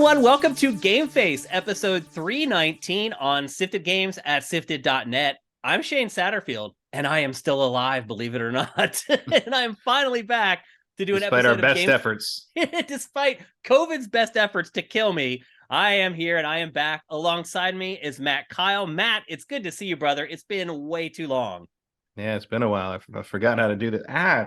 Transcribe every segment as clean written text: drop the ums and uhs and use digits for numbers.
everyone, welcome to GameFace, episode 319 on Sifted Games at Sifted.net. I'm Shane Satterfield, and I am still alive, believe it or not. And I'm finally back to do an Despite episode our of best efforts. Despite COVID's best efforts to kill me, I am here and I am back. Alongside me is Matt Kyle. Matt, it's good to see you, brother. It's been way too long. Yeah, it's been a while. I've forgotten how to do this.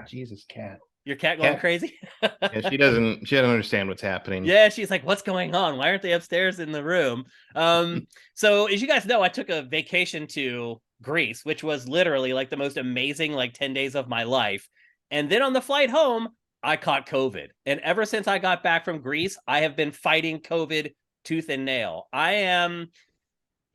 Jesus, cat. Your cat going crazy? Yeah, she doesn't understand what's happening. Yeah, she's like, what's going on? Why aren't they upstairs in the room? So as you guys know, I took a vacation to Greece, which was literally like the most amazing 10 days of my life. And then on the flight home, I caught COVID. And ever since I got back from Greece, I have been fighting COVID tooth and nail.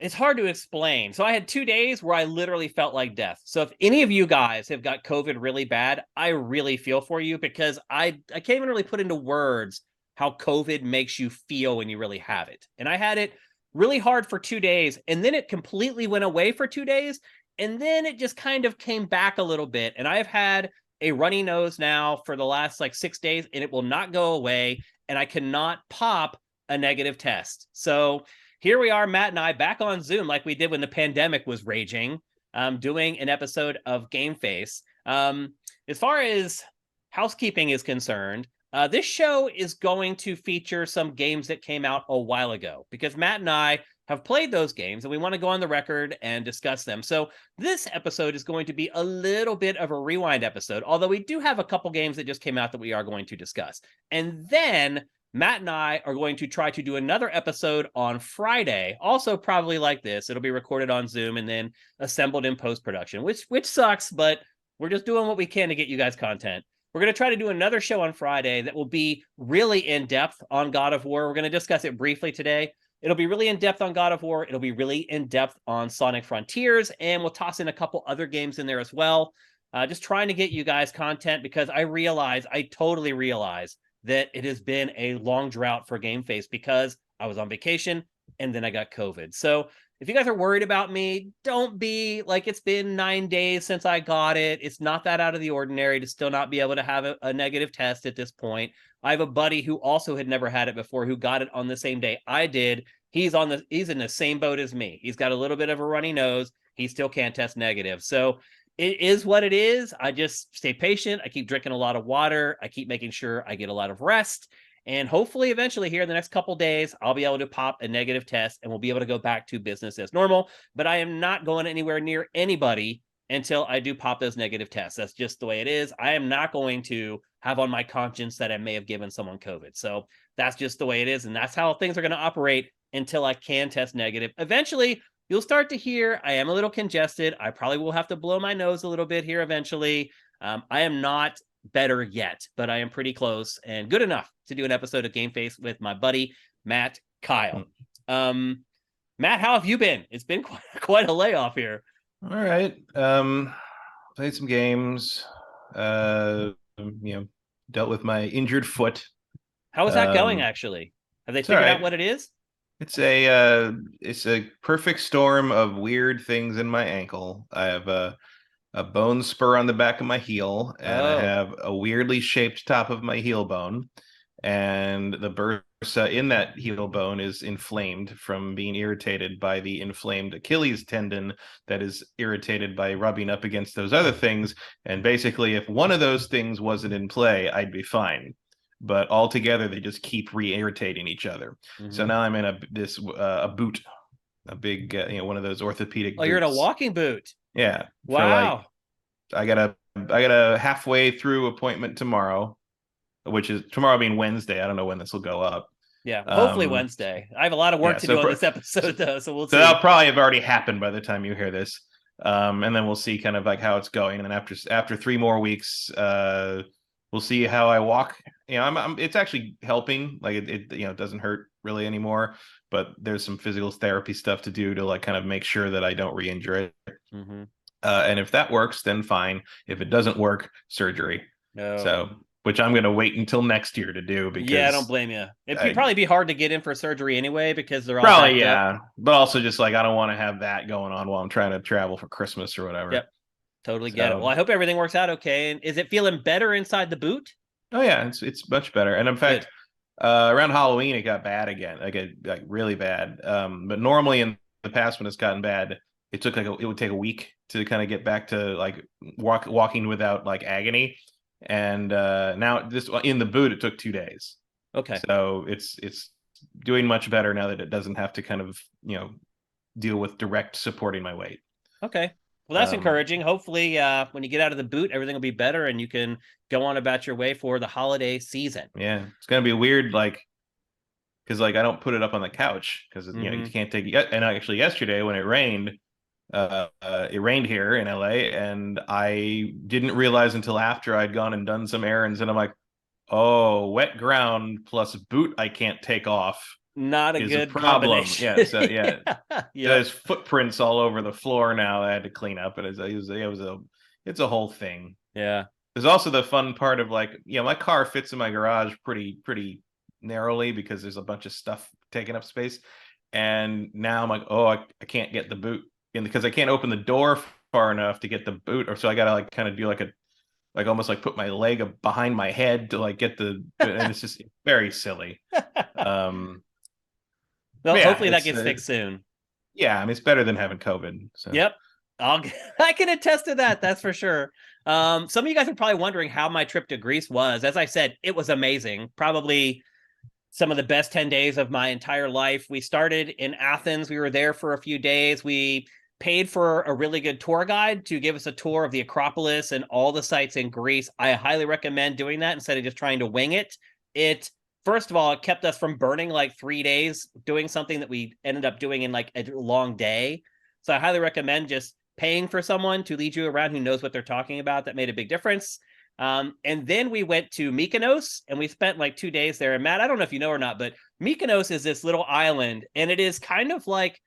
It's hard to explain. So I had 2 days where I literally felt like death. So if any of you guys have got COVID really bad, I really feel for you because I can't even really put into words how COVID makes you feel when you really have it. And I had it really hard for 2 days, and then it completely went away for 2 days, and then it just kind of came back a little bit. And I've had a runny nose now for the last 6 days, and it will not go away, and I cannot pop a negative test. So here we are, Matt and I, back on Zoom like we did when the pandemic was raging, doing an episode of GameFace. As far as housekeeping is concerned, this show is going to feature some games that came out a while ago because Matt and I have played those games and we want to go on the record and discuss them. So this episode is going to be a little bit of a rewind episode, although we do have a couple games that just came out that we are going to discuss. And then Matt and I are going to try to do another episode on Friday, also probably like this. It'll be recorded on Zoom and then assembled in post-production, which sucks, but we're just doing what we can to get you guys content. We're going to try to do another show on Friday that will be really in-depth on God of War. We're going to discuss it briefly today. It'll be really in-depth on God of War. It'll be really in-depth on Sonic Frontiers, and we'll toss in a couple other games in there as well. Just trying to get you guys content because I totally realize that it has been a long drought for GameFace because I was on vacation and then I got COVID. So if you guys are worried about me, don't be. It's been 9 days since I got it. It's not that out of the ordinary to still not be able to have a negative test at this point. I have a buddy who also had never had it before who got it on the same day I did. He's in the same boat as me. He's got a little bit of a runny nose. He still can't test negative. So it is what it is. I just stay patient. I keep drinking a lot of water. I keep making sure I get a lot of rest. And hopefully, eventually, here in the next couple days, I'll be able to pop a negative test and we'll be able to go back to business as normal. But I am not going anywhere near anybody until I do pop those negative tests. That's just the way it is. I am not going to have on my conscience that I may have given someone COVID. So that's just the way it is. And that's how things are going to operate until I can test negative. Eventually, you'll start to hear I am a little congested. I probably will have to blow my nose a little bit here eventually. I am not better yet, but I am pretty close and good enough to do an episode of GameFace with my buddy, Matt Kyle. Matt, how have you been? It's been quite a layoff here. All right. Played some games. Dealt with my injured foot. How is that going, actually? Have they figured out what it is? It's a perfect storm of weird things in my ankle. I have a bone spur on the back of my heel, and I have a weirdly shaped top of my heel bone, and the bursa in that heel bone is inflamed from being irritated by the inflamed Achilles tendon that is irritated by rubbing up against those other things. And basically, if one of those things wasn't in play, I'd be fine. But altogether, they just keep re-irritating each other. Mm-hmm. So now I'm in a boot, a big, one of those orthopedic boots. You're in a walking boot. Yeah. Wow. I got a halfway through appointment tomorrow, which is tomorrow being Wednesday. I don't know when this will go up. Yeah, hopefully Wednesday. I have a lot of work to do on this episode, though, so we'll see. So that'll probably have already happened by the time you hear this. And then we'll see kind of how it's going. And then after 3 more weeks, we'll see how I walk. It's actually helping. It doesn't hurt really anymore. But there's some physical therapy stuff to do to kind of make sure that I don't re-injure it. Mm-hmm. And if that works, then fine. If it doesn't work, surgery. No. So, which I'm going to wait until next year to do because I don't blame you. It'd probably be hard to get in for surgery anyway because they're all probably but also just I don't want to have that going on while I'm trying to travel for Christmas or whatever. Yep. Totally get it. Well, I hope everything works out okay. And is it feeling better inside the boot? Oh yeah, it's much better. And in fact, Around Halloween, it got bad again, like really bad. But normally in the past, when it's gotten bad, it would take a week to kind of get back to like walking without like agony. And now this in the boot, it took 2 days. Okay. So it's doing much better now that it doesn't have to kind of deal with direct supporting my weight. Okay. Well, that's encouraging. Hopefully, when you get out of the boot, everything will be better and you can go on about your way for the holiday season. Yeah, it's gonna be weird, like because like I don't put it up on the couch because you can't take it. And actually, yesterday when it rained here in LA, and I didn't realize until after I'd gone and done some errands, and I'm like, oh, wet ground plus boot I can't take off Not a is a good problem. combination. Yeah, so yeah, Yeah. there's footprints all over the floor now. I had to clean up, and it's a whole thing. Yeah. There's also the fun part of like, my car fits in my garage pretty narrowly because there's a bunch of stuff taking up space. And now I'm like, oh, I can't get the boot in because I can't open the door far enough to get the boot, or so I gotta like kind of do like almost like put my leg behind my head to like get and it's just very silly. Well, Yeah, hopefully that gets fixed soon. Yeah, I mean it's better than having COVID. So Yep. I can attest to that. That's for sure. Some of you guys are probably wondering how my trip to Greece was. As I said, it was amazing. Probably some of the best 10 days of my entire life. We started in Athens. We were there for a few days. We paid for a really good tour guide to give us a tour of the Acropolis and all the sites in Greece. I highly recommend doing that instead of just trying to wing it. First of all, it kept us from burning like 3 days doing something that we ended up doing in like a long day. So I highly recommend just paying for someone to lead you around who knows what they're talking about. That made a big difference. And then we went to Mykonos and we spent like 2 days there. And Matt, I don't know if you know or not, but Mykonos is this little island and it is kind of like,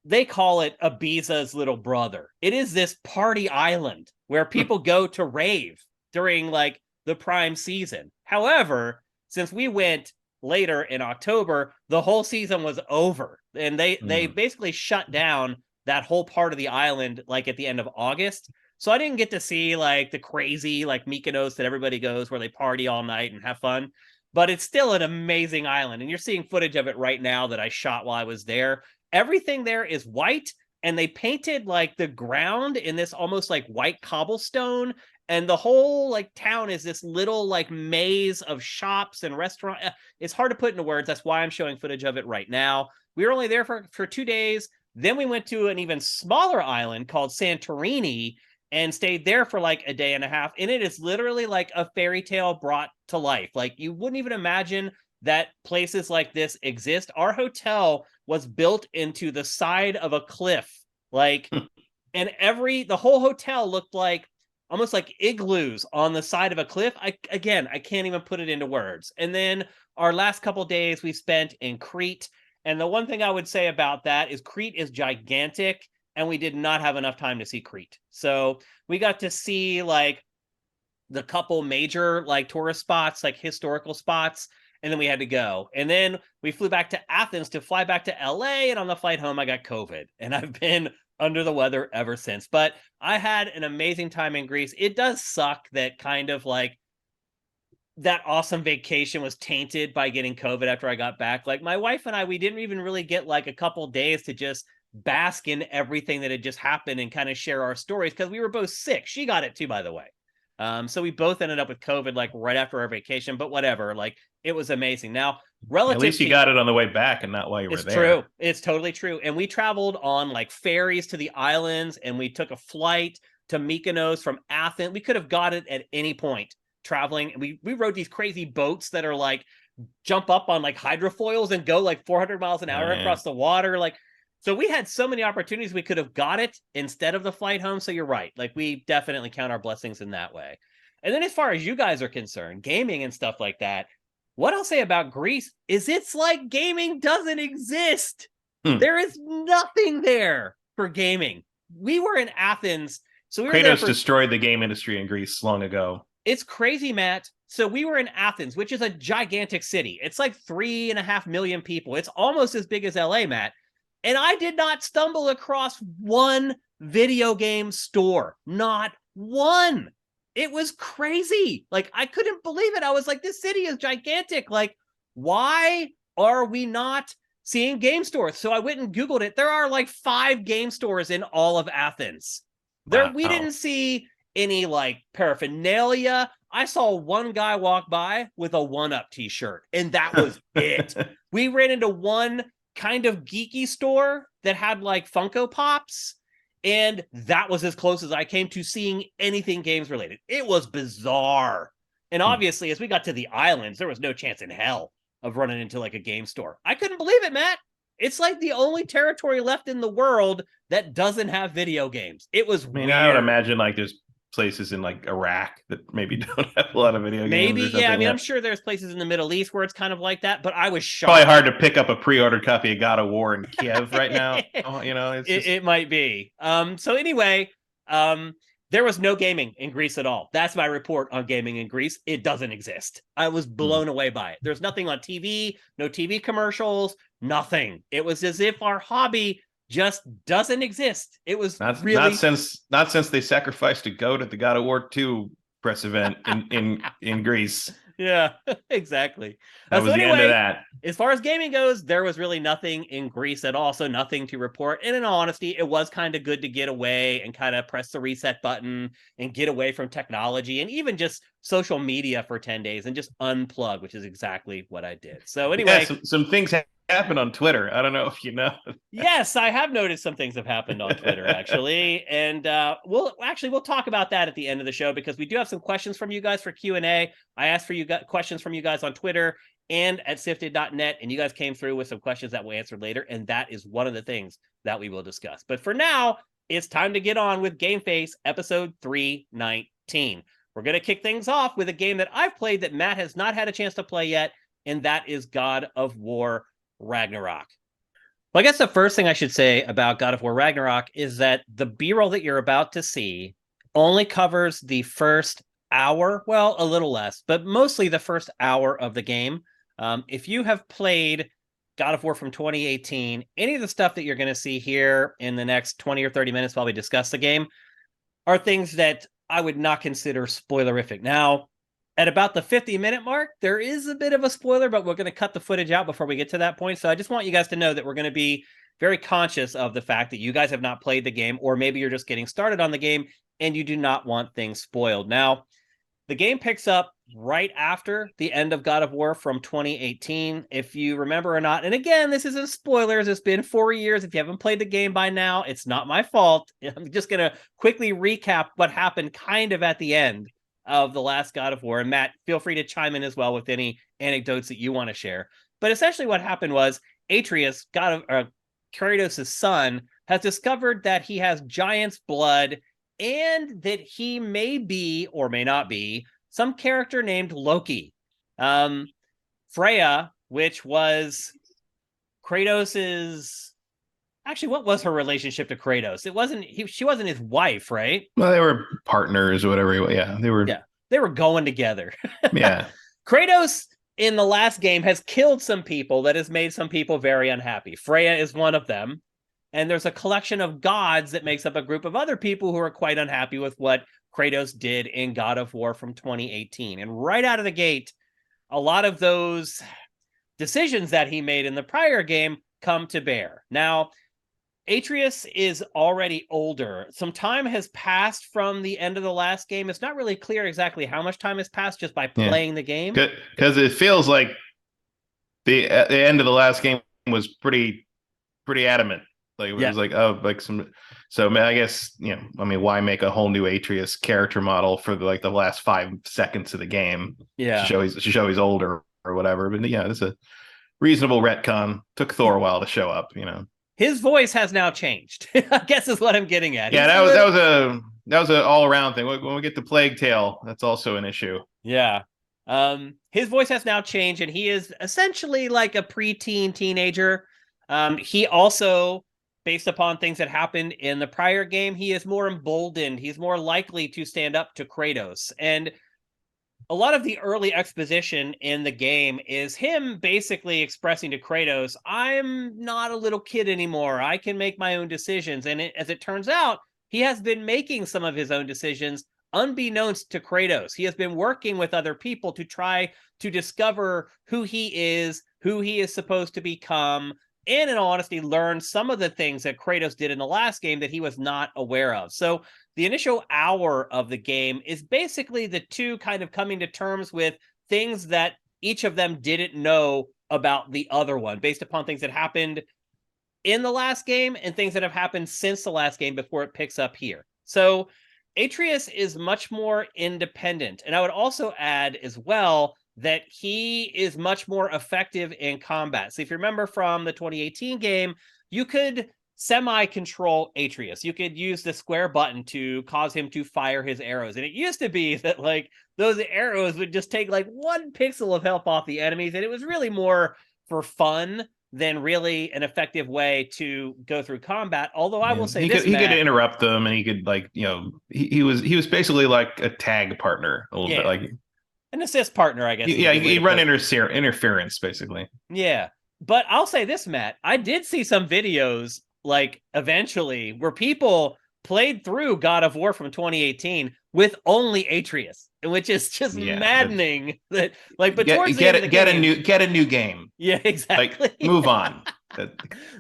they call it Ibiza's little brother. It is this party island where people go to rave during like the prime season. However, since we went later in October, the whole season was over and they basically shut down that whole part of the island like at the end of August. So I didn't get to see like the crazy like Mykonos that everybody goes where they party all night and have fun. But it's still an amazing island. And you're seeing footage of it right now that I shot while I was there. Everything there is white and they painted like the ground in this almost like white cobblestone. And the whole like town is this little like maze of shops and restaurants. It's hard to put into words. That's why I'm showing footage of it right now. We were only there for 2 days. Then we went to an even smaller island called Santorini and stayed there for like a day and a half. And it is literally like a fairy tale brought to life. Like you wouldn't even imagine that places like this exist. Our hotel was built into the side of a cliff. Like, and the whole hotel looked like almost like igloos on the side of a cliff. I can't even put it into words. And then our last couple days we spent in Crete. And the one thing I would say about that is Crete is gigantic and we did not have enough time to see Crete. So we got to see like the couple major like tourist spots, like historical spots, and then we had to go. And then we flew back to Athens to fly back to LA, and on the flight home I got COVID and I've been under the weather ever since. But I had an amazing time in Greece. It does suck that kind of like that awesome vacation was tainted by getting COVID after I got back. Like my wife and I, we didn't even really get like a couple days to just bask in everything that had just happened and kind of share our stories because we were both sick. She got it too, by the way. So we both ended up with COVID like right after our vacation, but whatever. Like it was amazing. Now, at least you got it on the way back and not while you were there. It's true. It's totally true. And we traveled on like ferries to the islands and we took a flight to Mykonos from Athens. We could have got it at any point traveling. We rode these crazy boats that are like jump up on like hydrofoils and go like 400 miles an hour across the water. Like, so we had so many opportunities we could have got it instead of the flight home. So you're right. Like we definitely count our blessings in that way. And then as far as you guys are concerned, gaming and stuff like that, what I'll say about Greece is it's like gaming doesn't exist. There is nothing there for gaming. We were in Athens. So we were Kratos destroyed the game industry in Greece long ago. It's crazy, Matt. So we were in Athens, which is a gigantic city. It's like 3.5 million people. It's almost as big as LA, Matt. And I did not stumble across one video game store. Not one. It was crazy. Like, I couldn't believe it. I was like, this city is gigantic. Like, why are we not seeing game stores? So I went and Googled it. There are like 5 game stores in all of Athens. We didn't see any like paraphernalia. I saw one guy walk by with a 1-Up t-shirt, and that was it. We ran into one kind of geeky store that had like Funko Pops, and that was as close as I came to seeing anything games related. It was bizarre. And obviously, as we got to the islands, there was no chance in hell of running into like a game store. I couldn't believe it, Matt. It's like the only territory left in the world that doesn't have video games. It was weird. I would imagine like there's places in like Iraq that maybe don't have a lot of video games. Maybe, yeah. I mean, I'm sure there's places in the Middle East where it's kind of like that, but I was shocked. Probably hard to pick up a pre-ordered copy of God of War in Kiev right now. It might be. So anyway, there was no gaming in Greece at all. That's my report on gaming in Greece. It doesn't exist. I was blown away by it. There's nothing on TV, no TV commercials, nothing. It was as if our hobby just doesn't exist. It was not since they sacrificed a goat at the God of War 2 press event in Greece. Yeah, exactly. That was the end of that. As far as gaming goes, there was really nothing in Greece at all, so nothing to report. And in all honesty, it was kind of good to get away and kind of press the reset button and get away from technology and even just social media for 10 days and just unplug, which is exactly what I did. So anyway, some things happened on Twitter. I don't know if you know. Yes, I have noticed some things have happened on Twitter, actually. And we'll talk about that at the end of the show because we do have some questions from you guys for Q&A. I asked for questions from you guys on Twitter and at sifted.net, and you guys came through with some questions that we'll answer later, and that is one of the things that we will discuss. But for now, it's time to get on with GameFace episode 319. We're going to kick things off with a game that I've played that Matt has not had a chance to play yet, and that is God of War Ragnarok. Well, I guess the first thing I should say about God of War Ragnarok is that the B-roll that you're about to see only covers the first hour, well, a little less, but mostly the first hour of the game. If you have played God of War from 2018, any of the stuff that you're going to see here in the next 20 or 30 minutes while we discuss the game are things that I would not consider spoilerific. Now, at about the 50-minute mark, there is a bit of a spoiler, but we're going to cut the footage out before we get to that point. So I just want you guys to know that we're going to be very conscious of the fact that you guys have not played the game, or maybe you're just getting started on the game and you do not want things spoiled. Now, the game picks up right after the end of God of War from 2018, if you remember or not. And again, this isn't spoilers. It's been 4 years. If you haven't played the game by now, it's not my fault. I'm just going to quickly recap what happened kind of at the end of the last God of War. And Matt, feel free to chime in as well with any anecdotes that you want to share. But essentially what happened was Atreus, Kratos' son, has discovered that he has giant's blood and that he may be, or may not be, some character named Loki. Freya, which was Kratos's... Actually, what was her relationship to Kratos? She wasn't his wife, right? Well, they were partners or whatever. Yeah, they were going together. Yeah. Kratos in the last game has killed some people that has made some people very unhappy. Freya is one of them. And there's a collection of gods that makes up a group of other people who are quite unhappy with what Kratos did in God of War from 2018. And right out of the gate, a lot of those decisions that he made in the prior game come to bear. Now, Atreus is already older. Some time has passed from the end of the last game. It's not really clear exactly how much time has passed just by playing the game. Because it feels like the end of the last game was pretty adamant. Like it was like, oh, like some. So I guess, why make a whole new Atreus character model for the last 5 seconds of the game? Yeah, to show he's older or whatever. But yeah, it's a reasonable retcon. Took Thor a while to show up. His voice has now changed. I guess is what I'm getting at. Yeah, that was an all around thing. When we get to Plague Tale, that's also an issue. Yeah. His voice has now changed, and he is essentially like a preteen teenager. He also, based upon things that happened in the prior game, he is more emboldened. He's more likely to stand up to Kratos. And a lot of the early exposition in the game is him basically expressing to Kratos, I'm not a little kid anymore. I can make my own decisions. And as it turns out, he has been making some of his own decisions unbeknownst to Kratos. He has been working with other people to try to discover who he is supposed to become, and in all honesty, learn some of the things that Kratos did in the last game that he was not aware of. So the initial hour of the game is basically the two kind of coming to terms with things that each of them didn't know about the other one, based upon things that happened in the last game and things that have happened since the last game before it picks up here. So Atreus is much more independent. And I would also add as well that he is much more effective in combat. So if you remember from the 2018 game, you could semi-control Atreus. You could use the square button to cause him to fire his arrows. And it used to be that like those arrows would just take like 1 pixel of health off the enemies. And it was really more for fun than really an effective way to go through combat. Although I will say he this, could Matt, interrupt them, and he could like he was basically like a tag partner a little bit, like an assist partner, I guess. Yeah, he'd run interference basically. Yeah, but I'll say this, Matt, I did see some videos like eventually where people played through God of War from 2018 with only Atreus, which is just maddening. That like, but towards the end of the game, get a new game. Yeah, exactly. Like, move on.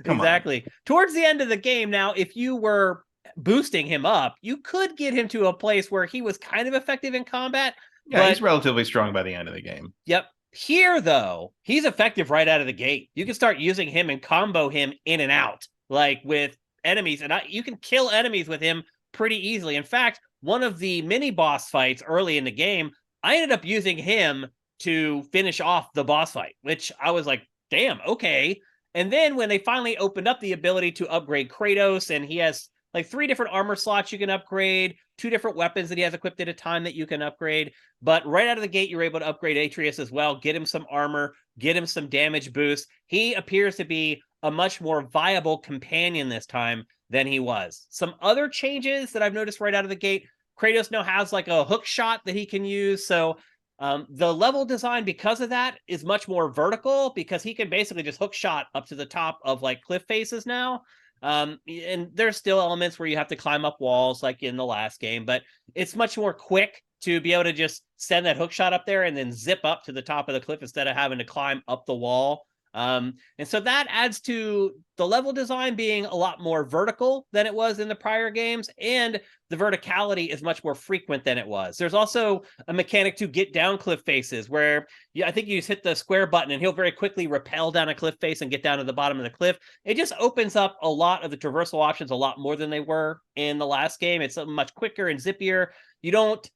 Exactly. On. Towards the end of the game, now, if you were boosting him up, you could get him to a place where he was kind of effective in combat. Yeah, but he's relatively strong by the end of the game. Yep. Here, though, he's effective right out of the gate. You can start using him and combo him in and out, like with enemies, and you can kill enemies with him pretty easily. In fact, one of the mini boss fights early in the game, I ended up using him to finish off the boss fight, which I was like, damn, okay. And then when they finally opened up the ability to upgrade Kratos, and he has like 3 different armor slots you can upgrade, 2 different weapons that he has equipped at a time that you can upgrade. But right out of the gate, you're able to upgrade Atreus as well, get him some armor, get him some damage boost. He appears to be a much more viable companion this time than he was. Some other changes that I've noticed right out of the gate, Kratos now has like a hook shot that he can use. So the level design, because of that, is much more vertical, because he can basically just hook shot up to the top of like cliff faces now. And there's still elements where you have to climb up walls like in the last game, but it's much more quick to be able to just send that hook shot up there and then zip up to the top of the cliff instead of having to climb up the wall. And so that adds to the level design being a lot more vertical than it was in the prior games, and the verticality is much more frequent than it was. There's also a mechanic to get down cliff faces where I think you just hit the square button and he'll very quickly rappel down a cliff face and get down to the bottom of the cliff. It just opens up a lot of the traversal options a lot more than they were in the last game. It's much quicker and zippier. You don't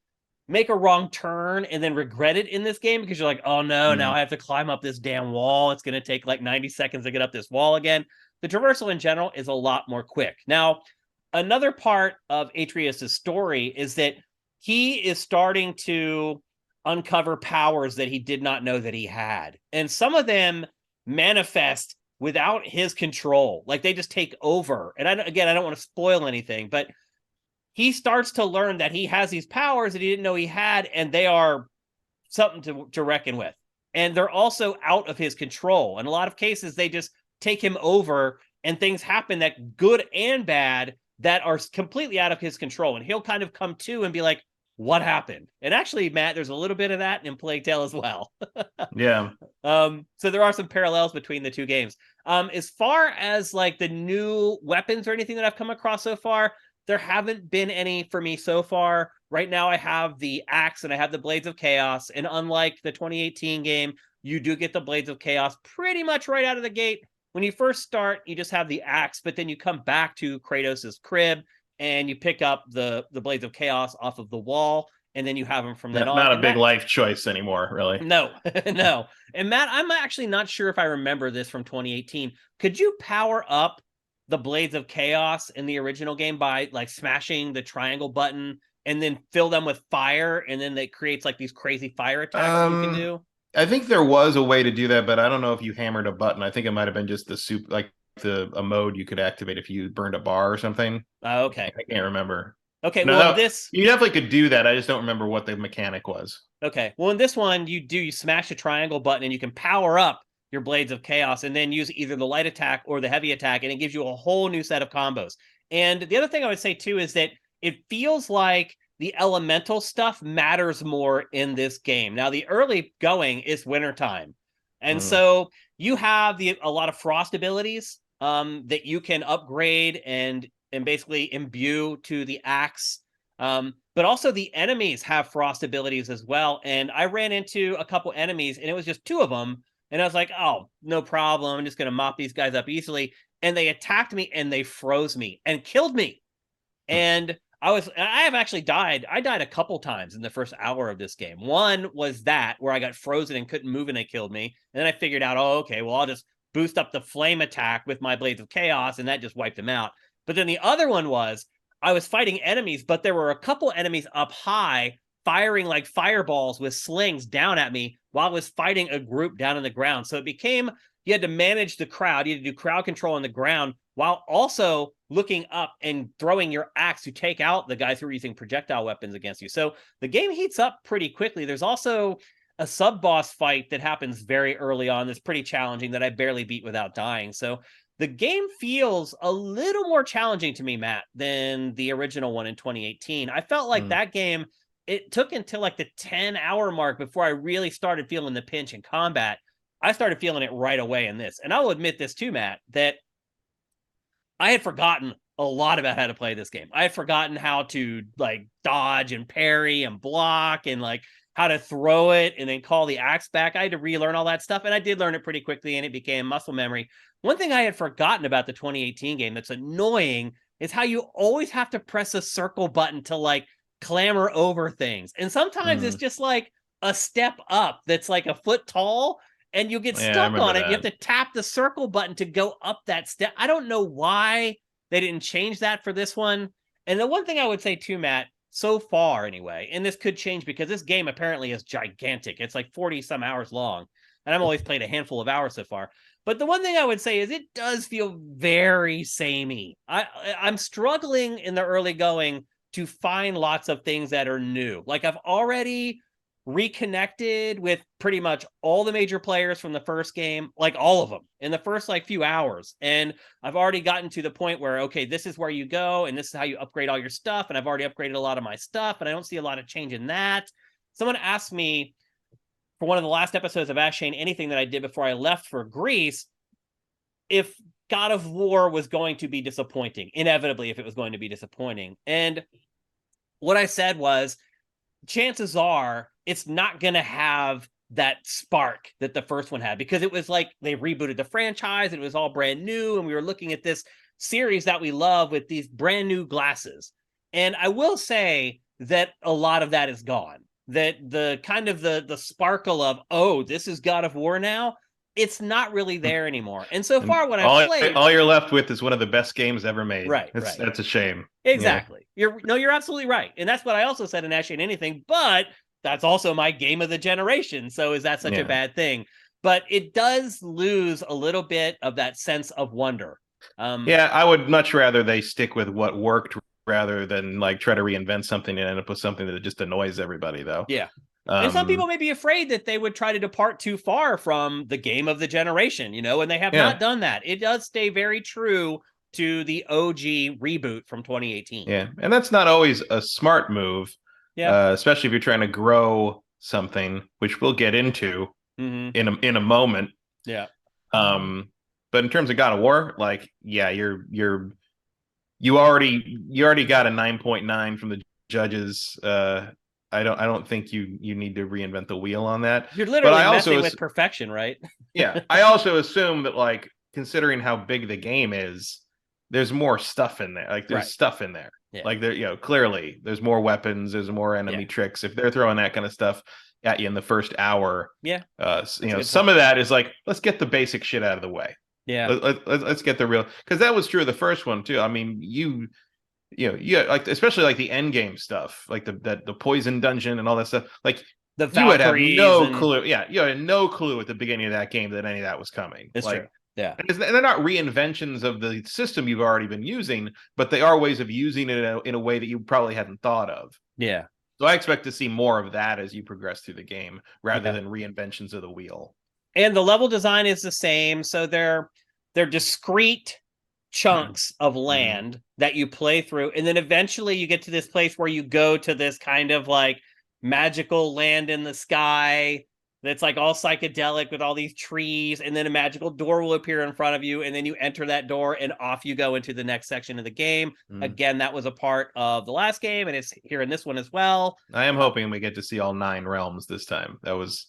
make a wrong turn and then regret it in this game because you're like, oh no, now I have to climb up this damn wall. It's going to take like 90 seconds to get up this wall again. The traversal in general is a lot more quick. Now, another part of Atreus' story is that he is starting to uncover powers that he did not know that he had. And some of them manifest without his control. Like they just take over. And I don't want to spoil anything, but he starts to learn that he has these powers that he didn't know he had, and they are something to reckon with. And they're also out of his control. In a lot of cases, they just take him over, and things happen that good and bad that are completely out of his control. And he'll kind of come to and be like, what happened? And actually, Matt, there's a little bit of that in Plague Tale as well. Yeah. So there are some parallels between the two games. As far as like the new weapons or anything that I've come across so far, there haven't been any for me so far. Right now, I have the axe and I have the Blades of Chaos. And unlike the 2018 game, you do get the Blades of Chaos pretty much right out of the gate. When you first start, you just have the axe, but then you come back to Kratos' crib and you pick up the Blades of Chaos off of the wall, and then you have them from then on. Not a big life choice anymore, really. No, no. And Matt, I'm actually not sure if I remember this from 2018. Could you power up the Blades of Chaos in the original game by like smashing the triangle button and then fill them with fire, and then it creates like these crazy fire attacks that you can do? I think there was a way to do that, but I don't know if you hammered a button. I think it might have been just a mode you could activate if you burned a bar or something. Oh, okay. I can't remember. Okay, no, well, you definitely could do that. I just don't remember what the mechanic was. Okay, well, in this one, you smash the triangle button and you can power up your Blades of Chaos and then use either the light attack or the heavy attack, and it gives you a whole new set of combos. And the other thing I would say, too, is that it feels like the elemental stuff matters more in this game. Now, the early going is wintertime. And so you have a lot of frost abilities that you can upgrade and basically imbue to the axe. But also the enemies have frost abilities as well. And I ran into a couple enemies, and it was just 2 of them. And I was like, oh, no problem. I'm just going to mop these guys up easily. And they attacked me and they froze me and killed me. And I have actually died. I died a couple times in the first hour of this game. One was that where I got frozen and couldn't move and they killed me. And then I figured out, oh, okay, well, I'll just boost up the flame attack with my Blades of Chaos, and that just wiped them out. But then the other one was I was fighting enemies, but there were a couple enemies up high firing like fireballs with slings down at me while I was fighting a group down on the ground. So it became you had to manage the crowd. You had to do crowd control on the ground while also looking up and throwing your axe to take out the guys who are using projectile weapons against you. So the game heats up pretty quickly. There's also a sub-boss fight that happens very early on that's pretty challenging that I barely beat without dying. So the game feels a little more challenging to me, Matt, than the original one in 2018. I felt like that game, it took until like the 10-hour mark before I really started feeling the pinch in combat. I started feeling it right away in this. And I will admit this too, Matt, that I had forgotten a lot about how to play this game. I had forgotten how to like dodge and parry and block and like how to throw it and then call the axe back. I had to relearn all that stuff, and I did learn it pretty quickly, and it became muscle memory. One thing I had forgotten about the 2018 game that's annoying is how you always have to press a circle button to like clamber over things. And sometimes it's just like a step up that's like a foot tall, and you get stuck on it. You have to tap the circle button to go up that step. I don't know why they didn't change that for this one. And the one thing I would say too, Matt, so far anyway, and this could change because this game apparently is gigantic. It's like 40 some hours long, and I've always played a handful of hours so far. But the one thing I would say is it does feel very samey. I'm struggling in the early going to find lots of things that are new. Like I've already reconnected with pretty much all the major players from the first game, like all of them in the first like few hours. And I've already gotten to the point where, okay, this is where you go and this is how you upgrade all your stuff. And I've already upgraded a lot of my stuff, and I don't see a lot of change in that. Someone asked me for one of the last episodes of Ask Shane Anything that I did before I left for Greece, if God of War was going to be disappointing, inevitably, if it was going to be disappointing. And what I said was, chances are it's not going to have that spark that the first one had, because it was like they rebooted the franchise and it was all brand new, and we were looking at this series that we love with these brand new glasses. And I will say that a lot of that is gone. That the kind of the sparkle of, oh, this is God of War now, it's not really there anymore. And so far, when I've played, all you're left with is one of the best games ever made. Right. That's a shame. Exactly. Yeah. You're absolutely right. And that's what I also said in Ask Shane Anything, but that's also my game of the generation. So is that such a bad thing? But it does lose a little bit of that sense of wonder. I would much rather they stick with what worked rather than like try to reinvent something and end up with something that just annoys everybody, though. Yeah. And some people may be afraid that they would try to depart too far from the game of the generation, and they have not done that. It does stay very true to the OG reboot from 2018. Yeah, and that's not always a smart move. Yeah, especially if you're trying to grow something, which we'll get into in a moment. Yeah. But in terms of God of War, like, yeah, you already got a 9.9 from the judges. I don't think you need to reinvent the wheel on that. You're literally messing with perfection, right? Yeah. I also assume that, like, considering how big the game is, there's more stuff in there. Like, there's stuff in there. Yeah. Like, there, clearly there's more weapons, there's more enemy tricks. If they're throwing that kind of stuff at you in the first hour, some of that is like, let's get the basic shit out of the way. Yeah. Let's get the real, because that was true of the first one too. I mean, you like, especially like the end game stuff, like the poison dungeon and all that stuff. Like, the you would have no clue. Yeah, you had no clue at the beginning of that game that any of that was coming. It's like, true. Yeah, and they're not reinventions of the system you've already been using, but they are ways of using it in a way that you probably hadn't thought of. Yeah. So I expect to see more of that as you progress through the game, rather than reinventions of the wheel. And the level design is the same, so they're discrete chunks of Mm-hmm. land that you play through, and then eventually you get to this place where you go to this kind of like magical land in the sky that's like all psychedelic with all these trees, and then a magical door will appear in front of you, and then you enter that door and off you go into the next section of the game. Again, that was a part of the last game, and it's here in this one as well. I am hoping we get to see all 9 realms this time. That was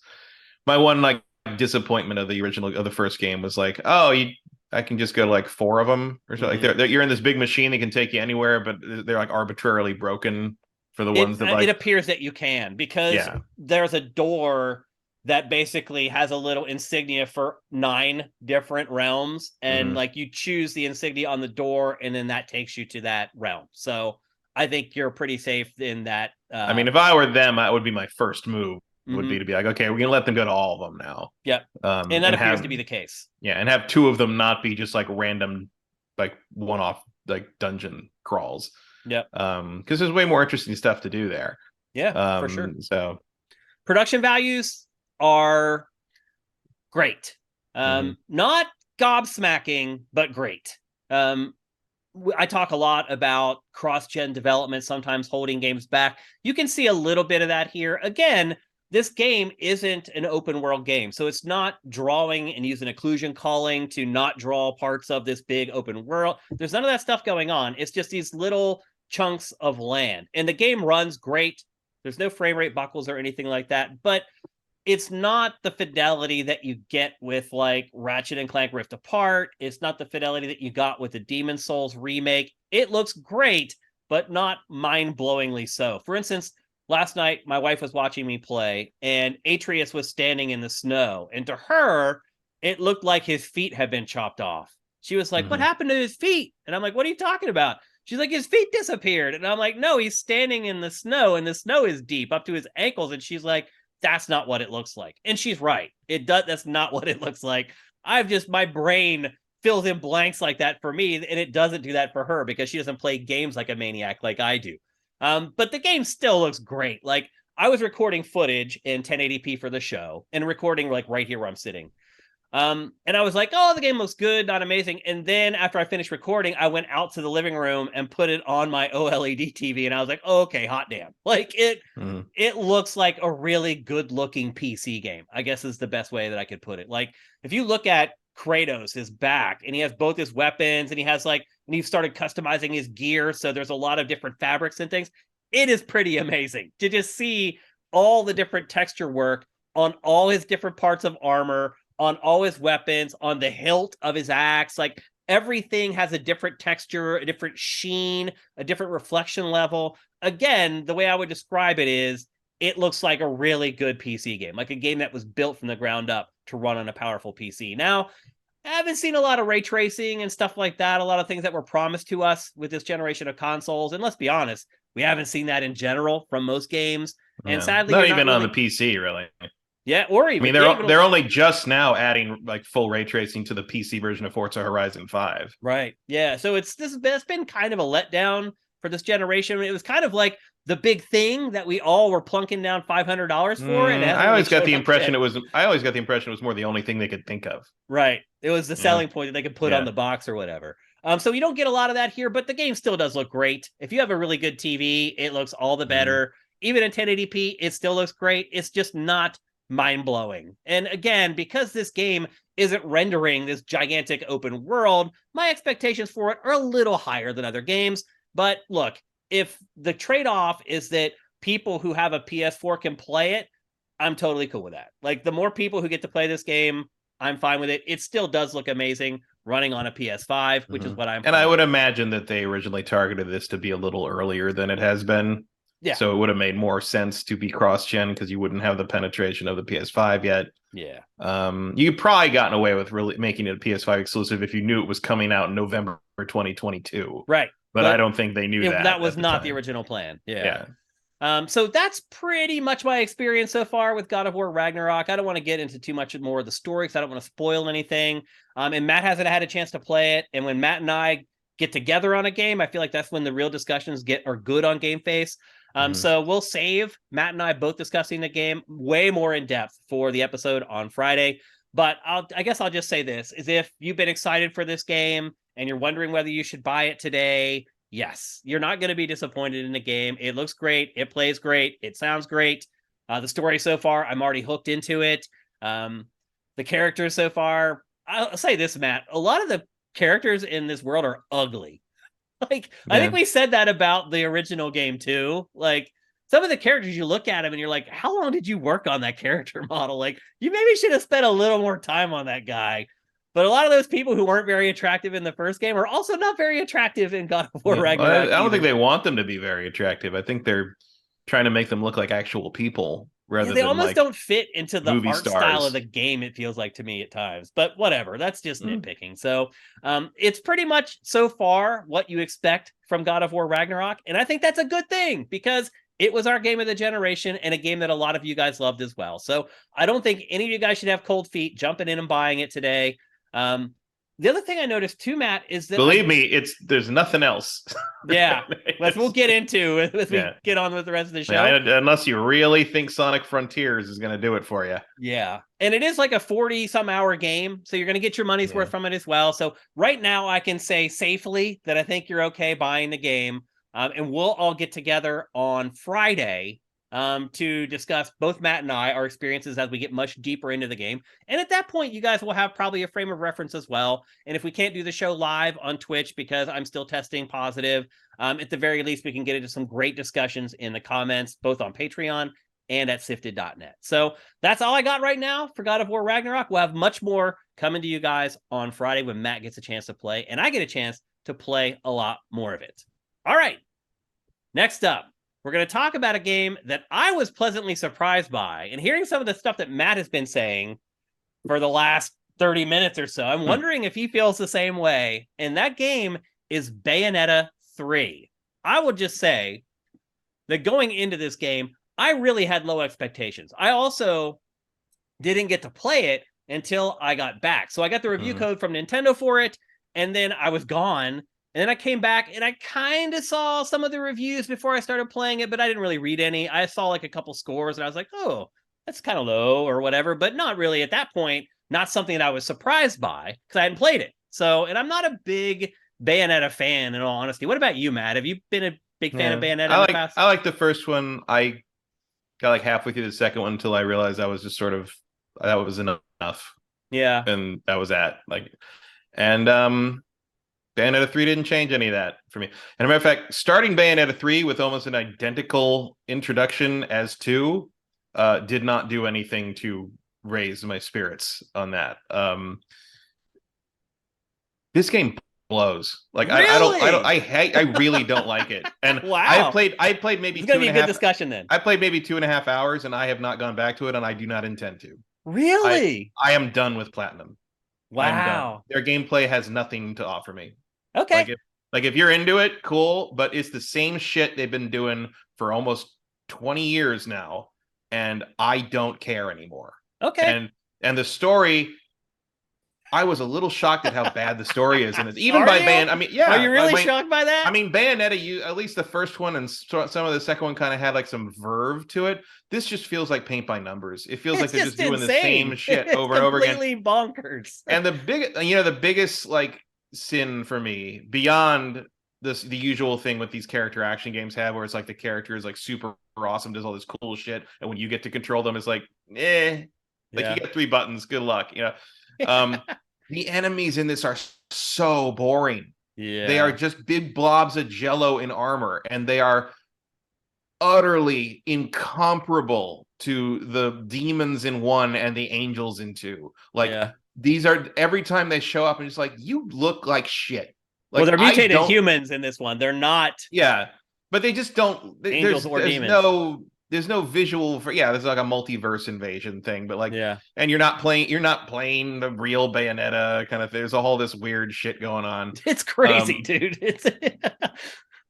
my one like disappointment of the original of the first game was like, oh, I can just go to like 4 of them or something. Mm-hmm. Like you're in this big machine that can take you anywhere, but they're like arbitrarily broken for the ones that like it appears that you can, because there's a door that basically has a little insignia for 9 different realms, and like you choose the insignia on the door, and then that takes you to that realm. So I think you're pretty safe in that. I mean, if I were them, that would be my first move. Would be to be like, okay, we're gonna let them go to all of them now. Yep. And that appears to be the case. Yeah, and have 2 of them not be just like random, like one-off like dungeon crawls. Yep. Because there's way more interesting stuff to do there. Yeah, for sure. So production values are great. Not gobsmacking, but great. I talk a lot about cross-gen development sometimes holding games back. You can see a little bit of that here. Again, this game isn't an open world game, so it's not drawing and using occlusion culling to not draw parts of this big open world. There's none of that stuff going on. It's just these little chunks of land, and the game runs great. There's no frame rate buckles or anything like that, but it's not the fidelity that you get with like Ratchet and Clank Rift Apart. It's not the fidelity that you got with the Demon Souls remake. It looks great, but not mind-blowingly so. For instance, last night, my wife was watching me play, and Atreus was standing in the snow. And to her, it looked like his feet had been chopped off. She was like, what happened to his feet? And I'm like, what are you talking about? She's like, his feet disappeared. And I'm like, no, he's standing in the snow, and the snow is deep up to his ankles. And she's like, that's not what it looks like. And she's right. It does. That's not what it looks like. My brain fills in blanks like that for me, and it doesn't do that for her because she doesn't play games like a maniac like I do. But the game still looks great. Like, I was recording footage in 1080p for the show and recording like right here where I'm sitting. And I was like, oh, the game looks good, not amazing. And then after I finished recording, I went out to the living room and put it on my OLED TV. And I was like, oh, okay, hot damn. Like it looks like a really good looking PC game, I guess is the best way that I could put it. Like, if you look at Kratos, his back, and he has both his weapons, and he has like, and you've started customizing his gear. So there's a lot of different fabrics and things. It is pretty amazing to just see all the different texture work on all his different parts of armor, on all his weapons, on the hilt of his axe. Like, everything has a different texture, a different sheen, a different reflection level. Again, the way I would describe it is it looks like a really good PC game, like a game that was built from the ground up to run on a powerful PC. Now, I haven't seen a lot of ray tracing and stuff like that, a lot of things that were promised to us with this generation of consoles. And let's be honest, we haven't seen that in general from most games. And sadly, not even on the PC, really. Yeah, or even. I mean, they're only just now adding like full ray tracing to the PC version of Forza Horizon 5. Right. Yeah. So it's been kind of a letdown for this generation. It was kind of like the big thing that we all were plunking down $500 for. And I always got the impression it was more the only thing they could think of. Right. It was the selling point that they could put on the box or whatever. So you don't get a lot of that here, but the game still does look great. If you have a really good TV, it looks all the better. Even in 1080p, it still looks great. It's just not mind-blowing. And again, because this game isn't rendering this gigantic open world, my expectations for it are a little higher than other games. But look, if the trade-off is that people who have a PS4 can play it, I'm totally cool with that. Like, the more people who get to play this game, I'm fine with it. It still does look amazing running on a PS5, which is what I'm. And I would imagine that they originally targeted this to be a little earlier than it has been. Yeah. So it would have made more sense to be cross-gen because you wouldn't have the penetration of the PS5 yet. Yeah. You probably gotten away with really making it a PS5 exclusive if you knew it was coming out in November 2022. Right. But I don't think they knew that. That was not the original plan. Yeah. So that's pretty much my experience so far with God of War Ragnarok. I don't want to get into too much more of the story because I don't want to spoil anything. And Matt hasn't had a chance to play it. And when Matt and I get together on a game, I feel like that's when the real discussions are good on GameFace. So we'll save Matt and I both discussing the game way more in depth for the episode on Friday. But I guess I'll just say this, is if you've been excited for this game and you're wondering whether you should buy it today, yes, you're not going to be disappointed in the game. It looks great. It plays great. It sounds great. The story so far, I'm already hooked into it. The characters so far, I'll say this, Matt, a lot of the characters in this world are ugly. Like, I think we said that about the original game too. Like, some of the characters, you look at them and you're like, how long did you work on that character model? Like, you maybe should have spent a little more time on that guy. But a lot of those people who weren't very attractive in the first game are also not very attractive in God of War Ragnarok. I don't think they want them to be very attractive. I think they're trying to make them look like actual people rather they than almost like don't fit into the movie art stars. style of the game, it feels like to me at times. But whatever, that's just nitpicking. So it's pretty much so far what you expect from God of War Ragnarok. And I think that's a good thing because it was our game of the generation and a game that a lot of you guys loved as well. So I don't think any of you guys should have cold feet jumping in and buying it today. The other thing I noticed too, Matt, is that believe me, there's nothing else. Yeah, we'll get into as we get on with the rest of the show. Yeah, unless you really think Sonic Frontiers is going to do it for you. Yeah, and it is like a 40-some hour game, so you're going to get your money's worth from it as well. So right now, I can say safely that I think you're okay buying the game, and we'll all get together on Friday to discuss, both Matt and I, our experiences as we get much deeper into the game. And at that point, you guys will have probably a frame of reference as well. And if we can't do the show live on Twitch because I'm still testing positive, at the very least, we can get into some great discussions in the comments, both on Patreon and at sifted.net. So that's all I got right now for God of War Ragnarok. We'll have much more coming to you guys on Friday when Matt gets a chance to play, and I get a chance to play a lot more of it. All right. Next up, we're going to talk about a game that I was pleasantly surprised by, and hearing some of the stuff that Matt has been saying for the last 30 minutes or so, I'm wondering if he feels the same way. And that game is Bayonetta 3. I would just say that going into this game, I really had low expectations. I also didn't get to play it until I got back. So I got the review code from Nintendo for it, and then I was gone. And then I came back and I kind of saw some of the reviews before I started playing it, but I didn't really read any. I saw like a couple scores and I was like, oh, that's kind of low or whatever, but not really at that point, not something that I was surprised by because I hadn't played it. So, and I'm not a big Bayonetta fan in all honesty. What about you, Matt? Have you been a big fan of Bayonetta in the past? I like the first one. I got like halfway through the second one until I realized I was just sort of, that was enough. Yeah. And that was that. Bayonetta 3 didn't change any of that for me. And as a matter of fact, starting Bayonetta 3 with almost an identical introduction as 2 did not do anything to raise my spirits on that. This game blows. Like really? I really don't like it. And wow. I played maybe it's 2.5 be a good discussion then. I played maybe 2.5 hours and I have not gone back to it and I do not intend to. Really? I am done with Platinum. Wow. Their gameplay has nothing to offer me. Okay. Like if you're into it, cool, but it's the same shit they've been doing for almost 20 years now, and I don't care anymore. Okay. And the story, I was a little shocked at how bad the story is, and it's even by Bayonetta. I mean, yeah. Are you really shocked by that? I mean, Bayonetta, at least the first one and some of the second one kind of had like some verve to it. This just feels like paint by numbers. It feels like they're just doing the same shit over and over again. Completely bonkers. And the biggest like sin for me beyond the usual thing with these character action games have, where it's like the character is like super awesome, does all this cool shit, and when you get to control them, it's like, you get 3 buttons, good luck, the enemies in this are so boring. Yeah, they are just big blobs of jello in armor, and they are utterly incomparable to the demons in 1 and the angels in 2. These are, every time they show up and it's like, you look like shit. Like, well, they're mutated humans in this one. They're not. Yeah, but they just don't. Angels or demons. There's no visual for. Yeah, there's like a multiverse invasion thing, but like, and you're not playing the real Bayonetta kind of thing. There's all this weird shit going on. It's crazy, dude. It's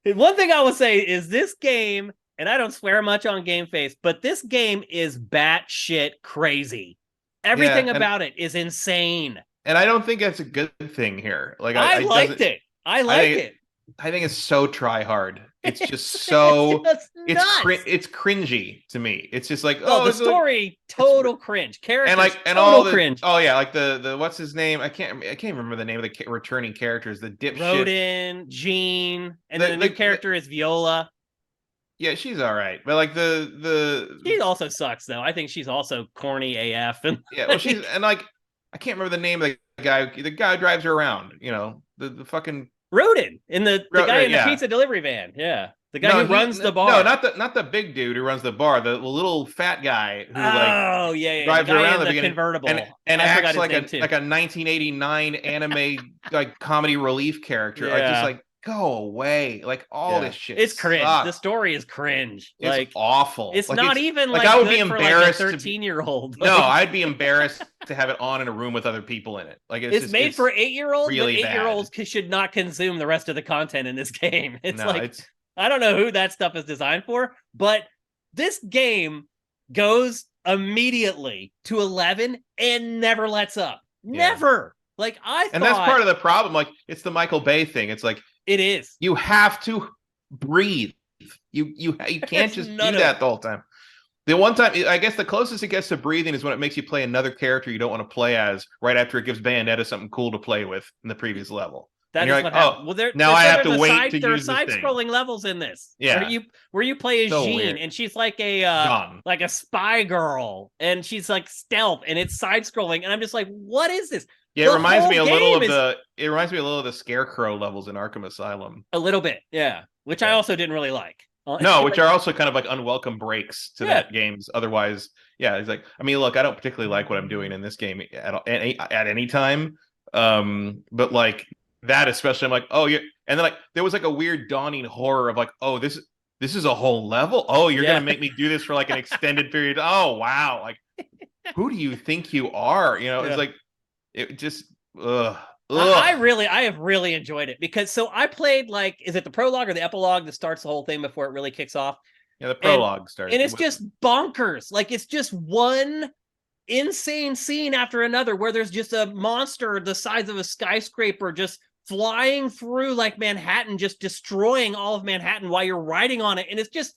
one thing I will say is this game, and I don't swear much on GameFace, but this game is batshit crazy. Everything about it is insane. And I don't think that's a good thing here. Like I liked it. I like it. I think it's so try hard. It's just It's so just nuts. it's cringy to me. It's just like, Oh, oh, the it's like story, it's total cringe. and Characters, like and all total the cringe. oh yeah, like the what's his name? I can't remember the name of the returning characters. The dipshit. Rodin, Jean, and then The, the new the character is Viola. yeah, she's all right, but like She also sucks though. I think she's also corny AF and yeah, well she's like and like I can't remember the name of the guy. The guy who drives her around. You know the fucking Rodin in the guy in the yeah. pizza delivery van. Yeah, the guy No, who runs the no, bar. not the big dude who runs the bar, the little fat guy who like Oh yeah, yeah, the drives her guy around in at the the beginning convertible. and I forgot acts his name too. like a 1989 anime like comedy relief character. Like just Yeah, like go away. Like all yeah, this shit it's cringe. The sucks. story is cringe. It's Like awful. it's not even Like like I would be good for like a embarrassed to 13-year-old. no, Like I'd be embarrassed to have it on in a room with other people in it. Like it's made for it's 8-year-olds, but really bad. 8-year-olds should not consume the rest of the content in this game. It's No, like it's I don't know who that stuff is designed for, but this game goes immediately to 11 and never lets up. yeah. Never. Like I And that's thought part of the problem. Like it's the Michael Bay thing. It's like it is. you have to breathe. You can't There's just none do of that it. the whole time. The one time, I guess the closest it gets to breathing is when it makes you play another character you don't want to play as right after it gives Bayonetta something cool to play with in the previous level. And That you're is like, what oh, happened. Well, there now that's I why have there's to a wait side to there are use this side thing. scrolling levels in this Yeah, where you play as so Jean weird. and she's like Gone. a spy girl and she's like stealth and it's side scrolling and I'm just like, what is this? Yeah, The whole game is it reminds me a little of the Scarecrow levels in Arkham Asylum. a little bit, yeah, which I Yeah. also didn't really like. No, which Like, are also kind of like unwelcome breaks to yeah, that game's otherwise. Yeah, it's like I mean, look, I don't particularly like what I'm doing in this game at any time. But like that especially, I'm like, oh, yeah. And then like there was like a weird dawning horror of like, oh, this is a whole level. Oh, you're gonna yeah. make me do this for like an extended period. Oh, wow. Like, who do you think you are? You know, it's Yeah. like it just ugh. I have really enjoyed it because so I played like is it the prologue or the epilogue that starts the whole thing before it really kicks off? Yeah, the And prologue starts. and it's just bonkers. Like it's just one insane scene after another where there's just a monster the size of a skyscraper just flying through like Manhattan, just destroying all of Manhattan while you're riding on it. And it's just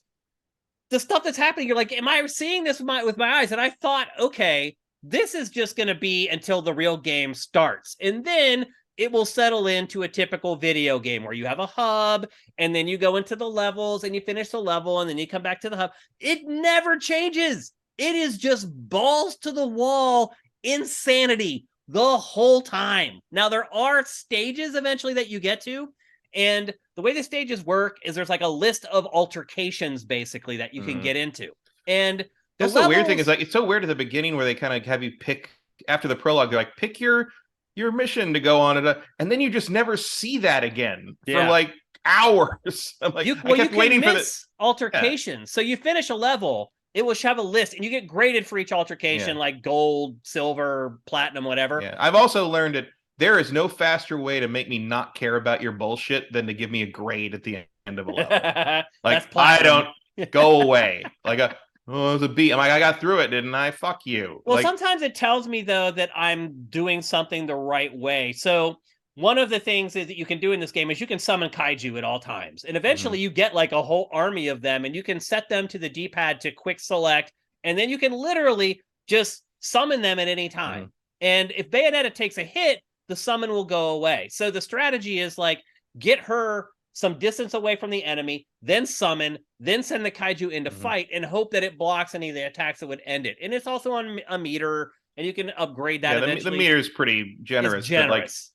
the stuff that's happening. You're like, am I seeing this with my eyes? And I thought, okay, this is just going to be until the real game starts. And then it will settle into a typical video game where you have a hub and then you go into the levels and you finish the level and then you come back to the hub. It never changes. It is just balls to the wall insanity the whole time. Now, there are stages eventually that you get to, and the way the stages work is there's like a list of altercations basically that you can get into. And that's the weird thing is like it's so weird at the beginning where they kind of have you pick after the prologue. They're like pick your mission to go on it, and then you just never see that again for like hours. I'm like, I kept waiting for the altercations. Yeah. So you finish a level, it will have a list, and you get graded for each altercation, like gold, silver, platinum, whatever. Yeah, I've also learned that there is no faster way to make me not care about your bullshit than to give me a grade at the end of a level. Like I don't go away. Like oh, it was a B. I'm like, I got through it, didn't I? Fuck you. Well, like, sometimes it tells me, though, that I'm doing something the right way. So one of the things is that you can do in this game is you can summon kaiju at all times. And eventually you get like a whole army of them and you can set them to the D-pad to quick select. And then you can literally just summon them at any time. And if Bayonetta takes a hit, the summon will go away. So the strategy is like get her some distance away from the enemy, then summon, then send the kaiju into fight and hope that it blocks any of the attacks that would end it. And it's also on a meter, and you can upgrade that eventually. The meter is pretty generous. It's generous,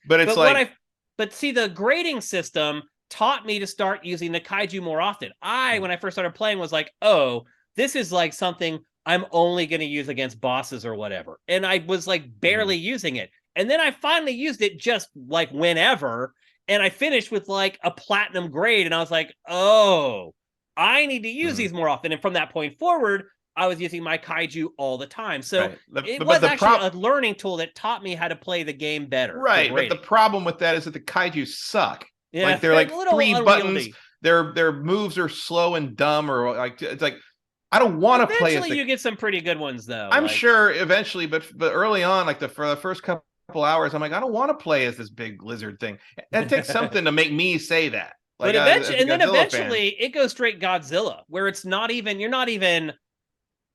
But it's but see, the grading system taught me to start using the kaiju more often. When I first started playing, was like, oh, this is like something I'm only going to use against bosses or whatever. And I was like barely using it. And then I finally used it just like whenever. And I finished with like a platinum grade. And I was like, oh, I need to use these more often. And from that point forward, I was using my kaiju all the time. So it was actually a learning tool that taught me how to play the game better. Right. But the problem with that is that the kaiju suck. Yeah, like they're like 3 buttons. Their moves are slow and dumb, or like it's like I don't want to play. Eventually, you get some pretty good ones, though. I'm sure eventually, but early on, like for the first couple couple hours, I'm like, I don't want to play as this big lizard thing. It takes something to make me say that. Like, But eventually, as a and then Godzilla fan. eventually it goes straight Godzilla, where it's not even, you're not even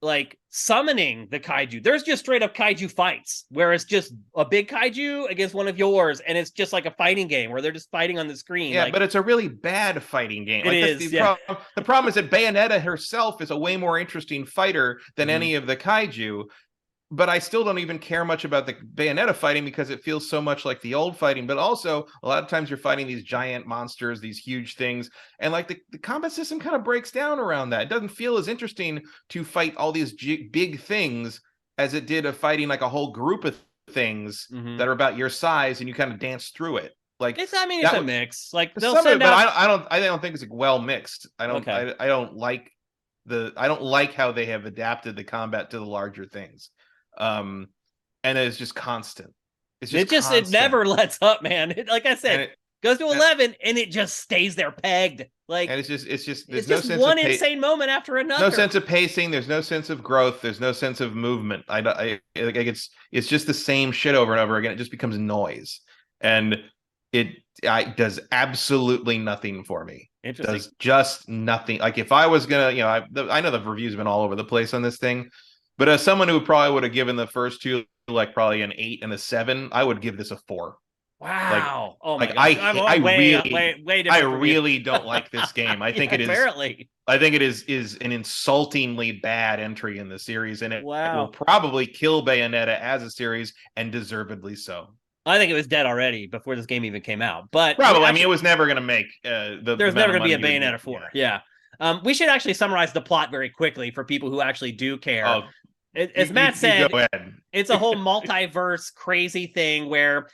like summoning the kaiju. There's just straight up kaiju fights where it's just a big kaiju against one of yours, and it's just like a fighting game where they're just fighting on the screen. Yeah, like, but it's a really bad fighting game. It Like, that's is, the yeah. problem. The problem is that Bayonetta herself is a way more interesting fighter than Mhm. any of the kaiju. But I still don't even care much about the Bayonetta fighting because it feels so much like the old fighting. But also, a lot of times you're fighting these giant monsters, these huge things, and like the combat system kind of breaks down around that. It doesn't feel as interesting to fight all these big things as it did of fighting like a whole group of things that are about your size, and you kind of dance through it. Like, It's, I mean, it's that a mix. Like, they'll some of it, send but out. I don't think it's like well mixed. Okay. I don't like I don't like how they have adapted the combat to the larger things. Um, and it's just constant. It's just It constant. never lets up, man. Like I said, goes to 11 and it just stays there pegged. Like, and it's just there's it's no just sense one of insane moment after another. no sense of pacing. There's no sense of growth. There's no sense of movement. Like, it's just the same shit over and over again. It just becomes noise, and it does absolutely nothing for me. Interesting. Does just nothing. Like, if I was gonna, I know the reviews have been all over the place on this thing, but as someone who probably would have given the first two like probably an 8 and a 7, I would give this a 4. Like, Wow. Oh my like gosh. I'm way I different from you. really don't like this game. I think Yeah, it is apparently. I think it is an insultingly bad entry in the series, and it will Wow. probably kill Bayonetta as a series, and deservedly so. I think it was dead already before this game even came out. But Probably, I mean, it was never going to make the there's amount never of going to be a money you would Bayonetta make. 4. Yeah. We should actually summarize the plot very quickly for people who actually do care. Oh, As Matt you said, go ahead. It's a whole multiverse crazy thing where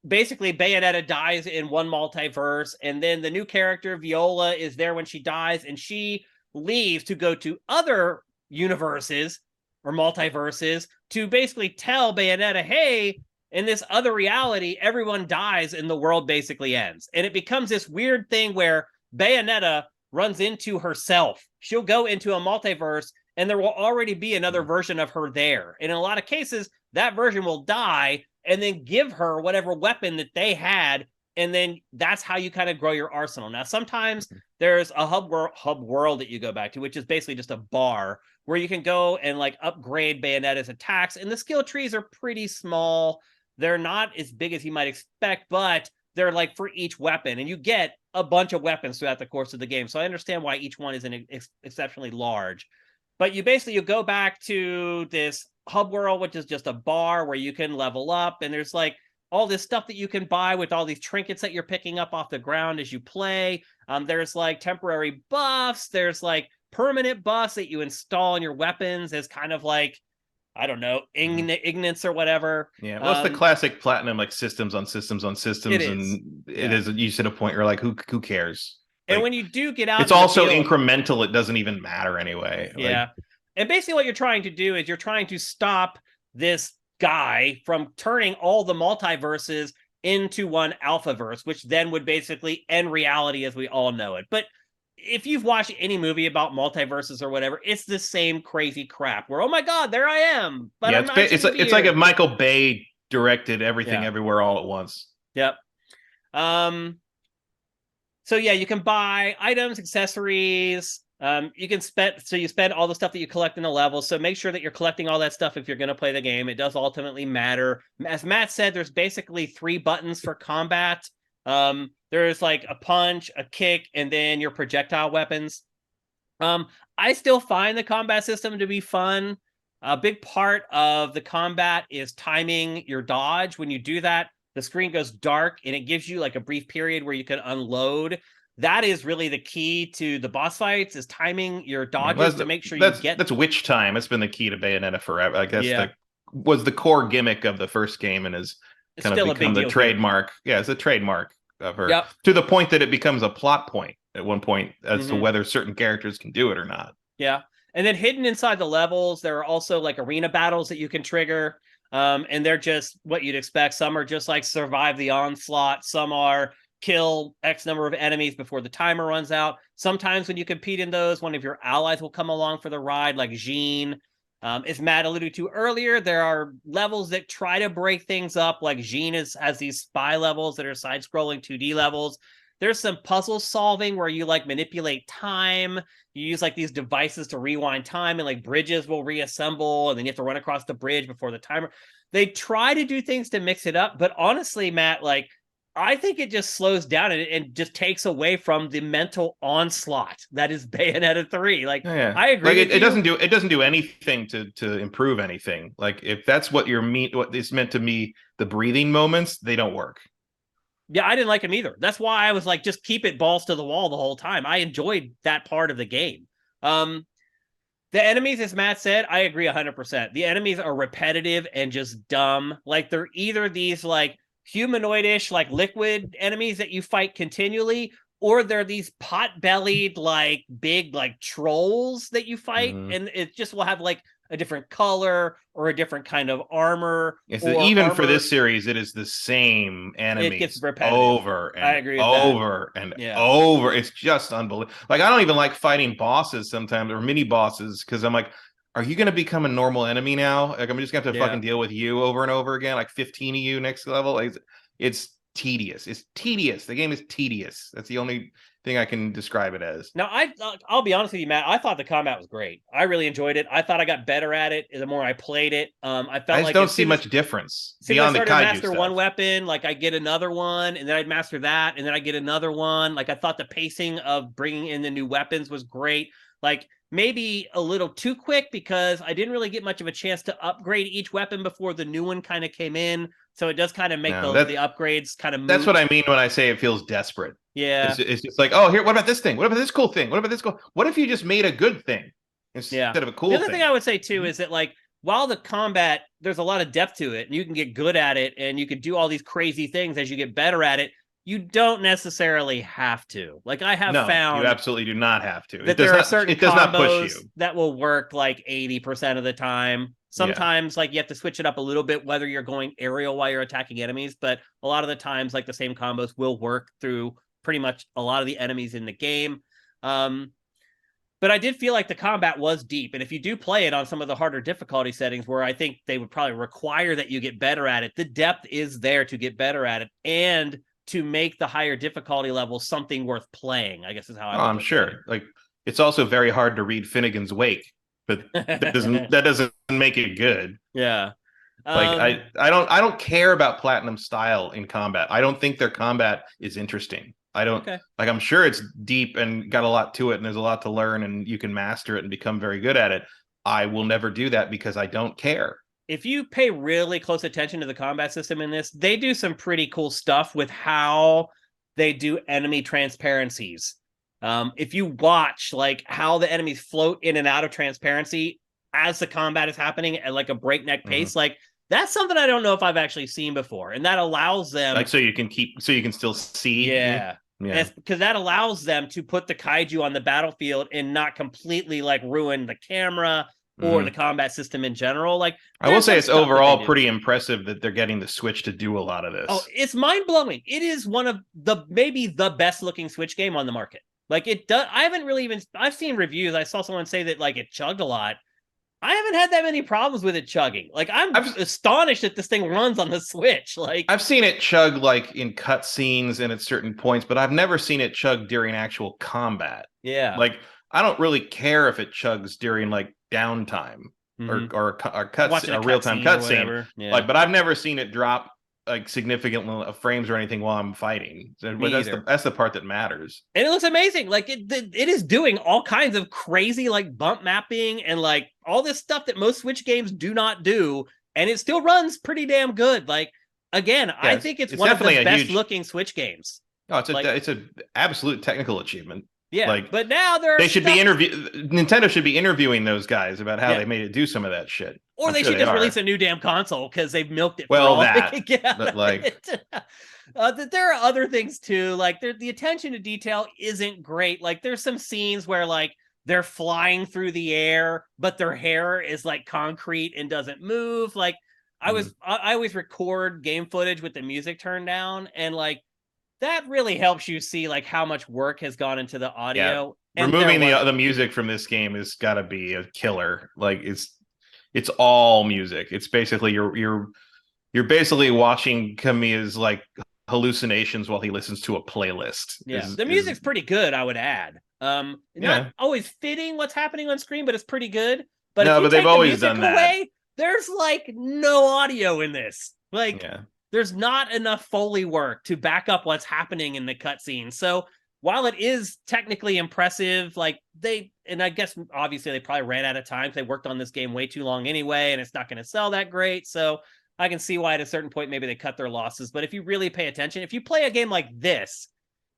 basically Bayonetta dies in one multiverse, and then the new character Viola is there when she dies, and she leaves to go to other universes or multiverses to basically tell Bayonetta, hey, in this other reality, everyone dies and the world basically ends. And it becomes this weird thing where Bayonetta runs into herself. She'll go into a multiverse and there will already be another version of her there. And in a lot of cases, that version will die and then give her whatever weapon that they had. And then that's how you kind of grow your arsenal. Now, sometimes there's a hub world that you go back to, which is basically just a bar where you can go and like upgrade Bayonetta's attacks. And the skill trees are pretty small. They're not as big as you might expect, but they're like for each weapon. And you get a bunch of weapons throughout the course of the game. So I understand why each one isn't exceptionally large. But you go back to this hub world, which is just a bar where you can level up, and there's like all this stuff that you can buy with all these trinkets that you're picking up off the ground as you play. There's like temporary buffs, there's like permanent buffs that you install in your weapons as kind of like, I don't know, ignorance or whatever. Yeah, well, it's the classic platinum, like systems on systems on systems, and it is. You hit a point where like, who cares? And like, when you do get out, it's also incremental. It doesn't even matter anyway. Yeah. Like, and basically what you're trying to do is you're trying to stop this guy from turning all the multiverses into one alphaverse, which then would basically end reality as we all know it. But if you've watched any movie about multiverses or whatever, it's the same crazy crap where, oh my God, there I am. But yeah, it's like if Michael Bay directed everything everywhere all at once. Yep. So yeah, you can buy items, accessories. You can spend all the stuff that you collect in the level. So make sure that you're collecting all that stuff if you're going to play the game. It does ultimately matter. As Matt said, there's basically 3 buttons for combat. There's like a punch, a kick, and then your projectile weapons. I still find the combat system to be fun. A big part of the combat is timing your dodge. When you do that, the screen goes dark and it gives you like a brief period where you can unload. That is really the key to the boss fights, is timing your dodges to make sure you get. That's witch time. It's been the key to Bayonetta forever. I guess was the core gimmick of the first game and has kind of become the trademark. Here. Yeah, it's a trademark of her, to the point that it becomes a plot point at one point as to whether certain characters can do it or not. Yeah. And then hidden inside the levels, there are also like arena battles that you can trigger. And they're just what you'd expect. Some are just like survive the onslaught. Some are kill X number of enemies before the timer runs out. Sometimes when you compete in those, one of your allies will come along for the ride, like Jean. As Matt alluded to earlier, there are levels that try to break things up, like Jean has these spy levels that are side-scrolling 2D levels. There's some puzzle solving where you like manipulate time. You use like these devices to rewind time, and like bridges will reassemble, and then you have to run across the bridge before the timer. They try to do things to mix it up, but honestly, Matt, like I think it just slows down and just takes away from the mental onslaught that is Bayonetta 3. Like, Oh, yeah, I agree like with it you. doesn't do anything to improve anything. Like if that's what what is meant to be the breathing moments, they don't work. Yeah, I didn't like him either. That's why I was like, just keep it balls to the wall the whole time. I enjoyed that part of the game. Um, the enemies, as Matt said, I agree 100%. The enemies are repetitive and just dumb. Like they're either these like humanoidish, like liquid enemies that you fight continually, or they're these pot-bellied, like big, like trolls that you fight, Mm. and it just will have like a different color or a different kind of armor Yes, or even for armor. this series, it is the same It gets enemies repetitive. over I and agree with that. over and Yeah. over. It's just unbelievable. Like I don't even like fighting bosses sometimes or mini bosses because I'm like, are you going to become a normal enemy now? Like I'm just going to have to Yeah. fucking deal with you over and over again, like 15 of you next level. Like, it's tedious. It's tedious. The game is tedious. That's the only thing I can describe it as. Now, I'll be honest with you, Matt. I thought the combat was great. I really enjoyed it. I thought I got better at it the more I played it. I I felt just like don't see much difference as soon as I beyond the started to kaiju master one stuff. weapon, like I get another one, and then I'd master that, and then I get another one. Like I thought the pacing of bringing in the new weapons was great. Like maybe a little too quick because I didn't really get much of a chance to upgrade each weapon before the new one kind of came in. So it does kind of make No, the upgrades kind of that's what moot. I mean when I say it feels desperate. Yeah. It's just like, oh, here, what about this thing? What about this cool thing? What about this cool? What if you just made a good thing Yeah. instead of a The cool other thing thing? I would say too is that like while the combat there's a lot of depth to it and you can get good at it and you can do all these crazy things as you get better at it, you don't necessarily have to. Like I have No, you found absolutely do not have to. that there are certain It does not push combos you. that will work like 80% of the time. Yeah. Sometimes like you have to switch it up a little bit whether you're going aerial while you're attacking enemies, but a lot of the times like the same combos will work through pretty much a lot of the enemies in the game. Um, but I did feel like the combat was deep. And if you do play it on some of the harder difficulty settings where I think they would probably require that you get better at it, the depth is there to get better at it and to make the higher difficulty levels something worth playing, I guess is how I Oh, would I'm put that. sure. Like it's also very hard to read Finnegan's Wake, but that doesn't make it good. Yeah. Like Um, I don't care about Platinum style in combat. I don't think their combat is interesting. I don't okay. like I'm sure it's deep and got a lot to it and there's a lot to learn and you can master it and become very good at it. I will never do that because I don't care. If you pay really close attention to the combat system in this, they do some pretty cool stuff with how they do enemy transparencies. If you watch like how the enemies float in and out of transparency as the combat is happening at like a breakneck Mhm. pace, like that's something I don't know if I've actually seen before, and that allows them, Like so you can still see me. yeah, and Yeah. it's because that allows them to put the kaiju on the battlefield and not completely like ruin the camera or the Mhm. combat system in general. Like I will there's say some it's stuff that they overall do. pretty impressive that they're getting the Switch to do a lot of Oh, this. it's mind blowing. It is one of the maybe the best looking Switch game on the market. Like it does. I haven't really even. I've seen reviews. I saw someone say that like it chugged a lot. I haven't had that many problems with it chugging. Like I'm I've astonished that this thing runs on the Switch. Like I've seen it chug like in cutscenes and at certain points, but I've never seen it chug during actual combat. yeah. Like I don't really care if it chugs during like downtime Mm-hmm. or cuts Watching a a real time cutscene or cutscene. whatever. Yeah. Like, but I've never seen it drop like significant frames or anything while I'm fighting. Me But either. that's the part that matters. And it looks amazing. Like it is doing all kinds of crazy like bump mapping and like all this stuff that most Switch games do not do, and it still runs pretty damn good. Like again, I Yeah, think it's it's one of the definitely a best huge. looking Switch games. Oh, Like it's a absolute technical achievement. yeah, Like but now there are they should be stuff. Nintendo should be interviewing those guys about how Yeah, they made it do some of that shit. or I'm they sure should they just release are. a new damn console because they've milked it for Well, all they that, can get out but of like, it. That there are other things too. Like the attention to detail isn't great. Like there's some scenes where like they're flying through the air, but their hair is like concrete and doesn't move. Like mm, I always record game footage with the music turned down, and like that really helps you see like how much work has gone into the yeah, audio. And there removing wasn't. the music from this game has got to be a killer. Like, it's it's all music. It's basically you're basically watching Kamiya's like hallucinations while he listens to a playlist. Yeah, the music's pretty good, I would add. Not always fitting what's happening on screen, but it's pretty good. But if you they've take the always music done that. away, there's like no audio in this. Like, there's not enough Foley work to back up what's happening in the cutscene. So while it is technically impressive, like and I guess obviously they probably ran out of time. They worked on this game way too long anyway, and it's not going to sell that great. So I can see why at a certain point maybe they cut their losses. But if you really pay attention, if you play a game like this,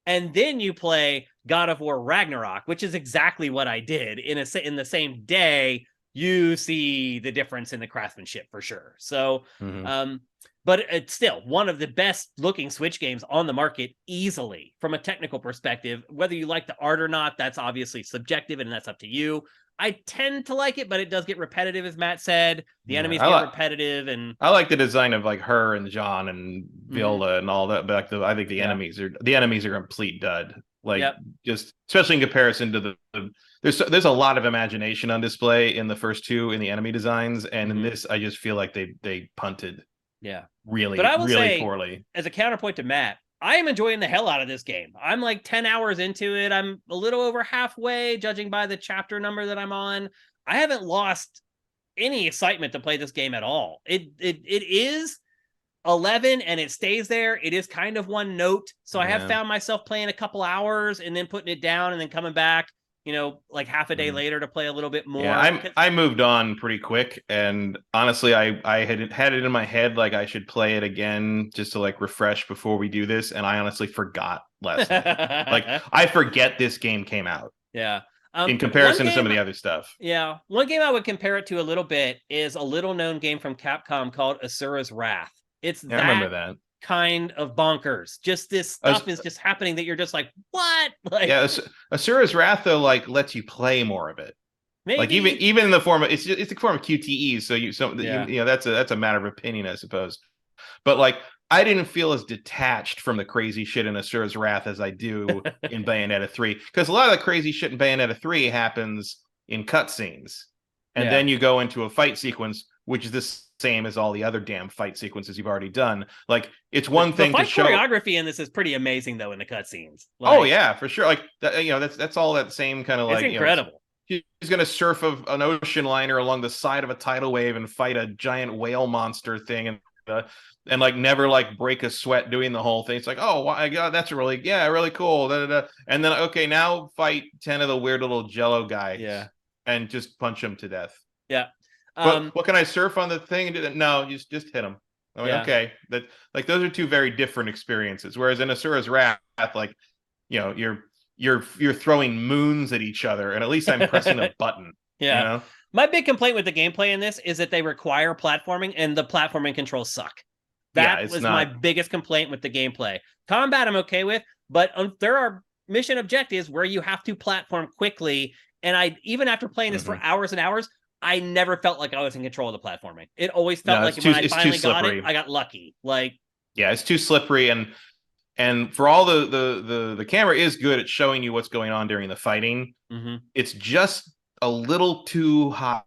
and then you play God of War Ragnarok, which is exactly what I did in the same day, you see the difference in the craftsmanship for sure. So, but it's still one of the best looking Switch games on the market easily from a technical perspective. Whether you like the art or not, that's obviously subjective and that's up to you. I tend to like it, but it does get repetitive, as Matt said. The enemies get repetitive, and I like the design of like her and John and Viola and all that. But I think the enemies are a complete dud. Like just especially in comparison to there's a lot of imagination on display in the first two in the enemy designs, and in this I just feel like they punted. Really, but I will say, poorly. As a counterpoint to Matt, I am enjoying the hell out of this game. I'm like 10 hours into it. I'm a little over halfway, judging by the chapter number that I'm on. I haven't lost any excitement to play this game at all. It is 11 and it stays there. It is kind of one note. So I have found myself playing a couple hours and then putting it down and then coming back, like half a day later to play a little bit more. Yeah, I moved on pretty quick, and honestly, I had it in my head like I should play it again just to like refresh before we do this, and I honestly forgot last night. Like I forget this game came out. Yeah. In comparison to some of the other stuff. Yeah. One game I would compare it to a little bit is a little known game from Capcom called Asura's Wrath. It's I remember that kind of bonkers. Just this stuff is just happening that you're just like, what? Like, yeah, Asura's Wrath though like lets you play more of it. Maybe. Like even in the form of it's the form of QTEs, so that's a matter of opinion, I suppose. But like I didn't feel as detached from the crazy shit in Asura's Wrath as I do in Bayonetta 3, because a lot of the crazy shit in Bayonetta 3 happens in cutscenes, and then you go into a fight sequence, which is the same as all the other damn fight sequences you've already done. Like it's one thing the fight to show choreography in this is pretty amazing though in the cutscenes. Like, oh yeah, for sure. Like that's all that same kind of like incredible. He's gonna surf an ocean liner along the side of a tidal wave and fight a giant whale monster thing, and like never like break a sweat doing the whole thing. It's like, oh my god, that's really cool. And then okay, now fight 10 of the weird little Jello guys, and just punch them to death. Yeah. But what can I surf on the thing and do that? No, just hit them. I mean, okay, that like those are two very different experiences. Whereas in Asura's Wrath, like you're throwing moons at each other, and at least I'm pressing a button. Yeah. My big complaint with the gameplay in this is that they require platforming, and the platforming controls suck. That was my biggest complaint with the gameplay. Combat I'm okay with, but there are mission objectives where you have to platform quickly, and even after playing this for hours and hours, I never felt like I was in control of the platforming. It always felt like when I finally got it, I got lucky. Like, yeah, it's too slippery, and for all the camera is good at showing you what's going on during the fighting. It's just a little too high.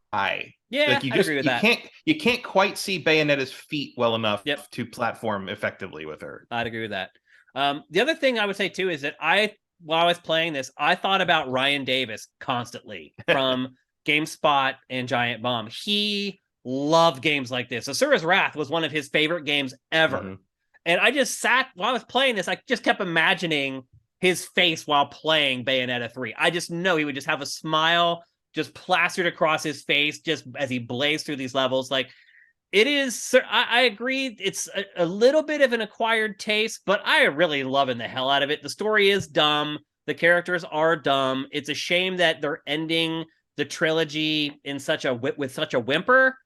Yeah, like I agree with that. You can't quite see Bayonetta's feet well enough to platform effectively with her. I'd agree with that. The other thing I would say too is that while I was playing this, I thought about Ryan Davis constantly from GameSpot and Giant Bomb. He loved games like this. Asura's Wrath was one of his favorite games ever. And I just while I was playing this, I just kept imagining his face while playing Bayonetta 3. I just know he would just have a smile just plastered across his face just as he blazed through these levels. Like, it is, I agree, it's a little bit of an acquired taste, but I really loving the hell out of it. The story is dumb. The characters are dumb. It's a shame that they're ending the trilogy in with such a whimper,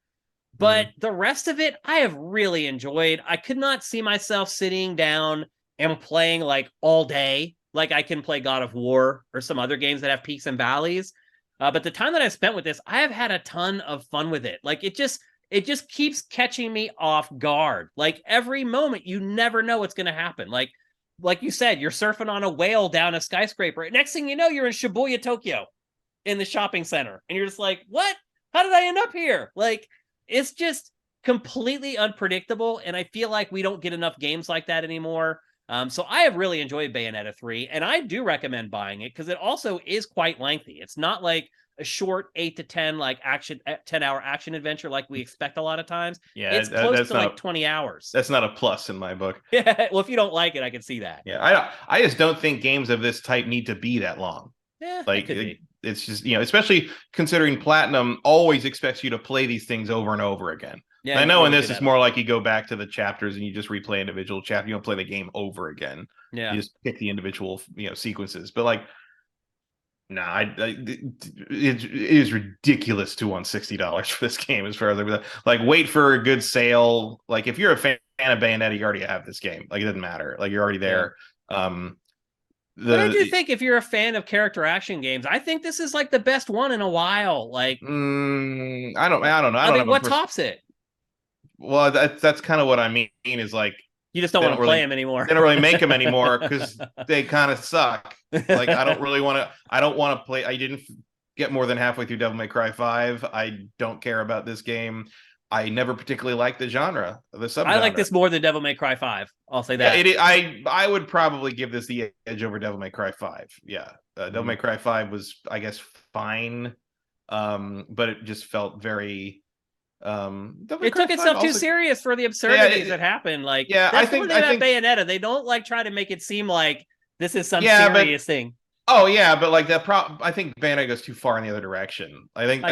but the rest of it I have really enjoyed. I could not see myself sitting down and playing like all day like I can play God of War or some other games that have peaks and valleys. But the time that I've spent with this, I have had a ton of fun with it. Like it just keeps catching me off guard. Like every moment, you never know what's going to happen. Like you said, you're surfing on a whale down a skyscraper. Next thing you know, you're in Shibuya, Tokyo, in the shopping center, and you're just like, what? How did I end up here? Like, it's just completely unpredictable, and I feel like we don't get enough games like that anymore. So I have really enjoyed Bayonetta 3, and I do recommend buying it because it also is quite lengthy. It's not like a short 8 to 10 like action 10-hour action adventure like we expect a lot of times. Yeah, It's close that's to not like 20 hours. that's not a plus in my book. Yeah, well, if you don't like it, I can see that. Yeah, I just don't think games of this type need to be that long. Yeah, it Like could be. it's just, especially considering Platinum always expects you to play these things over and over again. Yeah, And I you know in really this do it's that. more like you go back to the chapters and you just replay individual chapter. You don't play the game over again. Yeah. You just pick the individual, sequences. But like, nah, it is ridiculous to want $60 for this game. As far as like, wait for a good sale. Like, if you're a fan of Bayonetta, you already have this game. Like, it doesn't matter. Like, you're already there. But I do think if you're a fan of character action games, I think this is like the best one in a while. Like, I don't know. I don't I mean, have a what tops it? Well, that's kind of what I mean. Is like You just don't want to play them anymore. They don't really make them anymore because they kind of suck. Like, I don't really want to. I don't want to play. I didn't get more than halfway through Devil May Cry 5. I don't care about this game. I never particularly liked the genre, the subgenre. I like this more than Devil May Cry 5. I'll say that. Yeah, I would probably give this the edge over Devil May Cry 5. Yeah, Devil May Cry 5 was, I guess, fine, but it just felt very. It took itself too serious for the absurdities that happened. Like, that's I think Bayonetta. They don't like try to make it seem like this is some serious thing. Oh yeah, but like I think Bayonetta goes too far in the other direction. I think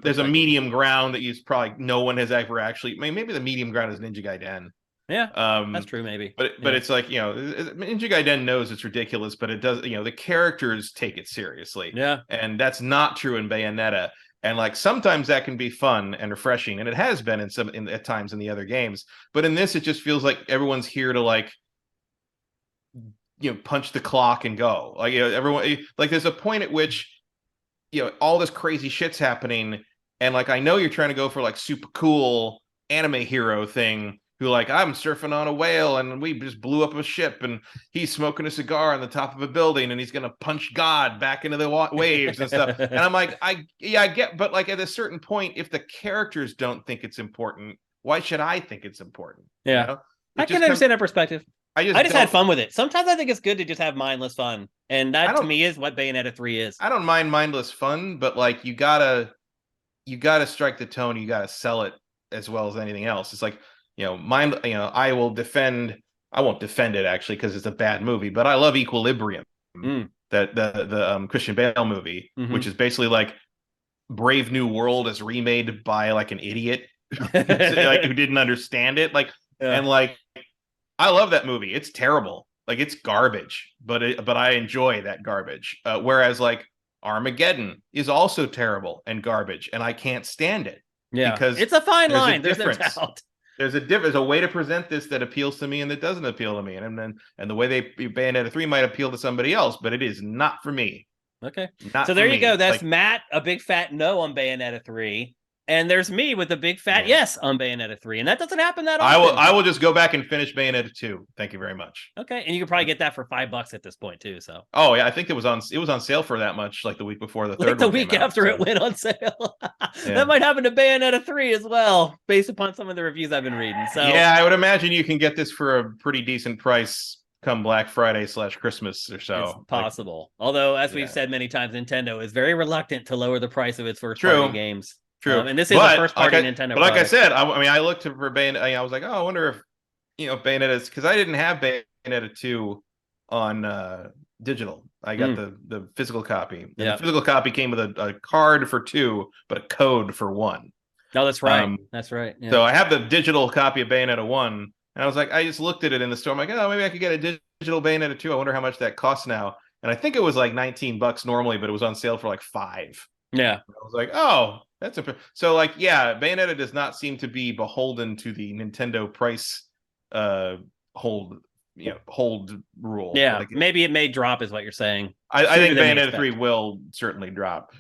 there's a medium ground that no one has ever actually. Maybe the medium ground is Ninja Gaiden. Yeah, that's true. Maybe, but it's like, Ninja Gaiden knows it's ridiculous, but it does. The characters take it seriously. Yeah, and that's not true in Bayonetta. And like sometimes that can be fun and refreshing, and it has been at times in the other games. But in this, it just feels like everyone's here to like, punch the clock and go. Like, everyone, like, there's a point at which, all this crazy shit's happening, and like, I know you're trying to go for like super cool anime hero thing, who like, I'm surfing on a whale and we just blew up a ship and he's smoking a cigar on the top of a building and he's gonna punch God back into the waves and stuff. And I'm like, I get, but like, at a certain point, if the characters don't think it's important, why should I think it's important? Yeah, I can understand that perspective. I just had fun with it. Sometimes I think it's good to just have mindless fun, and that to me is what Bayonetta 3 is. I don't mind mindless fun, but like, you gotta strike the tone. You gotta sell it as well as anything else. It's like, I won't defend it actually because it's a bad movie, but I love Equilibrium, that the Christian Bale movie, which is basically like Brave New World as remade by like an idiot like, who didn't understand it. Like, and like, I love that movie. It's terrible. Like, it's garbage, but I enjoy that garbage. Whereas like Armageddon is also terrible and garbage, and I can't stand it. Yeah, because it's a fine line. There's no doubt. There's a way to present this that appeals to me and that doesn't appeal to me, and the way Bayonetta 3 might appeal to somebody else, but it is not for me. Okay, so there you go. That's like, Matt, a big fat no on Bayonetta 3. And there's me with a big fat yes on Bayonetta 3, and that doesn't happen that often. I will just go back and finish Bayonetta 2. Thank you very much. Okay, and you can probably get that for $5 at this point too. So. Oh yeah, I think it was on sale for that much, like the week before the third. Like the week after it went on sale. That might happen to Bayonetta 3 as well, based upon some of the reviews I've been reading. So yeah, I would imagine you can get this for a pretty decent price come Black Friday / Christmas or so. It's possible. Although, as we've said many times, Nintendo is very reluctant to lower the price of its first-party games. True, and this is a first-party Nintendo. But like I said, I looked for Bayonetta. I was like, oh, I wonder if Bayonetta's, because I didn't have Bayonetta 2 on digital. I got the physical copy. And the physical copy came with a card for 2, but a code for 1. No, that's right. That's right. Yeah. So I have the digital copy of Bayonetta 1, and I was like, I just looked at it in the store. I'm like, oh, maybe I could get a digital Bayonetta 2. I wonder how much that costs now. And I think it was like $19 normally, but it was on sale for like $5. Yeah. I was like, oh, that's so like, yeah, Bayonetta does not seem to be beholden to the Nintendo price hold rule. Yeah, like, maybe it may drop, is what you're saying. I think Bayonetta 3 will certainly drop.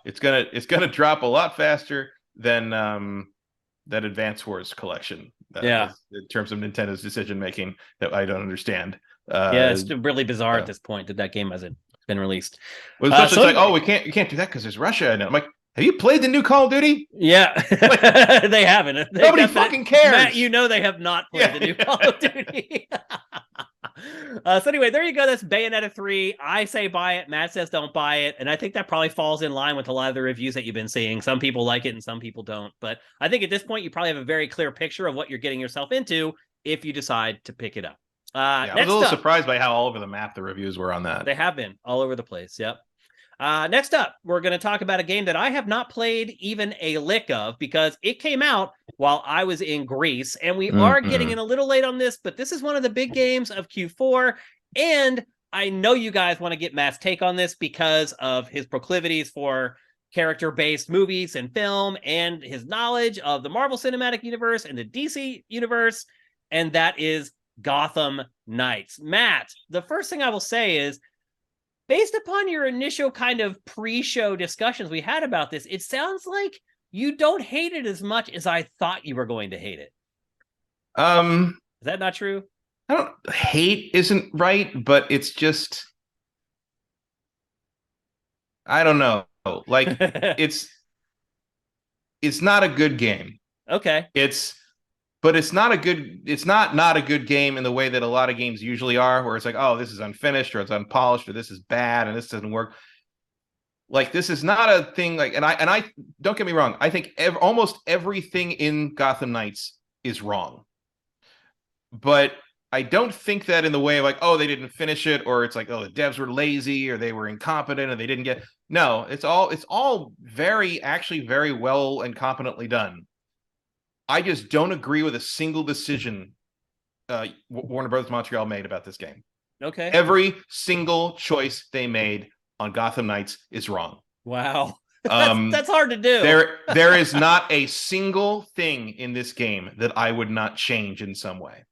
It's gonna drop a lot faster than that Advance Wars collection. In terms of Nintendo's decision making, that I don't understand. It's really bizarre at this point that game hasn't been released. Well, it's like, oh, we can't do that because there's Russia in it. I'm like, have you played the new Call of Duty? Yeah, Like, they haven't. Nobody fucking cares. Matt, you know they have not played the new Call of Duty. So anyway, there you go. That's Bayonetta 3. I say buy it. Matt says don't buy it. And I think that probably falls in line with a lot of the reviews that you've been seeing. Some people like it and some people don't. But I think at this point, you probably have a very clear picture of what you're getting yourself into if you decide to pick it up. I was a little surprised by how all over the map the reviews were on that. They have been all over the place. Yep. Next up, we're going to talk about a game that I have not played even a lick of because it came out while I was in Greece, and we are getting in a little late on this, but this is one of the big games of Q4, and I know you guys want to get Matt's take on this because of his proclivities for character-based movies and film and his knowledge of the Marvel Cinematic Universe and the DC Universe, and that is Gotham Knights. Matt, the first thing I will say is, based upon your initial kind of pre-show discussions we had about this, it sounds like you don't hate it as much as I thought you were going to hate it. Is that not true? I don't hate isn't right, but it's just I don't know. Like it's not a good game. Okay. But it's not a good game in the way that a lot of games usually are, where it's like, oh, this is unfinished or it's unpolished or this is bad and this doesn't work. Like this is not a thing like, and I don't get me wrong. I think almost everything in Gotham Knights is wrong, but I don't think that in the way of like, oh, they didn't finish it, or it's like, oh, the devs were lazy or they were incompetent and they didn't get. No, it's all actually very well and competently done. I just don't agree with a single decision Warner Brothers Montreal made about this game. Okay. Every single choice they made on Gotham Knights is wrong. Wow. That's hard to do. There is not a single thing in this game that I would not change in some way.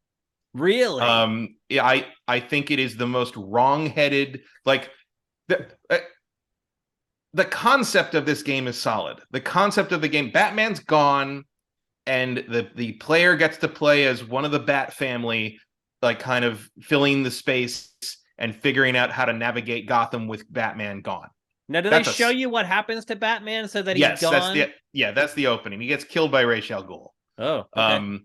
Really? I think it is the most wrong-headed, like the concept of this game is solid. The concept of the game, Batman's gone, and the player gets to play as one of the Bat family, like kind of filling the space and figuring out how to navigate Gotham with Batman gone. Now, do they show you what happens to Batman so that he's gone? That's the opening. He gets killed by Ra's al Ghul. Oh, okay.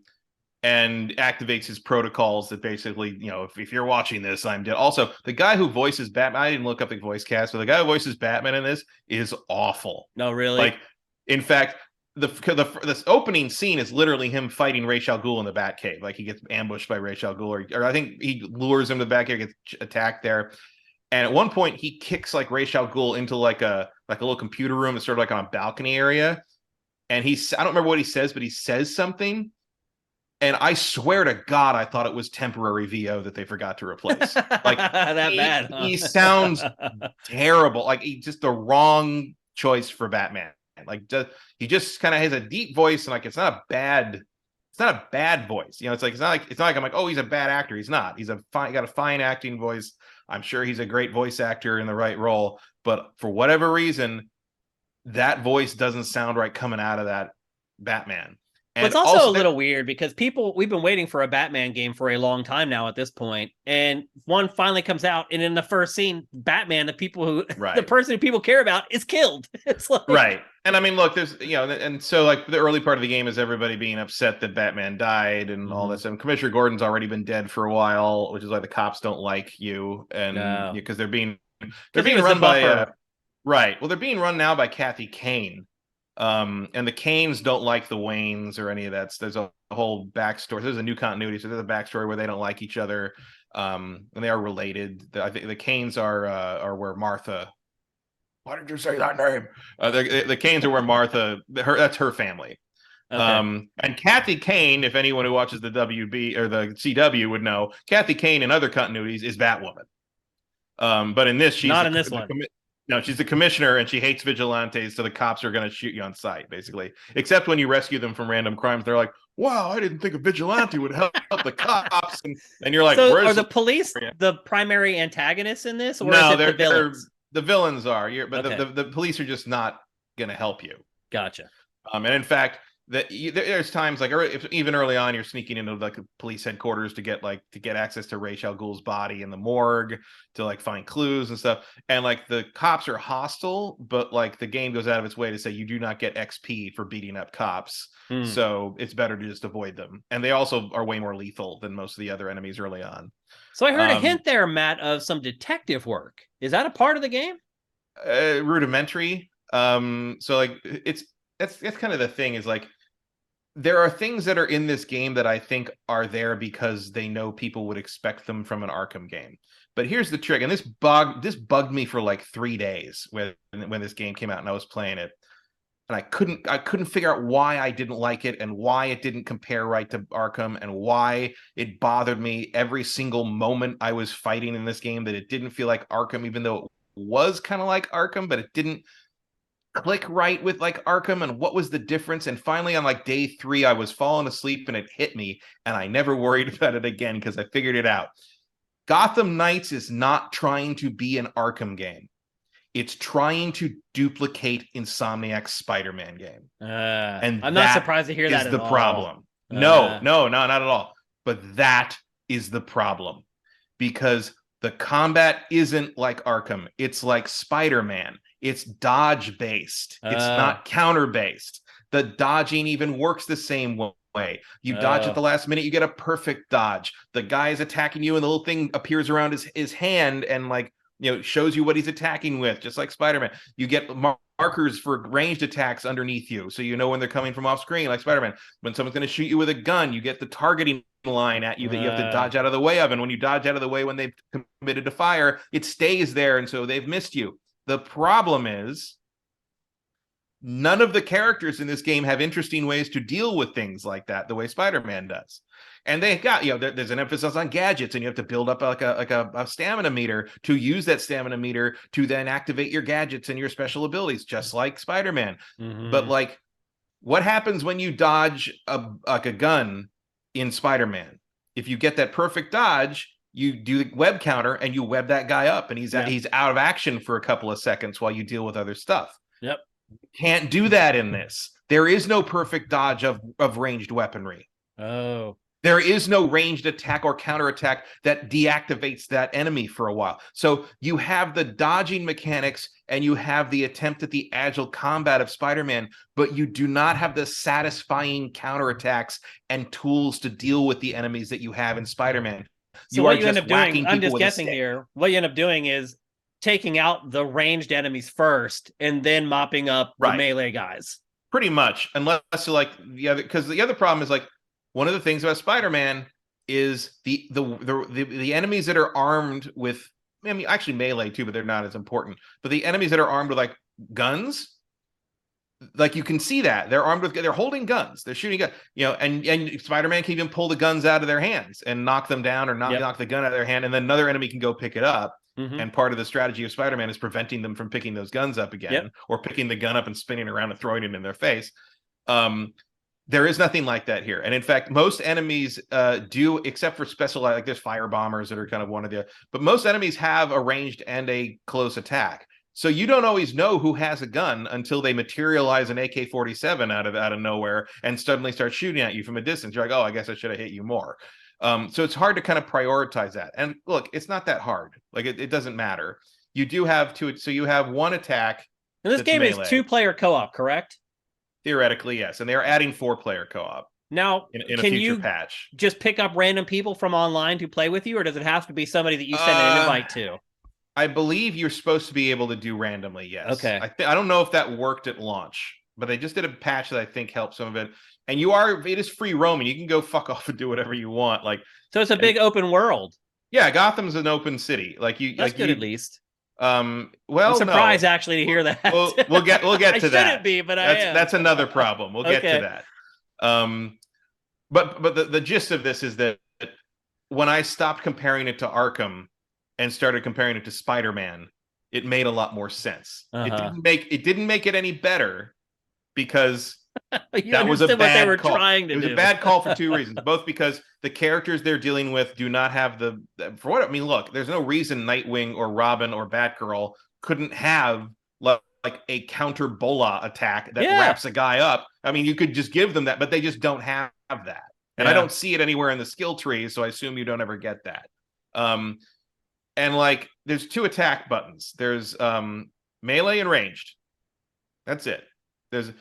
And activates his protocols that basically, if you're watching this, I'm dead. Also, the guy who voices Batman, I didn't look up the voice cast, but the guy who voices Batman in this is awful. No, really? Like, in fact, this opening scene is literally him fighting Ra's al Ghul in the Batcave. Like he gets ambushed by Ra's al Ghul, or I think he lures him to the Batcave, gets attacked there. And at one point, he kicks like Ra's al Ghul into like a little computer room. It's sort of like on a balcony area. And I don't remember what he says, but he says something. And I swear to God, I thought it was temporary VO that they forgot to replace. Like bad. Huh? He sounds terrible. Like he's just the wrong choice for Batman. Like he just kind of has a deep voice, and like it's not a bad voice. It's not like I'm like, oh, he's a bad actor. He's not. He got a fine acting voice. I'm sure he's a great voice actor in the right role, but for whatever reason, that voice doesn't sound right coming out of that Batman. And it's also a little weird because we've been waiting for a Batman game for a long time now at this point, and one finally comes out, and in the first scene, Batman, the person who people care about, is killed. It's like... Right. And I mean, look, there's and so like the early part of the game is everybody being upset that Batman died and all this. And Commissioner Gordon's already been dead for a while, which is why the cops don't like you, and because they're being run by right. Well, they're being run now by Kathy Kane. And the Kanes don't like the Waynes or any of that. So there's a whole backstory. There's a new continuity. So there's a backstory where they don't like each other. And they are related. I think the Kanes are where Martha. Why did you say that name? The Kanes are where Martha. That's her family. Okay. And Kathy Kane, if anyone who watches the WB or the CW would know, Kathy Kane in other continuities is Batwoman. But in this, she's not in this one. No, she's the commissioner, and she hates vigilantes, so the cops are going to shoot you on sight, basically. Except when you rescue them from random crimes, they're like, wow, I didn't think a vigilante would help the cops. And you're like, so are the police the primary antagonists in this? Or no, is it the villains? The villains are. But okay. the police are just not going to help you. Gotcha. And in fact, there's times like even early on you're sneaking into like a police headquarters to get access to Ra's al Ghul's body in the morgue to like find clues and stuff, and like the cops are hostile, but like the game goes out of its way to say you do not get XP for beating up cops, so it's better to just avoid them, and they also are way more lethal than most of the other enemies early on. So I heard a hint there, Matt, of some detective work. Is that a part of the game? Rudimentary. So like that's kind of the thing, is like there are things that are in this game that I think are there because they know people would expect them from an Arkham game. But here's the trick, and this bugged me for like 3 days when this game came out and I was playing it. And I couldn't figure out why I didn't like it and why it didn't compare right to Arkham and why it bothered me every single moment I was fighting in this game that it didn't feel like Arkham, even though it was kind of like Arkham, but it didn't click right with like Arkham, and what was the difference. And finally on like day 3 I was falling asleep and it hit me, and I never worried about it again because I figured it out. Gotham Knights is not trying to be an Arkham game. It's trying to duplicate Insomniac's Spider-Man game. And I'm not surprised to hear that is the at problem. all. No, not at all. But that is the problem, because the combat isn't like Arkham. It's like Spider-Man. It's dodge based. It's not counter based. The dodging even works the same way. You dodge at the last minute, you get a perfect dodge. The guy is attacking you, and the little thing appears around his hand and like, shows you what he's attacking with, just like Spider-Man. You get markers for ranged attacks underneath you, so you know when they're coming from off screen, like Spider-Man. When someone's going to shoot you with a gun, you get the targeting line at you that you have to dodge out of the way of, and when you dodge out of the way when they've committed to fire, it stays there, and so they've missed you. The problem is none of the characters in this game have interesting ways to deal with things like that the way Spider-Man does. And they got, there's an emphasis on gadgets, and you have to build up like a stamina meter to use that stamina meter to then activate your gadgets and your special abilities, just like Spider-Man. But like, what happens when you dodge a gun in Spider-Man? If you get that perfect dodge, you do the web counter and you web that guy up, and he's out of action for a couple of seconds while you deal with other stuff. Yep. Can't do that in this. There is no perfect dodge of ranged weaponry. Oh. There is no ranged attack or counterattack that deactivates that enemy for a while. So you have the dodging mechanics and you have the attempt at the agile combat of Spider-Man, but you do not have the satisfying counterattacks and tools to deal with the enemies that you have in Spider-Man. So what you end up doing, I'm just guessing here, what you end up doing is taking out the ranged enemies first and then mopping up the melee guys. Pretty much, unless you like the other, because the other problem is like, one of the things about Spider-Man is the enemies that are armed with, I mean, actually melee too, but they're not as important. But the enemies that are armed with like guns, like you can see that they're holding guns, they're shooting guns, and Spider-Man can even pull the guns out of their hands and knock them down, or knock the gun out of their hand, and then another enemy can go pick it up. And part of the strategy of Spider-Man is preventing them from picking those guns up again, or picking the gun up and spinning around and throwing it in their face. There is nothing like that here. And in fact, most enemies do, except for specialized, like there's fire bombers that are kind of one of the, but most enemies have a ranged and a close attack. So you don't always know who has a gun until they materialize an AK-47 out of nowhere and suddenly start shooting at you from a distance. You're like, oh, I guess I should have hit you more. So it's hard to kind of prioritize that. And look, it's not that hard. Like it doesn't matter. You do have two, so you have one attack. And this game melee. Is 2-player co-op, correct? Theoretically, yes. And they're adding 4-player co-op. Now, in a future patch. Just pick up random people from online to play with you, or does it have to be somebody that you send an invite to? I believe you're supposed to be able to do randomly, yes. Okay. I don't know if that worked at launch, but they just did a patch that I think helped some of it. And it is free roaming. You can go fuck off and do whatever you want. Like, so it's a big open world. Yeah, Gotham's an open city. That's good at least. Well, I'm surprised actually to hear that. We'll get to that. I shouldn't be, but I am. That's another problem. We'll get to that. But the gist of this is that when I stopped comparing it to Arkham and started comparing it to Spider-Man, it made a lot more sense. It didn't make it any better, because that was a bad call. It was a bad call for 2 reasons. Both because the characters they're dealing with do not have look, there's no reason Nightwing or Robin or Batgirl couldn't have like a counter bola attack that Yeah. wraps a guy up. I mean, you could just give them that, but they just don't have that. And I Yeah. don't see it anywhere in the skill tree, so I assume you don't ever get that. And like there's 2 attack buttons. There's melee and ranged. That's it. There's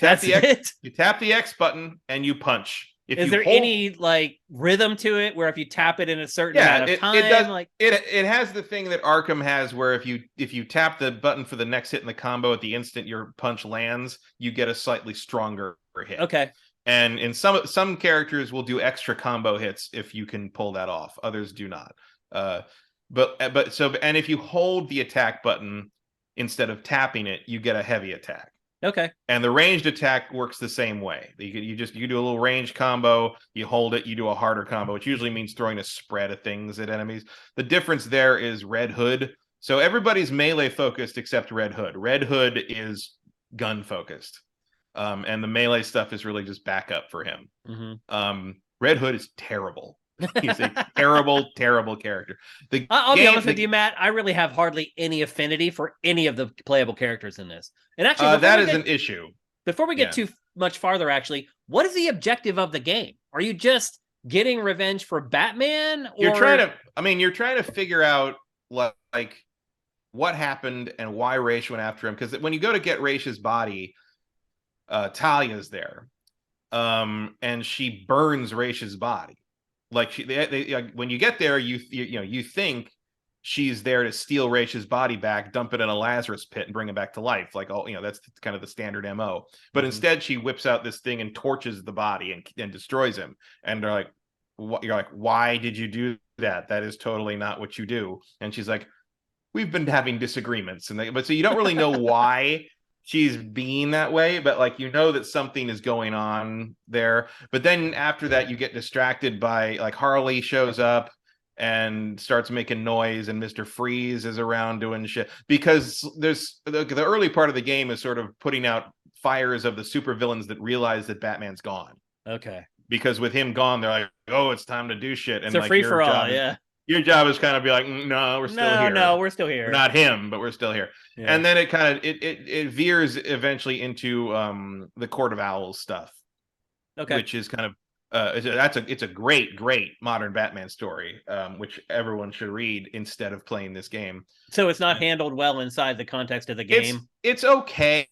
That's it. you tap the X button and you punch. If Is you there hold, any like rhythm to it where if you tap it in a certain yeah, amount of time, it does. like It has the thing that Arkham has, where if you tap the button for the next hit in the combo at the instant your punch lands, you get a slightly stronger hit. okay. And in some characters will do extra combo hits if you can pull that off. Others do not. And if you hold the attack button instead of tapping it, you get a heavy attack. Okay. And the ranged attack works the same way. You do a little range combo, you hold it, you do a harder combo, which usually means throwing a spread of things at enemies. The difference there is Red Hood. So everybody's melee focused except Red Hood. Red Hood is gun focused. And the melee stuff is really just backup for him. Mm-hmm. Red Hood is terrible. He's a terrible, terrible character. I'll be honest with you, Matt. I really have hardly any affinity for any of the playable characters in this. And actually, that is an issue. Before we get too much farther, actually, what is the objective of the game? Are you just getting revenge for Batman? Or... You're trying to figure out like what happened and why Raish went after him. Because when you go to get Raish's body, Talia's there, and she burns Raish's body. Like when you get there, you think she's there to steal Raish's body back, dump it in a Lazarus pit, and bring it back to life. Like that's kind of the standard MO. But instead, she whips out this thing and torches the body and destroys him. And they're like, you're like, why did you do that? That is totally not what you do. And she's like, we've been having disagreements, but so you don't really know why she's being that way, but like that something is going on there. But then after that, you get distracted by like Harley shows up and starts making noise, and Mr. Freeze is around doing shit, because there's the early part of the game is sort of putting out fires of the supervillains that realize that Batman's gone. Okay. Because with him gone, they're like, oh, it's time to do shit. And it's a free for all, yeah. Your job is kind of be like, no, we're still here. No, we're still here. We're not him, but we're still here. Yeah. And then it kind of it veers eventually into the Court of Owls stuff. Okay. Which is kind of it's a great modern Batman story, which everyone should read instead of playing this game. So it's not handled well inside the context of the game. It's okay,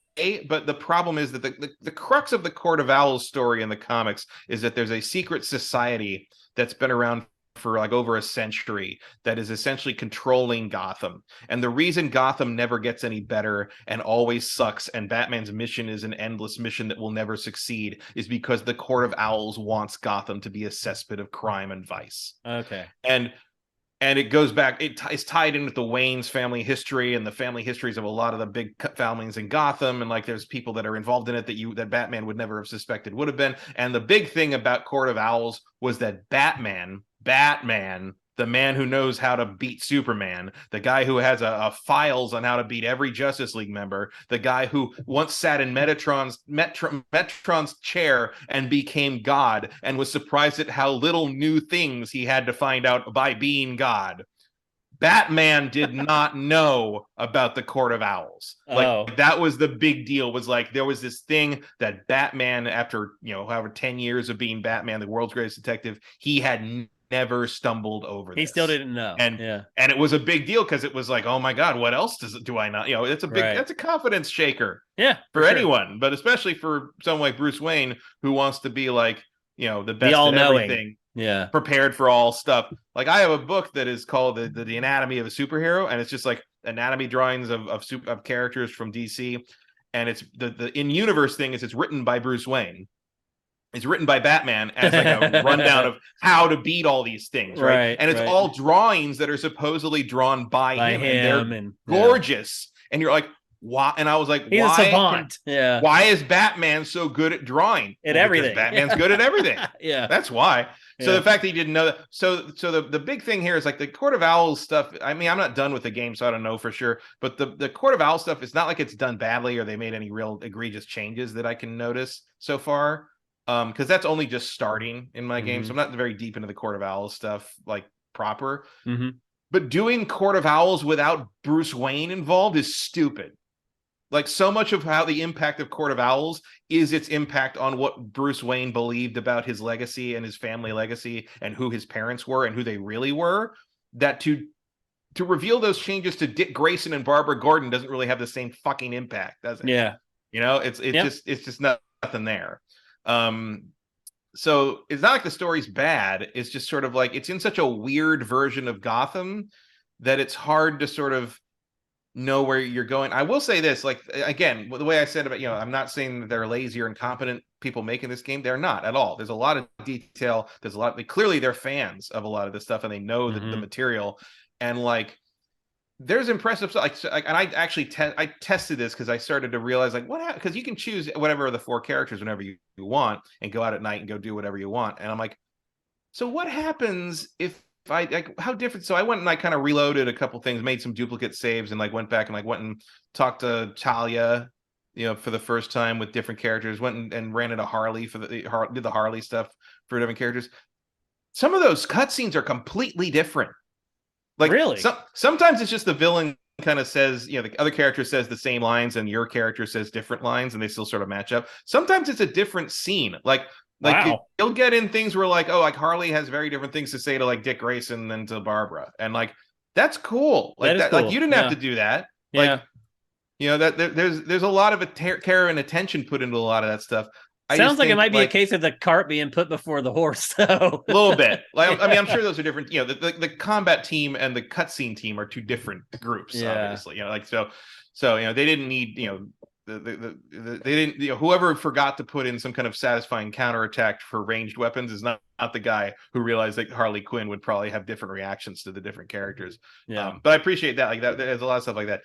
but the problem is that the crux of the Court of Owls story in the comics is that there's a secret society that's been around for like over a century that is essentially controlling Gotham. And the reason Gotham never gets any better and always sucks, and Batman's mission is an endless mission that will never succeed, is because the Court of Owls wants Gotham to be a cesspit of crime and vice. Okay. And it goes back, it's tied in with the Wayne's family history and the family histories of a lot of the big families in Gotham. And like there's people that are involved in it that Batman would never have suspected would have been. And the big thing about Court of Owls was that Batman, the man who knows how to beat Superman, the guy who has a files on how to beat every Justice League member, the guy who once sat in Metatron's chair and became God and was surprised at how little new things he had to find out by being God. Batman did not know about the Court of Owls. Like that was the big deal, was like there was this thing that Batman, after however 10 years of being Batman, the world's greatest detective, he had never stumbled over. He still didn't know. And it was a big deal because it was like, oh my God, what else do I not? It's a big that's a confidence shaker. Yeah. For anyone, but especially for someone like Bruce Wayne who wants to be like, the best at everything. Yeah. Prepared for all stuff. Like I have a book that is called the Anatomy of a Superhero, and it's just like anatomy drawings of characters from DC. And it's the in-universe thing is it's written by Bruce Wayne. It's written by Batman as like a rundown of how to beat all these things, right? And it's all drawings that are supposedly drawn by him, and they're gorgeous. And you're like, why? And I was like, he's a savant. Why is Batman so good at drawing? Everything. Because Batman's good at everything. Yeah. That's why. So the fact that he didn't know that. So the big thing here is like the Court of Owls stuff. I mean, I'm not done with the game, so I don't know for sure. But the Court of Owls stuff, it's not like it's done badly or they made any real egregious changes that I can notice so far. Because that's only just starting in my game. So I'm not very deep into the Court of Owls stuff, like proper. But doing Court of Owls without Bruce Wayne involved is stupid. Like so much of how the impact of Court of Owls is its impact on what Bruce Wayne believed about his legacy and his family legacy and who his parents were and who they really were, that to reveal those changes to Dick Grayson and Barbara Gordon doesn't really have the same fucking impact, does it? Yeah. You know, it's just nothing there. So it's not like the story's bad. It's just sort of like it's in such a weird version of Gotham that it's hard to sort of know where you're going. I will say this, like again, the way I said about, I'm not saying that they're lazy or incompetent people making this game. They're not at all. There's a lot of detail. There's a lot. Clearly, they're fans of a lot of this stuff and they know the material. And like, there's impressive stuff. Like, and I actually I tested this because I started to realize like what, because you can choose whatever of the 4 characters whenever you want and go out at night and go do whatever you want. And I'm like, so what happens if I like how different? So I went and I kind of reloaded a couple things, made some duplicate saves, and like went back and like went and talked to Talia, for the first time with different characters. Went and ran into Harley for did the Harley stuff for different characters. Some of those cutscenes are completely different. Like really, sometimes it's just the villain kind of says, the other character says the same lines and your character says different lines and they still sort of match up. Sometimes it's a different scene. Like wow. You'll get in things where like, oh, like Harley has very different things to say to like Dick Grayson than to Barbara. And like, that's cool. Like that is cool. Like you didn't have to do that. Yeah. Like, that there's a lot of care and attention put into a lot of that stuff. Sounds like it might be a case of the cart being put before the horse. So a little bit. Like I mean, I'm sure those are different. The combat team and the cutscene team are 2 different groups. Yeah. Obviously, like so they didn't need they didn't whoever forgot to put in some kind of satisfying counterattack for ranged weapons is not the guy who realized that Harley Quinn would probably have different reactions to the different characters. Yeah. But I appreciate that. Like that, there's a lot of stuff like that.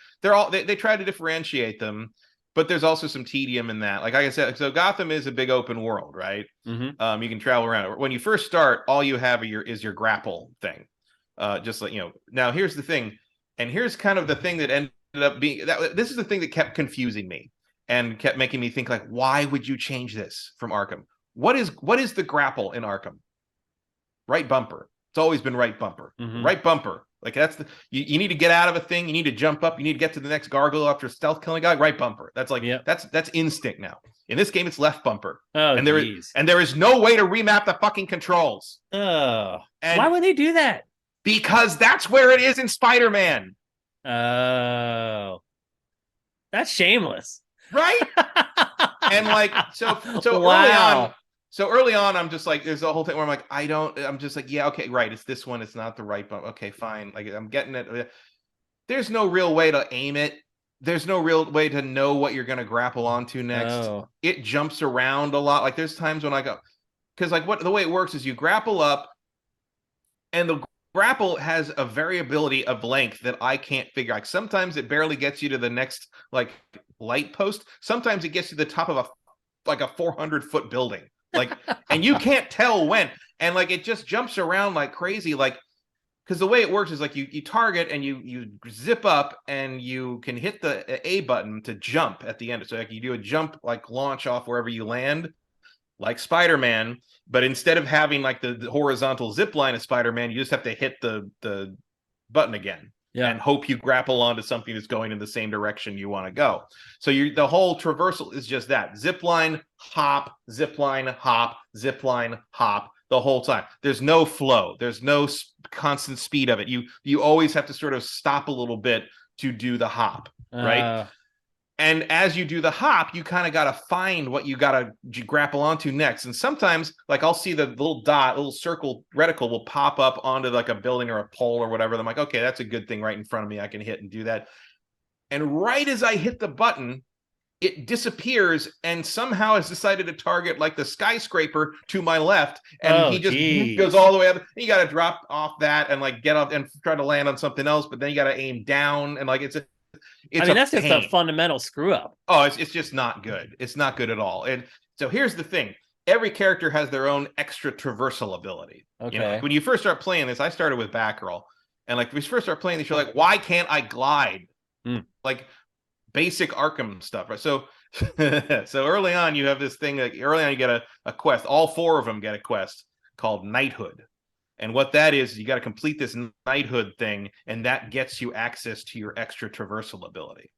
They try to differentiate them. But there's also some tedium in that. Like I said, so Gotham is a big open world, right? Mm-hmm. You can travel around. When you first start, all you have is your grapple thing. Just like, now here's the thing. And here's kind of the thing that ended up being, this is the thing that kept confusing me and kept making me think like, why would you change this from Arkham? What is the grapple in Arkham? Right bumper. It's always been right bumper. Mm-hmm. Right bumper. Like that's you need to get out of a thing. You need to jump up. You need to get to the next gargoyle after stealth killing a guy. Right bumper. That's like that's instinct now. In this game, it's left bumper. Oh, and there is no way to remap the fucking controls. Oh, why would they do that? Because that's where it is in Spider-Man. Oh, that's shameless, right? And like so wow. early on, I'm just like, there's a whole thing where I'm just like, yeah, okay, right. It's this one. It's not the right bump. Okay, fine. Like I'm getting it. There's no real way to aim it. There's no real way to know what you're going to grapple onto next. Oh. It jumps around a lot. Like there's times when I go, because like the way it works is you grapple up and the grapple has a variability of length that I can't figure out. Like sometimes it barely gets you to the next like light post. Sometimes it gets you to the top of a 400-foot building. Like, and you can't tell when, and like it just jumps around like crazy. Like, because the way it works is like you target and you zip up and you can hit the A button to jump at the end. So like you do a jump, like launch off wherever you land, like Spider-Man. But instead of having like the horizontal zip line of Spider-Man, you just have to hit the button again. Yeah. And hope you grapple onto something that's going in the same direction you want to go. So the whole traversal is just that. Zip line, hop, zip line, hop, zip line, hop the whole time. There's no flow. There's no constant speed of it. You always have to sort of stop a little bit to do the hop, right? And as you do the hop, you kind of got to find what you got to grapple onto next. And sometimes, like I'll see the little dot, little circle reticle will pop up onto like a building or a pole or whatever. I'm like, okay, that's a good thing right in front of me. I can hit and do that. And right as I hit the button, it disappears and somehow has decided to target like the skyscraper to my left. And he just goes all the way up. You got to drop off that and like get up and try to land on something else. But then you got to aim down and like it's that's just a fundamental screw up. Oh, it's just not good. It's not good at all. And so here's the thing. Every character has their own extra traversal ability. Okay. Like when you first start playing this, I started with Batgirl. And like when you first start playing this, you're like, why can't I glide? Like basic Arkham stuff. Right. So early on, you have this thing, like early on you get a quest. All 4 of them get a quest called Knighthood. And what that is, you got to complete this knighthood thing, and that gets you access to your extra traversal ability.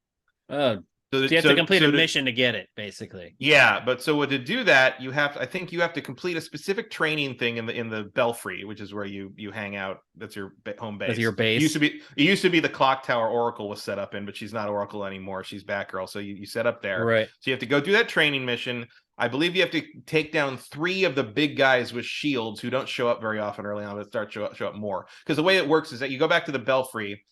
So, So you have to complete a mission to get it, basically. yeah, but so to do that, I think you have to complete a specific training thing in the Belfry, which is where you hang out. That's your home base. That's your base. It used to be the clock tower Oracle was set up in, but she's not Oracle anymore. She's Batgirl. So you set up there. Right. So you have to go do that training mission. I believe you have to take down 3 of the big guys with shields who don't show up very often early on, but show up more. Because the way it works is that you go back to the Belfry,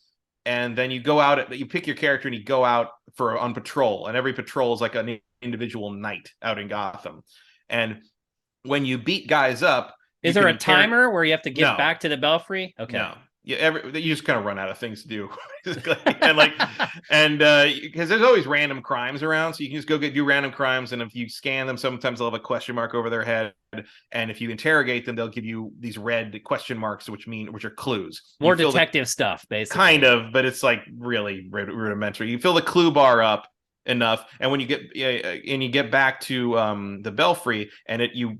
and then you go out, you pick your character and you go out on patrol, and every patrol is like an individual night out in Gotham. And when you beat guys up, is there a timer where you have to get back to the Belfry? Okay. No. You just kind of run out of things to do, and because there's always random crimes around, so you can just go do random crimes, and if you scan them, sometimes they'll have a question mark over their head, and if you interrogate them, they'll give you these red question marks, which are clues. More detective stuff, basically. Kind of, but it's like really rudimentary. You fill the clue bar up enough, and when you get back to the Belfry, and you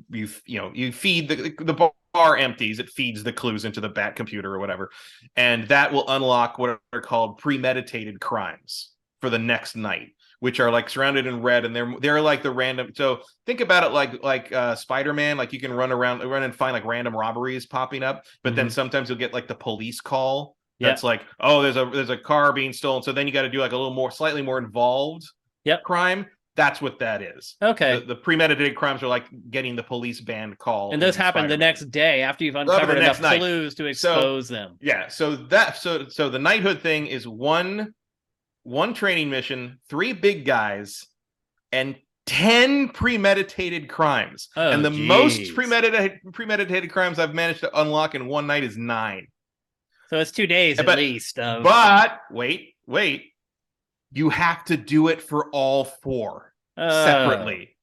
feed the bar empties, it feeds the clues into the Bat computer or whatever, and that will unlock what are called premeditated crimes for the next night, which are like surrounded in red, and they're like the random. So think about it like Spider-Man, like you can run and find like random robberies popping up, but then sometimes you'll get like the police call that's like, oh, there's a car being stolen, so then you got to do like a little more, slightly more involved crime. That's what that is. Okay. The premeditated crimes are like getting the police band call. And those happen the next day after you've uncovered enough clues to expose them. Yeah. So the knighthood thing is one training mission, 3 big guys, and 10 premeditated crimes. Oh, and the most premeditated crimes I've managed to unlock in one night is 9. So it's 2 days at least. But wait. You have to do it for all 4 separately.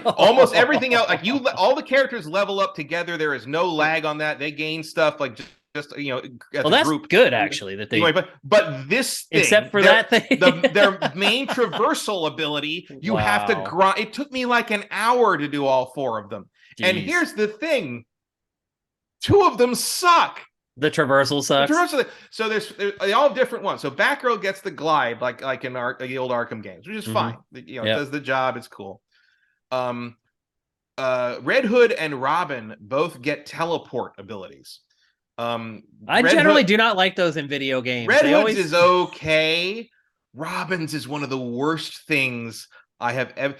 Almost everything else, like all the characters level up together. There is no lag on that. They gain stuff like just as that's group. Good actually that they. But this thing, except for that thing, their main traversal ability, you have to grind. It took me like an hour to do all 4 of them. Jeez. And here's the thing: 2 of them suck. The traversal sucks. So they all have different ones. So Batgirl gets the glide, like in the old Arkham games, which is fine. It does the job. It's cool. Red Hood and Robin both get teleport abilities. I generally do not like those in video games. Red Hood's is okay. Robin's is one of the worst things I have ever.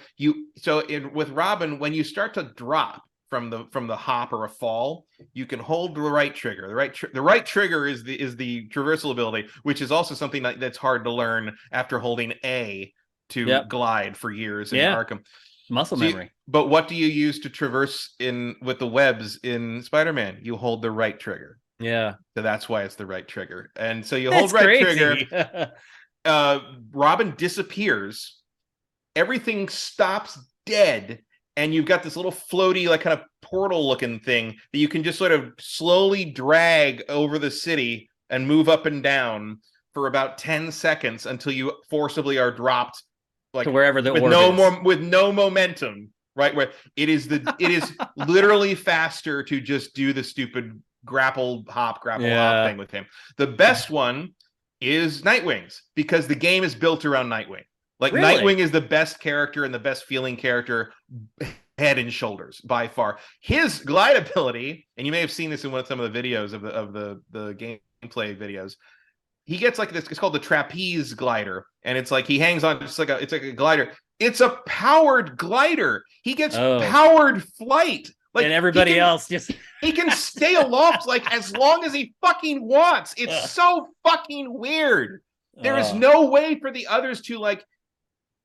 With Robin, when you start to drop from the hop or a fall, you can hold the right trigger. The right trigger is the traversal ability, which is also something that's hard to learn after holding A to glide for years in Arkham. Muscle memory. But what do you use to traverse with the webs in Spider-Man? You hold the right trigger. Yeah. So that's why it's the right trigger. And so you hold trigger. Robin disappears. Everything stops dead. And you've got this little floaty, like kind of portal looking thing that you can just sort of slowly drag over the city and move up and down for about 10 seconds until you forcibly are dropped like to wherever the with no momentum, right? Where it is literally faster to just do the stupid grapple hop thing with him. The best one is Nightwing's, because the game is built around Nightwing. Like, really? Nightwing is the best character and the best feeling character, head and shoulders by far. His glide ability, and you may have seen this in some of the videos of the gameplay videos. He gets like this. It's called the trapeze glider, and it's like he hangs on just it's like a glider. It's a powered glider. He gets powered flight. Like, and everybody else he can stay aloft like as long as he fucking wants. It's so fucking weird. There is no way for the others to like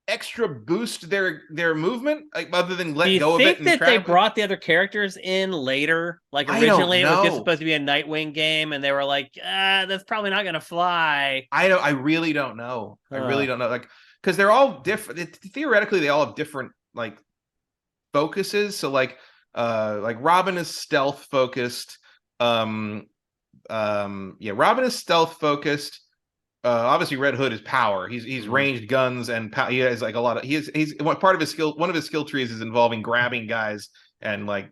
extra boost their movement, like other than let go of it. Do you think that they brought the other characters in later? Like originally it was just supposed to be a Nightwing game, and they were like, that's probably not gonna fly. I really don't know. I really don't know. Like, because they're all different. Theoretically, they all have different like focuses. So like Robin is stealth focused. Robin is stealth focused. Obviously Red Hood is power. He's ranged guns and he has like a lot of he's part of his skill. One of his skill trees is involving grabbing guys and like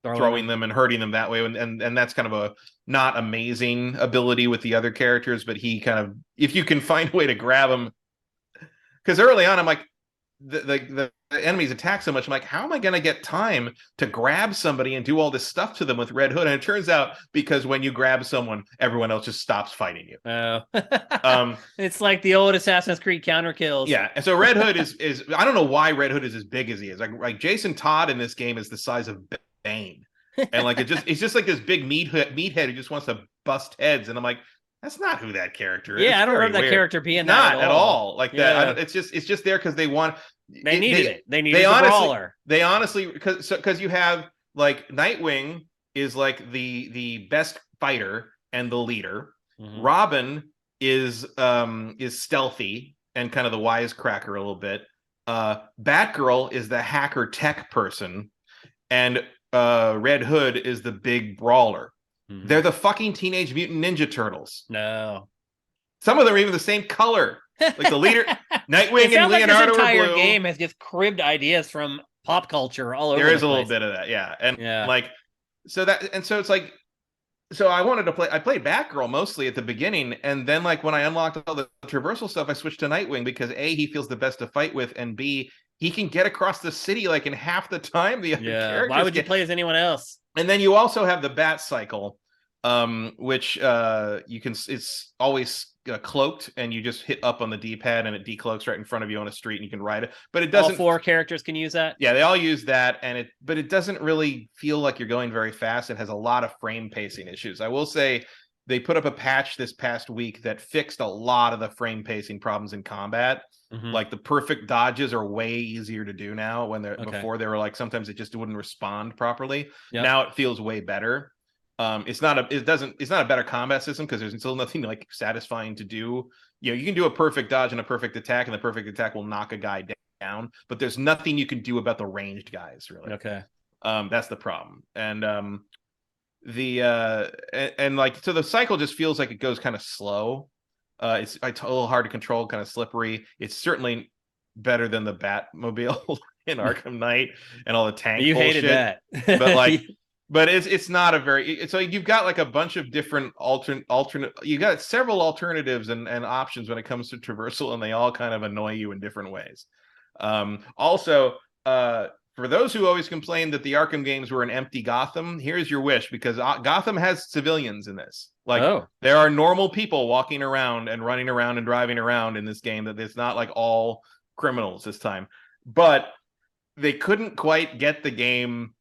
throwing them and hurting them that way. And that's kind of a not amazing ability with the other characters, but he kind of, if you can find a way to grab him because early on I'm like the enemies attack so much. I'm like, how am I going to get time to grab somebody and do all this stuff to them with Red Hood? And it turns out because when you grab someone, everyone else just stops fighting you. Oh, it's like the old Assassin's Creed counter kills. Yeah, and so Red Hood is I don't know why Red Hood is as big as he is. Like Jason Todd in this game is the size of Bane, and like it's just like this big meathead who just wants to bust heads. And I'm like, that's not who that character is. Yeah, I don't remember that character being not that at all. Like yeah. that. It's just there because they want. They needed it. They needed the brawler. They honestly, because you have like Nightwing is like the best fighter and the leader. Mm-hmm. Robin is stealthy and kind of the wisecracker a little bit. Batgirl is the hacker tech person, and Red Hood is the big brawler. Mm-hmm. They're the fucking Teenage Mutant Ninja Turtles. No, some of them are even the same color. Like the leader, Nightwing and Leonardo this entire are blue. game has just cribbed ideas from pop culture all over. There is a little bit of that, yeah, and like so it's like. So I wanted to play. I played Batgirl mostly at the beginning, and then like when I unlocked all the traversal stuff, I switched to Nightwing because A, he feels the best to fight with, and B, he can get across the city like in half the time the other characters. Why would you play as anyone else? And then you also have the Bat Cycle, which you can. It's always cloaked, and you just hit up on the D-pad, and it decloaks right in front of you on a street, and you can ride it. But it doesn't. All 4 characters can use that. Yeah, they all use that, but it doesn't really feel like you're going very fast. It has a lot of frame pacing issues. I will say they put up a patch this past week that fixed a lot of the frame pacing problems in combat. Mm-hmm. Like the perfect dodges are way easier to do now. Before they were like sometimes it just wouldn't respond properly. Yep. Now it feels way better. It's not a better combat system because there's still nothing like satisfying to do. You know, you can do a perfect dodge and a perfect attack, and the perfect attack will knock a guy down, but there's nothing you can do about the ranged guys, really. Okay. That's the problem. And like so the cycle just feels like it goes kind of slow. It's a little hard to control, kind of slippery. It's certainly better than the Batmobile in Arkham Knight and all the tank bullshit. Hated that. But like but it's not a very so you've got like a bunch of different alternate you got several alternatives and options when it comes to traversal, and they all kind of annoy you in different ways. Also for those who always complain that the Arkham games were an empty Gotham, here's your wish, because Gotham has civilians in this. Like there are normal people walking around and running around and driving around in this game, that it's not like all criminals this time. But they couldn't quite get the game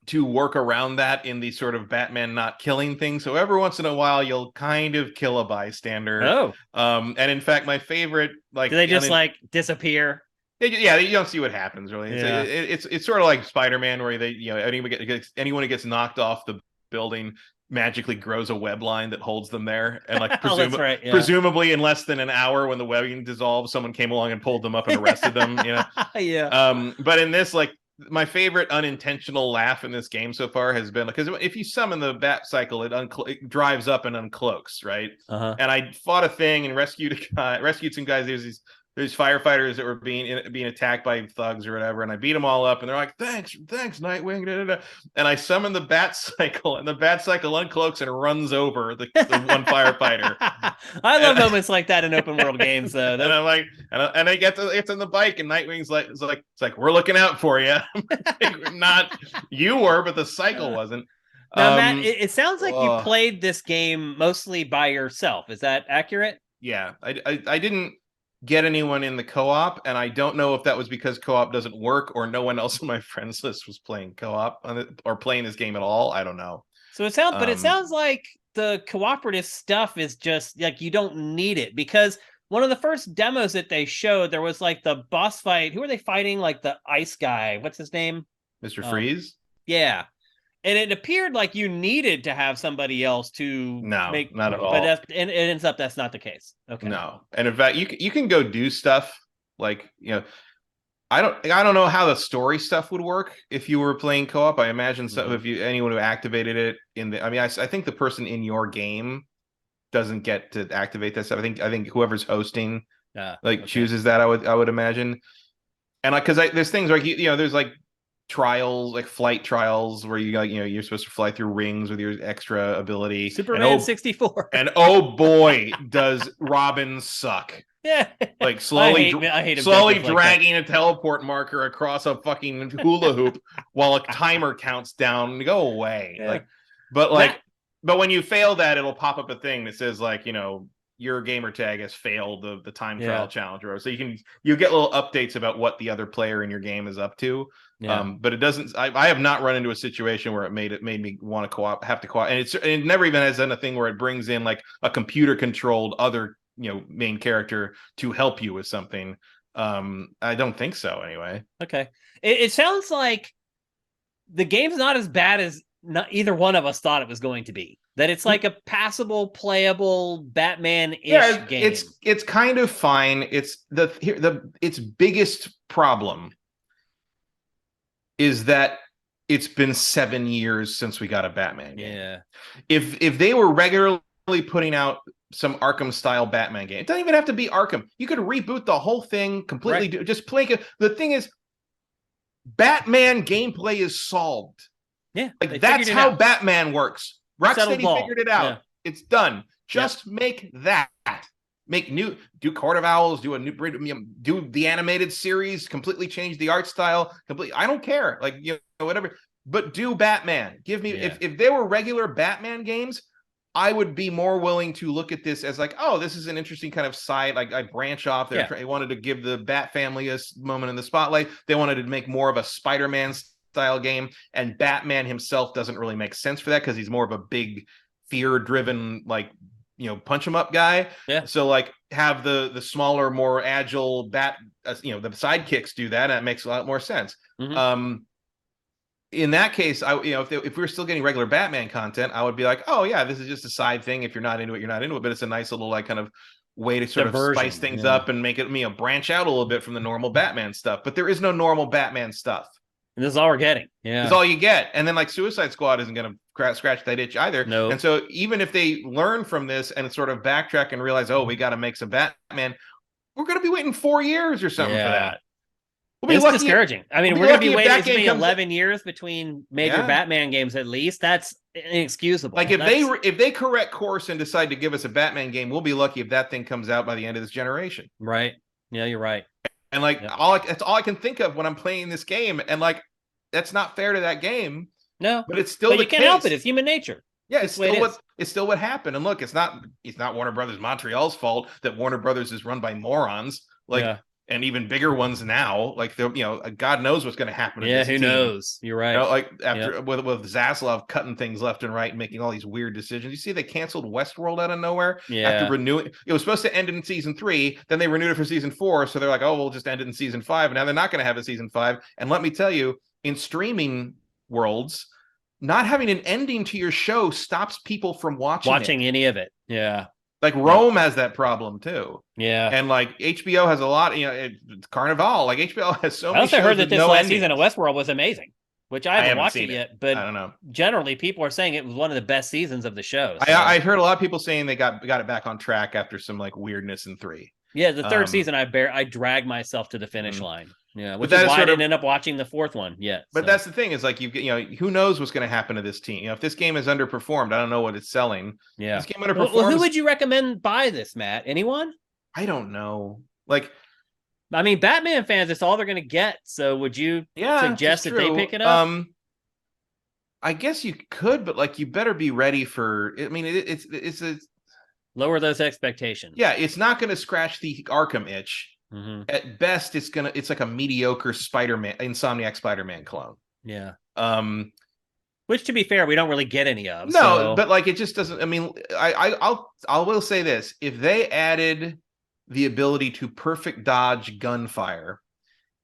to work around that in the sort of Batman not killing thing. So every once in a while, you'll kind of kill a bystander. And in fact, my favorite, like, do they just like disappear? Yeah, you don't see what happens really. Yeah. It's sort of like Spider-Man, where anyone who gets knocked off the building magically grows a web line that holds them there, and like presumably in less than an hour, when the webbing dissolves, someone came along and pulled them up and arrested them. You know. Yeah. But in this, like, my favorite unintentional laugh in this game so far has been because if you summon the Bat Cycle, it drives up and uncloaks, right? And I fought a thing and rescued some guys. There's firefighters that were being attacked by thugs or whatever, and I beat them all up, and they're like, thanks Nightwing, da, da, da. And I summon the Bat Cycle, and the Bat Cycle uncloaks and runs over the one firefighter. I love moments like that in open world games, though. And I'm like, and I get it's on the bike, and Nightwing's it's like we're looking out for you. Not you were, but the cycle wasn't. Now, Matt, it sounds like you played this game mostly by yourself. Is that accurate? Yeah, I didn't get anyone in the co-op, and I don't know if that was because co-op doesn't work or no one else on my friends list was playing co-op on it or playing this game at all. I don't know. So it sounds like the cooperative stuff is just like you don't need it, because one of the first demos that they showed, there was like the boss fight. Who are they fighting? Like the ice guy. What's his name? Mr. Freeze? Yeah. And it appeared like you needed to have somebody else to not at all. But it ends up that's not the case. Okay. No, and in fact, you can go do stuff like, you know, I don't know how the story stuff would work if you were playing co-op. I imagine so. If anyone who activated it I think the person in your game doesn't get to activate that stuff. I think whoever's hosting chooses that. I would imagine, and because there's things like there's like trials, like flight trials, where you're supposed to fly through rings with your extra ability. Superman 64. And oh boy, does Robin suck. Yeah. Like I hate slowly objectives like that. dragging a teleport marker across a fucking hula hoop while a timer counts down. Go away. Yeah. Like, but That like, but when you fail that, it'll pop up a thing that says like, your gamer tag has failed the time trial challenge, or so you get little updates about what the other player in your game is up to. Yeah. But it doesn't. I have not run into a situation where it made me want to have to co-op, and it never even has done a thing where it brings in like a computer controlled other main character to help you with something. I don't think so anyway. Okay. It sounds like the game's not as bad as either one of us thought it was going to be. That it's like a passable, playable Batman-ish game. It's kind of fine. It's its biggest problem is that it's been 7 years since we got a Batman game. Yeah. If they were regularly putting out some Arkham style Batman game, it doesn't even have to be Arkham. You could reboot the whole thing completely. Right. Just play it. The thing is, Batman gameplay is solved. Yeah, like that's how Batman works. Rocksteady figured it out. Yeah. It's done. Just make that. Do Court of Owls, do a new, do the animated series, completely change the art style. I don't care. Like, whatever. But do Batman. Give me if there were regular Batman games, I would be more willing to look at this as like, oh, this is an interesting kind of side. Like I branch off there. They wanted to give the Bat family a moment in the spotlight. They wanted to make more of a Spider-Man style game, and Batman himself doesn't really make sense for that because he's more of a big fear-driven, like, punch him up guy. Yeah. So like have the smaller, more agile Bat, the sidekicks do that, and it makes a lot more sense. Mm-hmm. In that case, if we were still getting regular Batman content, I would be like, oh yeah, this is just a side thing. If you're not into it, you're not into it. But it's a nice little like kind of way to sort of spice things up and make it branch out a little bit from the normal Batman stuff. But there is no normal Batman stuff. And this is all we're getting. Yeah, this is all you get. And then like Suicide Squad isn't going to scratch that itch either. No. And so even if they learn from this and sort of backtrack and realize, oh, we got to make some Batman, we're going to be waiting 4 years or something for that. It's discouraging. I mean, we're going to be waiting. It's going to be 11 years between major Batman games at least. That's inexcusable. Like if they correct course and decide to give us a Batman game, we'll be lucky if that thing comes out by the end of this generation. Right. Yeah, you're right. And like that's all I can think of when I'm playing this game. And like that's not fair to that game. No, but it's still you can't help it. It's human nature. Yeah, it's still what happened. And look, it's not Warner Brothers Montreal's fault that Warner Brothers is run by morons. Like. And even bigger ones now, like God knows what's going to happen. Yeah, who knows? You're right. Like after with Zaslav cutting things left and right and making all these weird decisions. You see, they canceled Westworld out of nowhere. Yeah. After renewing, it was supposed to end in season 3. Then they renewed it for season 4. So they're like, oh, we'll just end it in season 5. And now they're not going to have a season 5. And let me tell you, in streaming worlds, not having an ending to your show stops people from watching any of it. Yeah. Like Rome has that problem too. Yeah. And like HBO has a lot, Carnival, like HBO has so many shows. I also heard that this last season of Westworld was amazing, which I haven't watched it yet, but I don't know. Generally people are saying it was one of the best seasons of the show. So. I heard a lot of people saying they got it back on track after some like weirdness in 3. Yeah, the third season I dragged myself to the finish line. Yeah, which is why I didn't end up watching the 4th one yet. But that's the thing is like who knows what's going to happen to this team? If this game is underperformed, I don't know what it's selling. Yeah, this game underperforms. Well, who would you recommend buy this, Matt? Anyone? I don't know. Like, I mean, Batman fans, it's all they're going to get. So would you suggest that they pick it up? I guess you could, but like you better be ready for. I mean, it's a lower those expectations. Yeah, it's not going to scratch the Arkham itch. Mm-hmm. At best, it's like a mediocre Insomniac Spider-Man clone. Yeah. Which, to be fair, we don't really get any of. No, so. But like it just doesn't. I mean, I will say this: if they added the ability to perfect dodge gunfire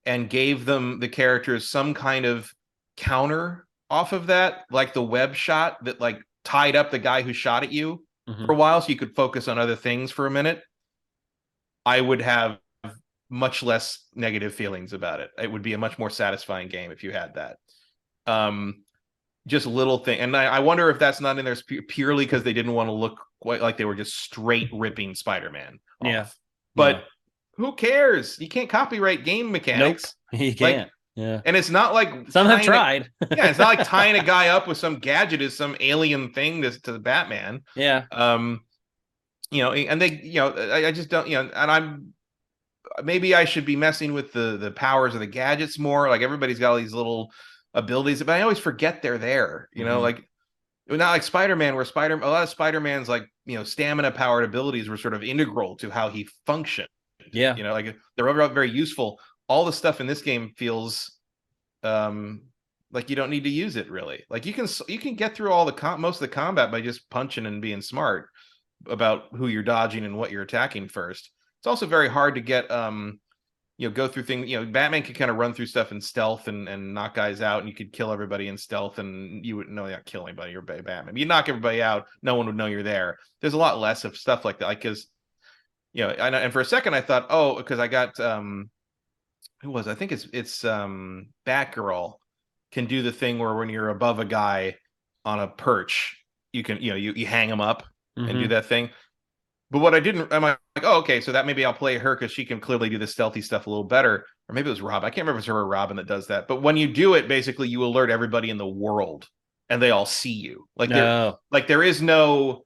and gave them the characters some kind of counter off of that, like the web shot that like tied up the guy who shot at you for a while, so you could focus on other things for a minute, I would have much less negative feelings about it. It would be a much more satisfying game if you had that. Just little thing, and I wonder if that's not in there purely because they didn't want to look quite like they were just straight ripping Spider-Man off. Yeah, but who cares? You can't copyright game mechanics. Nope, you can't. Yeah, and it's not like some have tried. Yeah, it's not like tying a guy up with some gadget is some alien thing to the Batman. Yeah. and they, I just don't, and I'm maybe I should be messing with the powers of the gadgets more. Like everybody's got all these little abilities, but I always forget they're there. Like not like Spider-Man, where a lot of Spider-Man's like stamina powered abilities were sort of integral to how he functioned. Yeah. Like they're overall very useful. All the stuff in this game feels like you don't need to use it really. Like you can get through all most of the combat by just punching and being smart about who you're dodging and what you're attacking first. It's also very hard to get go through things. Batman could kind of run through stuff in stealth and knock guys out, and you could kill everybody in stealth, and you wouldn't know you're not killing anybody. You're Batman. You knock everybody out, no one would know you're there. There's a lot less of stuff like that, because and for a second I thought, oh, because I got who was I think it's Batgirl can do the thing where when you're above a guy on a perch, you can you hang him up and do that thing. But what I didn't, I'm like, oh, okay, so that maybe I'll play her because she can clearly do the stealthy stuff a little better. Or maybe it was Rob. I can't remember if it's her or Robin that does that. But when you do it, basically you alert everybody in the world and they all see you. Like there is no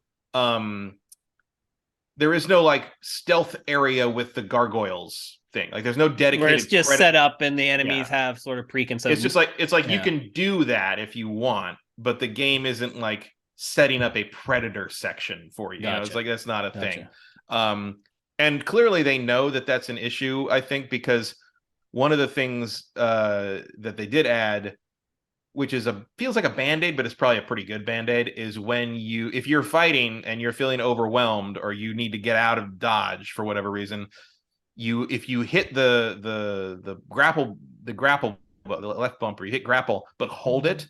like stealth area with the gargoyles thing. Like there's no dedicated where it's just set up and the enemies have sort of preconceived. It's just like you can do that if you want, but the game isn't like setting up a predator section for you. It's like that's not a thing. And clearly they know that that's an issue, I think, because one of the things that they did add, which feels like a band-aid, but it's probably a pretty good band-aid, is when if you're fighting and you're feeling overwhelmed or you need to get out of dodge for whatever reason, if you hit the grapple the left bumper, you hit grapple but hold it,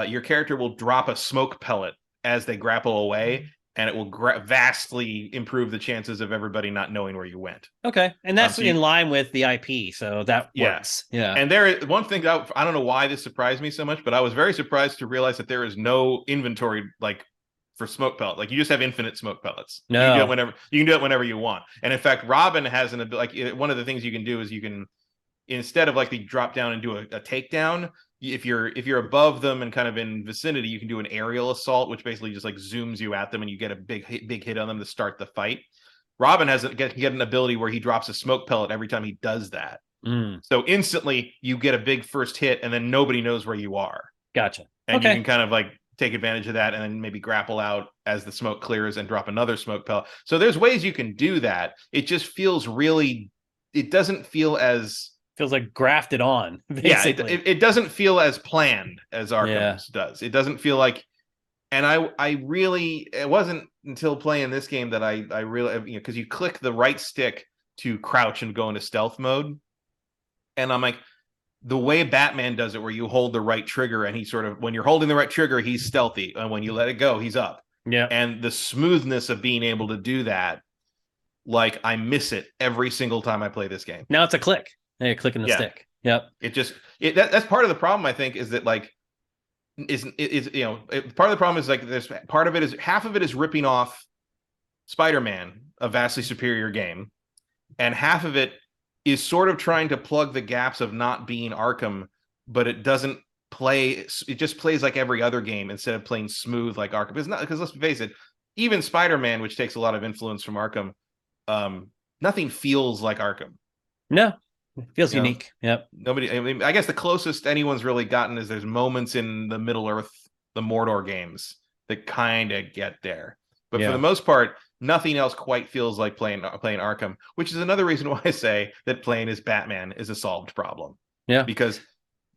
your character will drop a smoke pellet as they grapple away, and it will vastly improve the chances of everybody not knowing where you went. Okay, and that's in line with the IP, so that works. Yeah. And there, one thing I don't know why this surprised me so much, but I was very surprised to realize that there is no inventory like for smoke pellet. Like you just have infinite smoke pellets. No, you can do it whenever you want. And in fact, Robin has one of the things you can do is you can, instead of like the drop down and do a takedown, if you're above them and kind of in vicinity, you can do an aerial assault, which basically just like zooms you at them and you get a big hit on them to start the fight. Robin can get an ability where he drops a smoke pellet every time he does that. So instantly you get a big first hit and then nobody knows where you are. Gotcha. And you can kind of like take advantage of that and then maybe grapple out as the smoke clears and drop another smoke pellet. So there's ways you can do that. It just feels it doesn't feel as... feels like grafted on, basically. Yeah, it doesn't feel as planned as Arkham's does. It doesn't feel like... And I really... It wasn't until playing this game that I really... because you click the right stick to crouch and go into stealth mode. And I'm like... The way Batman does it, where you hold the right trigger and he sort of, when you're holding the right trigger, he's stealthy. And when you let it go, he's up. Yeah. And the smoothness of being able to do that, like I miss it every single time I play this game. Now it's a click. You're clicking the stick. Yep. That's part of the problem, I think, is that like, part of the problem is like there's part of it is half of it is ripping off Spider-Man, a vastly superior game. And half of it is sort of trying to plug the gaps of not being Arkham, but it doesn't play. It just plays like every other game instead of playing smooth like Arkham. It's not, because let's face it, even Spider-Man, which takes a lot of influence from Arkham, nothing feels like Arkham. No, it feels unique. Yep. Nobody. I mean, I guess the closest anyone's really gotten is there's moments in the Middle Earth, the Mordor games that kind of get there, but for the most part, nothing else quite feels like playing Arkham, which is another reason why I say that playing as Batman is a solved problem. Yeah, because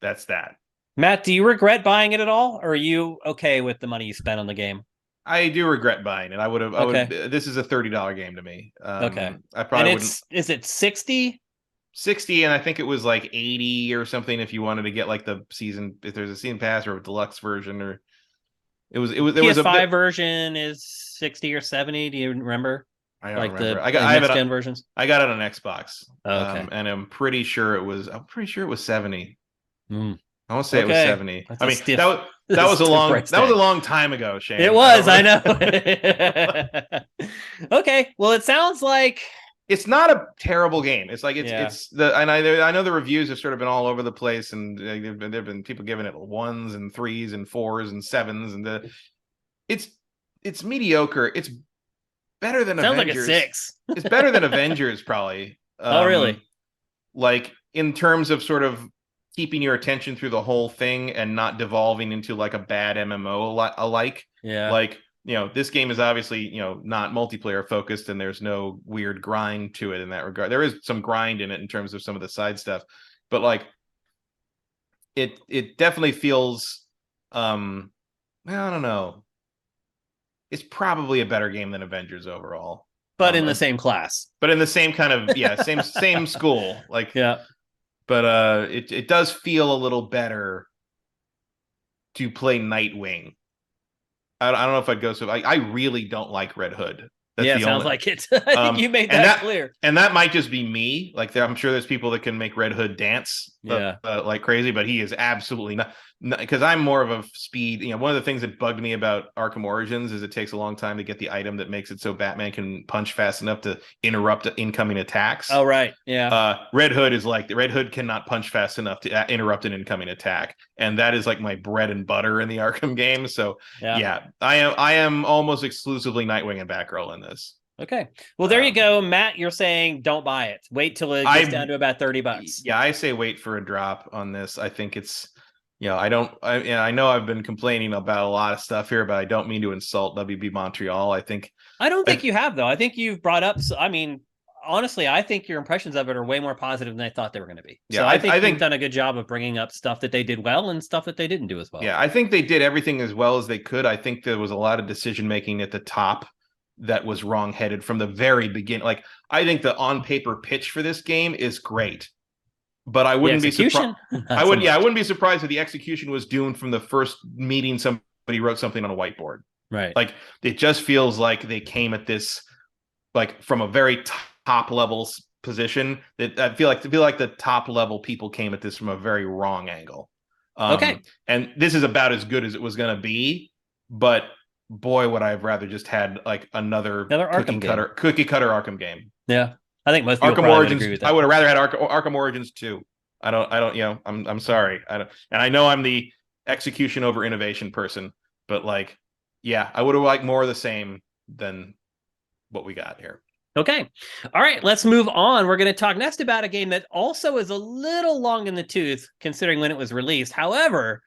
that's that. Matt, do you regret buying it at all, or are you okay with the money you spent on the game? I do regret buying it. I would have. This is a $30 game to me. Okay, I probably wouldn't. Is it 60? 60, and I think it was like 80 or something if you wanted to get like the season, if there's a season pass or a deluxe version, or it was PS5 version is 60 or 70. Do you remember? I don't remember. I have it on versions. I got it on Xbox. Okay. And I'm pretty sure it was 70. I want to say it was 70. That's that was a long time ago, Shane. It was, I know. Okay. Well, it sounds like it's not a terrible game. It's like I know the reviews have sort of been all over the place, and there've been people giving it 1s and 3s and 4s and 7s, and it's mediocre. better than Sounds Avengers. like a 6. It's better than Avengers, probably. Oh, really? Like in terms of sort of keeping your attention through the whole thing and not devolving into like a bad MMO alike. Yeah. Like, this game is obviously, not multiplayer focused, and there's no weird grind to it in that regard. There is some grind in it in terms of some of the side stuff, but like it definitely feels I don't know. It's probably a better game than Avengers overall. But in the same class. But in the same kind of same school. Like yeah. But it does feel a little better to play Nightwing. I don't know if I'd go so. I really don't like Red Hood. That's sounds like it. I think you made that clear. And that might just be me. Like, I'm sure there's people that can make Red Hood dance like crazy, but he is absolutely not. Because I'm more of a speed. One of the things that bugged me about Arkham Origins is it takes a long time to get the item that makes it so Batman can punch fast enough to interrupt incoming attacks. Oh, right. Yeah. Red Hood is like, the Red Hood cannot punch fast enough to interrupt an incoming attack. And that is like my bread and butter in the Arkham game. So I am almost exclusively Nightwing and Batgirl in this. Okay. Well, there you go. Matt, you're saying don't buy it. Wait till it gets down to about $30. Yeah, I say wait for a drop on this. I think it's, I know I've been complaining about a lot of stuff here, but I don't mean to insult WB Montreal. I don't think you have, though. I think you've brought up, honestly, I think your impressions of it are way more positive than I thought they were going to be. Yeah, so I think you've done a good job of bringing up stuff that they did well and stuff that they didn't do as well. Yeah, I think they did everything as well as they could. I think there was a lot of decision making at the top that was wrong-headed from the very beginning. Like, I think the on-paper pitch for this game is great, but I wouldn't be surprised. I wouldn't be surprised if the execution was doomed from the first meeting. Somebody wrote something on a whiteboard. Right. Like, it just feels like they came at this like from a very top level position. That I feel like the top level people came at this from a very wrong angle. Okay. And this is about as good as it was going to be, but boy, would I have rather just had like another cookie cutter Arkham game. Yeah, I think most people Arkham Origins. Agree with that. I would have rather had Arkham Origins too. I don't. I'm sorry. And I know I'm the execution over innovation person, but like, I would have liked more of the same than what we got here. Okay. All right, let's move on. We're going to talk next about a game that also is a little long in the tooth considering when it was released. However,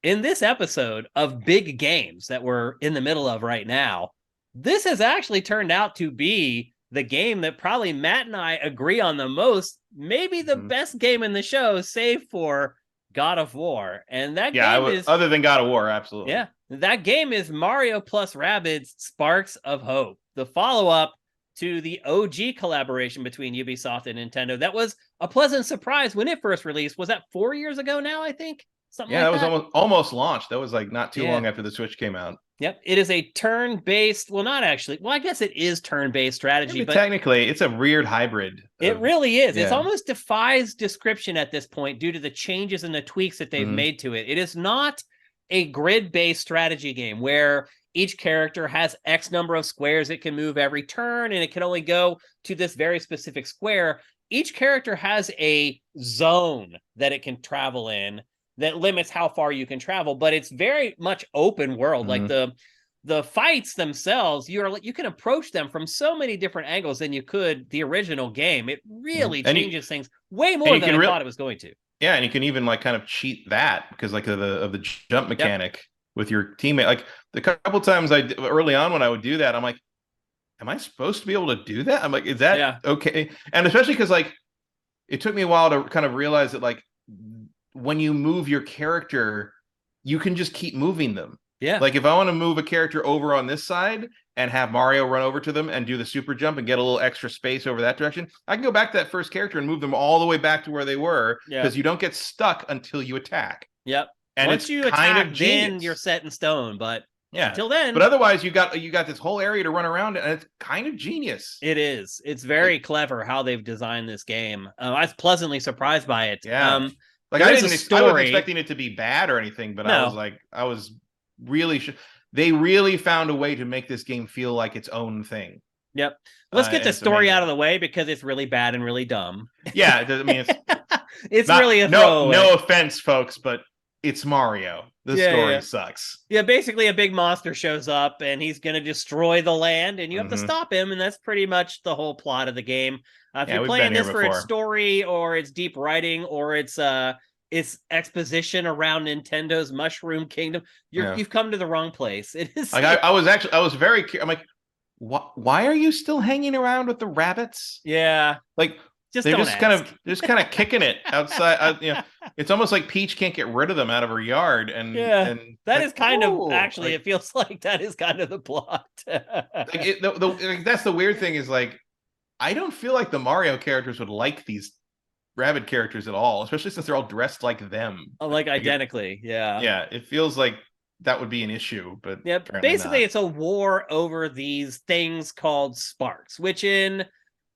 in this episode of big games that we're in the middle of right now, this has actually turned out to be the game that probably Matt and I agree on the most, maybe the best game in the show, save for God of War. And that game is... other than God of War, absolutely. Yeah, that game is Mario plus Rabbids Sparks of Hope, the follow-up to the OG collaboration between Ubisoft and Nintendo. That was a pleasant surprise when it first released. Was that 4 years ago now, I think? Something like that. That was almost launched. That was like not too long after the Switch came out. Yep. It is a turn-based, well, not actually. Well, I guess it is turn-based strategy, but technically it's a weird hybrid. It really is. Yeah. It almost defies description at this point due to the changes and the tweaks that they've made to it. It is not a grid-based strategy game where each character has X number of squares it can move every turn, and it can only go to this very specific square. Each character has a zone that it can travel in that limits how far you can travel, but it's very much open world. Like the fights themselves, you can approach them from so many different angles than you could the original game. It really changes things way more than I thought it was going to. Yeah, and you can even like kind of cheat that because like of the jump mechanic with your teammate. Like the couple times early on when I would do that, I'm like, am I supposed to be able to do that? I'm like, is that okay? And especially because like it took me a while to kind of realize that like when you move your character, you can just keep moving them. Yeah. Like if I want to move a character over on this side and have Mario run over to them and do the super jump and get a little extra space over that direction, I can go back to that first character and move them all the way back to where they were because you don't get stuck until you attack. Yep. And once you attack, then you're set in stone. But until then. But otherwise, you got this whole area to run around, and it's kind of genius. It is. It's very clever how they've designed this game. I was pleasantly surprised by it. Yeah. Like I wasn't expecting it to be bad or anything, but I was really they really found a way to make this game feel like its own thing. Yep. Let's get the story out of the way because it's really bad and really dumb. Yeah, I mean it's it's really a throwaway. No offense, folks, but it's Mario. The Yeah, story yeah. sucks. Yeah, basically a big monster shows up and he's going to destroy the land and you have to Hmm. stop him. And that's pretty much the whole plot of the game. If Yeah, you're we've been playing here this for its before. story or its deep writing or its exposition around Nintendo's Mushroom Kingdom, Yeah. you've come to the wrong place. It is Like I was very I'm like, why are you still hanging around with the rabbits? yeah, Like just don't ask. they're just kind of kicking it outside. It's almost like Peach can't get rid of them out of her yard, Yeah. and it's That like, is kind of oh, actually it feels like that is kind of the plot. like that's the weird thing is like I don't feel like the Mario characters would like these rabbit characters at all, especially since they're all dressed like them. Like identically, yeah. Yeah, it feels like that would be an issue, but Yeah, apparently basically not. it's a war over these things called sparks, which in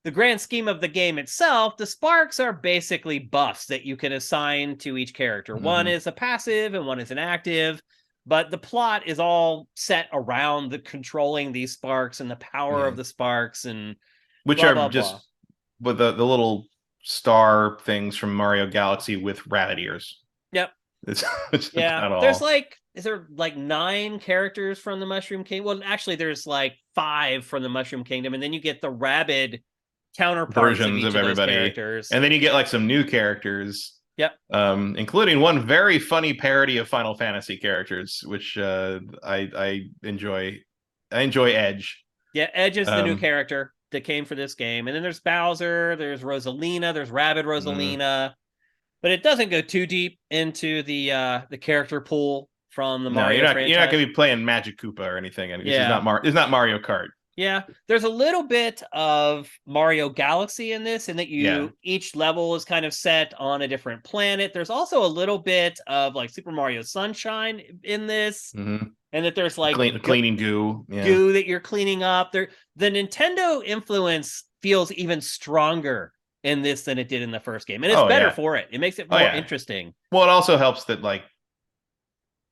the grand scheme of the game itself, the sparks are basically buffs that you can assign to each character. One Hmm. is a passive and one is an active, but the plot is all set around the controlling these sparks and the power of Yeah, the sparks and which blah are blah blah. just with the little star things from Mario Galaxy with rabbit ears. Yep. It's, it's Yeah. about There's all. like is there like 9 characters from the Mushroom Kingdom? Well, actually there's like 5 from the Mushroom Kingdom and then you get the Rabbid counterparts of Versions each of of those everybody, characters. and then you get like some new characters, Yep. including one very funny parody of Final Fantasy characters, which I enjoy. I enjoy Edge. Yeah, Edge is the new Um, character that came for this game. And then there's Bowser, there's Rosalina, there's Rabbid mm, Rosalina. But it doesn't go too deep into the character pool from the no, Mario you're not franchise. going to be playing Magic Koopa or anything. I mean, Yeah. It's not Mario Kart. Yeah, there's a little bit of Mario Galaxy in this, in that Yeah. each level is kind of set on a different planet. There's also a little bit of like Super Mario Sunshine in this, Hmm. and that there's like Cleaning goo. Yeah. goo that you're cleaning up. The Nintendo influence feels even stronger in this than it did in the first game, and it's Oh better yeah. for it. It makes it Oh more yeah. interesting. Well, it also helps that like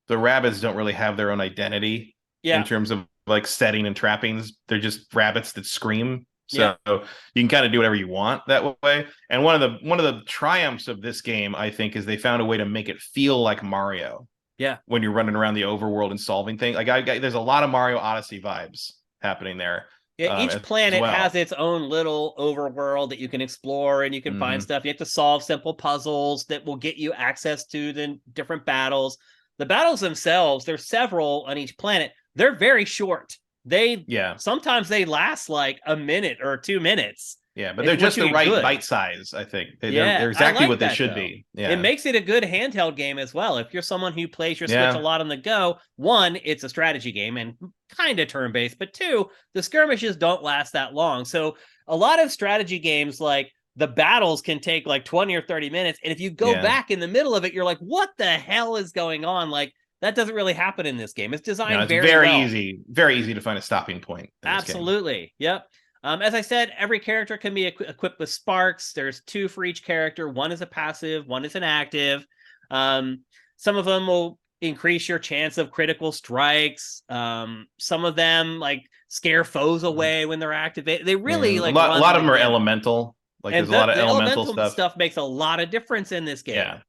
the rabbits don't really have their own identity in Yeah, terms of like setting and trappings. They're just rabbits that scream. yeah, So you can kind of do whatever you want that way. And one of the triumphs of this game, I think, is they found a way to make it feel like Mario yeah. when you're running around the overworld and solving things. Like there's a lot of Mario Odyssey vibes happening there, Yeah, each as planet has well. its own little overworld that you can explore and you can find Hmm. stuff. You have to solve simple puzzles that will get you access to the different battles. The battles themselves, there's several on each planet. They're very short. They Yeah. sometimes they last like a minute or 2 minutes. Yeah, but they're If once just you the get right good. bite size, I think. Yeah, They're I exactly like what they that should though. be. It Yeah. makes it a good handheld game as well. If you're someone who plays your Switch a Yeah. lot on the go, one, it's a strategy game and kind of turn based, but two, the skirmishes don't last that long. So a lot of strategy games, like the battles, can take like 20 or 30 minutes. And if you go Yeah. back in the middle of it, you're like, what the hell is going on? Like, that doesn't really happen in this game. It's No, designed it's very well. very easy to find a stopping point in this game. Absolutely. Yep. As I said, every character can be equipped with sparks. There's 2 for each character. One is a passive, one is an active. Um, some of them will increase your chance of critical strikes. Some of them like scare foes away when they're activated. They really And like a run lot of the them are gamut. elemental. Like And there's a lot of the elemental elemental stuff. stuff makes a lot of difference in this Yeah.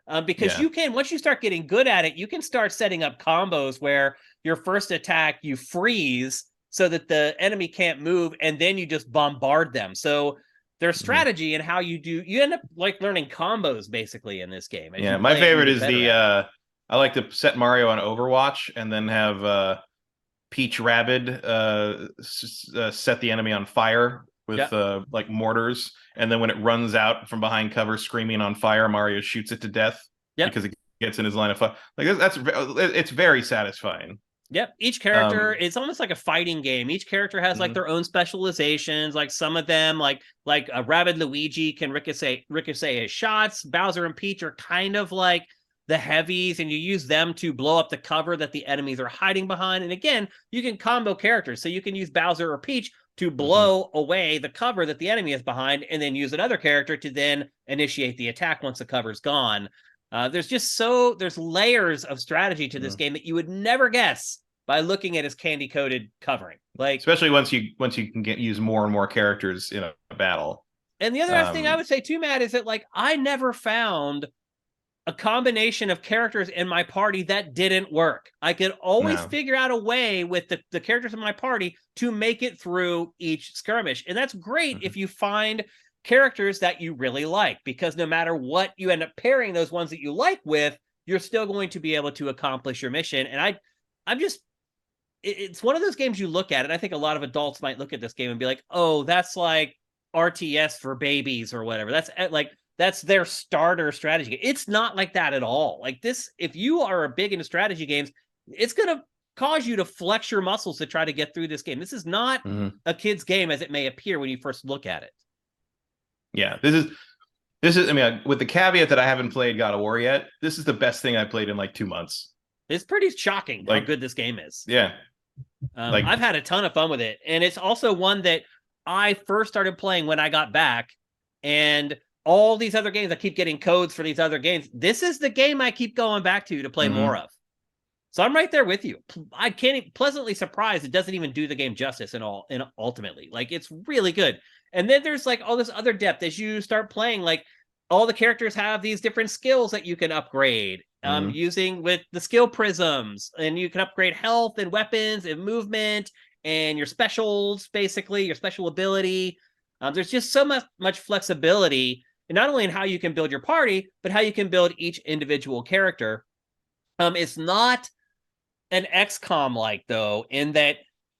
game. Because Yeah. you can, once you start getting good at it, you can start setting up combos where your first attack you freeze so that the enemy can't move, and then you just bombard them. So there's Mhm. strategy in how you end up like learning combos basically in this game as you Yeah. My play it and you favorite get is better the at it. I like to set Mario on Overwatch and then have Peach Rabbid set the enemy on fire Yeah, with like mortars, and then when it runs out from behind cover screaming on fire, Mario shoots it to death yep. because it gets in his line of fire. Like that's it's very satisfying. Yep. Each character, Um, it's almost like a fighting game. Each character has like mhm. their own specializations. Like some of them, like a Rabbid Luigi can ricochet his shots. Bowser and Peach are kind of like the heavies, and you use them to blow up the cover that the enemies are hiding behind. And again, you can combo characters, so you can use Bowser or Peach to Mhm. blow away the cover that the enemy is behind, and then use another character to then initiate the attack once the cover's gone. There's layers of strategy to this Mhm. game that you would never guess by looking at his candy coated covering. Like, Especially once you can get use more and more characters in a battle. and the other thing I Um, would say too, Matt, is that like I never found a combination of characters in my party that didn't work. I could always No. figure out a way with the characters in my party to make it through each skirmish. And that's great if you find characters that you really like, because no matter what you end up pairing those ones that you like with, you're still going to be able to accomplish your mission. And I'm just, it's one of those games you look at, and I think a lot of adults might look at this game and be like, oh, that's like RTS for babies or whatever. That's like, that's their starter strategy. It's not like that at all. Like this, if you are big into strategy games, it's going to cause you to flex your muscles to try to get through this game. This is not a kid's game as it may appear when you first look at it. Yeah, this is. I mean, with the caveat that I haven't played God of War yet, this is the best thing I played in like 2 months. It's pretty shocking how good this game is. Yeah, I've had a ton of fun with it, and it's also one that I first started playing when I got back, and all these other games, I keep getting codes for these other games. This is the game I keep going back to play more of. So I'm right there with you. I can't pleasantly surprised it doesn't even do the game justice and ultimately. Like, it's really good. And then there's like all this other depth as you start playing. Like, all the characters have these different skills that you can upgrade using with the skill prisms, and you can upgrade health and weapons and movement and your specials, basically your special ability. There's just so much flexibility, and not only in how you can build your party, but how you can build each individual character. It's not an XCOM like, though, in that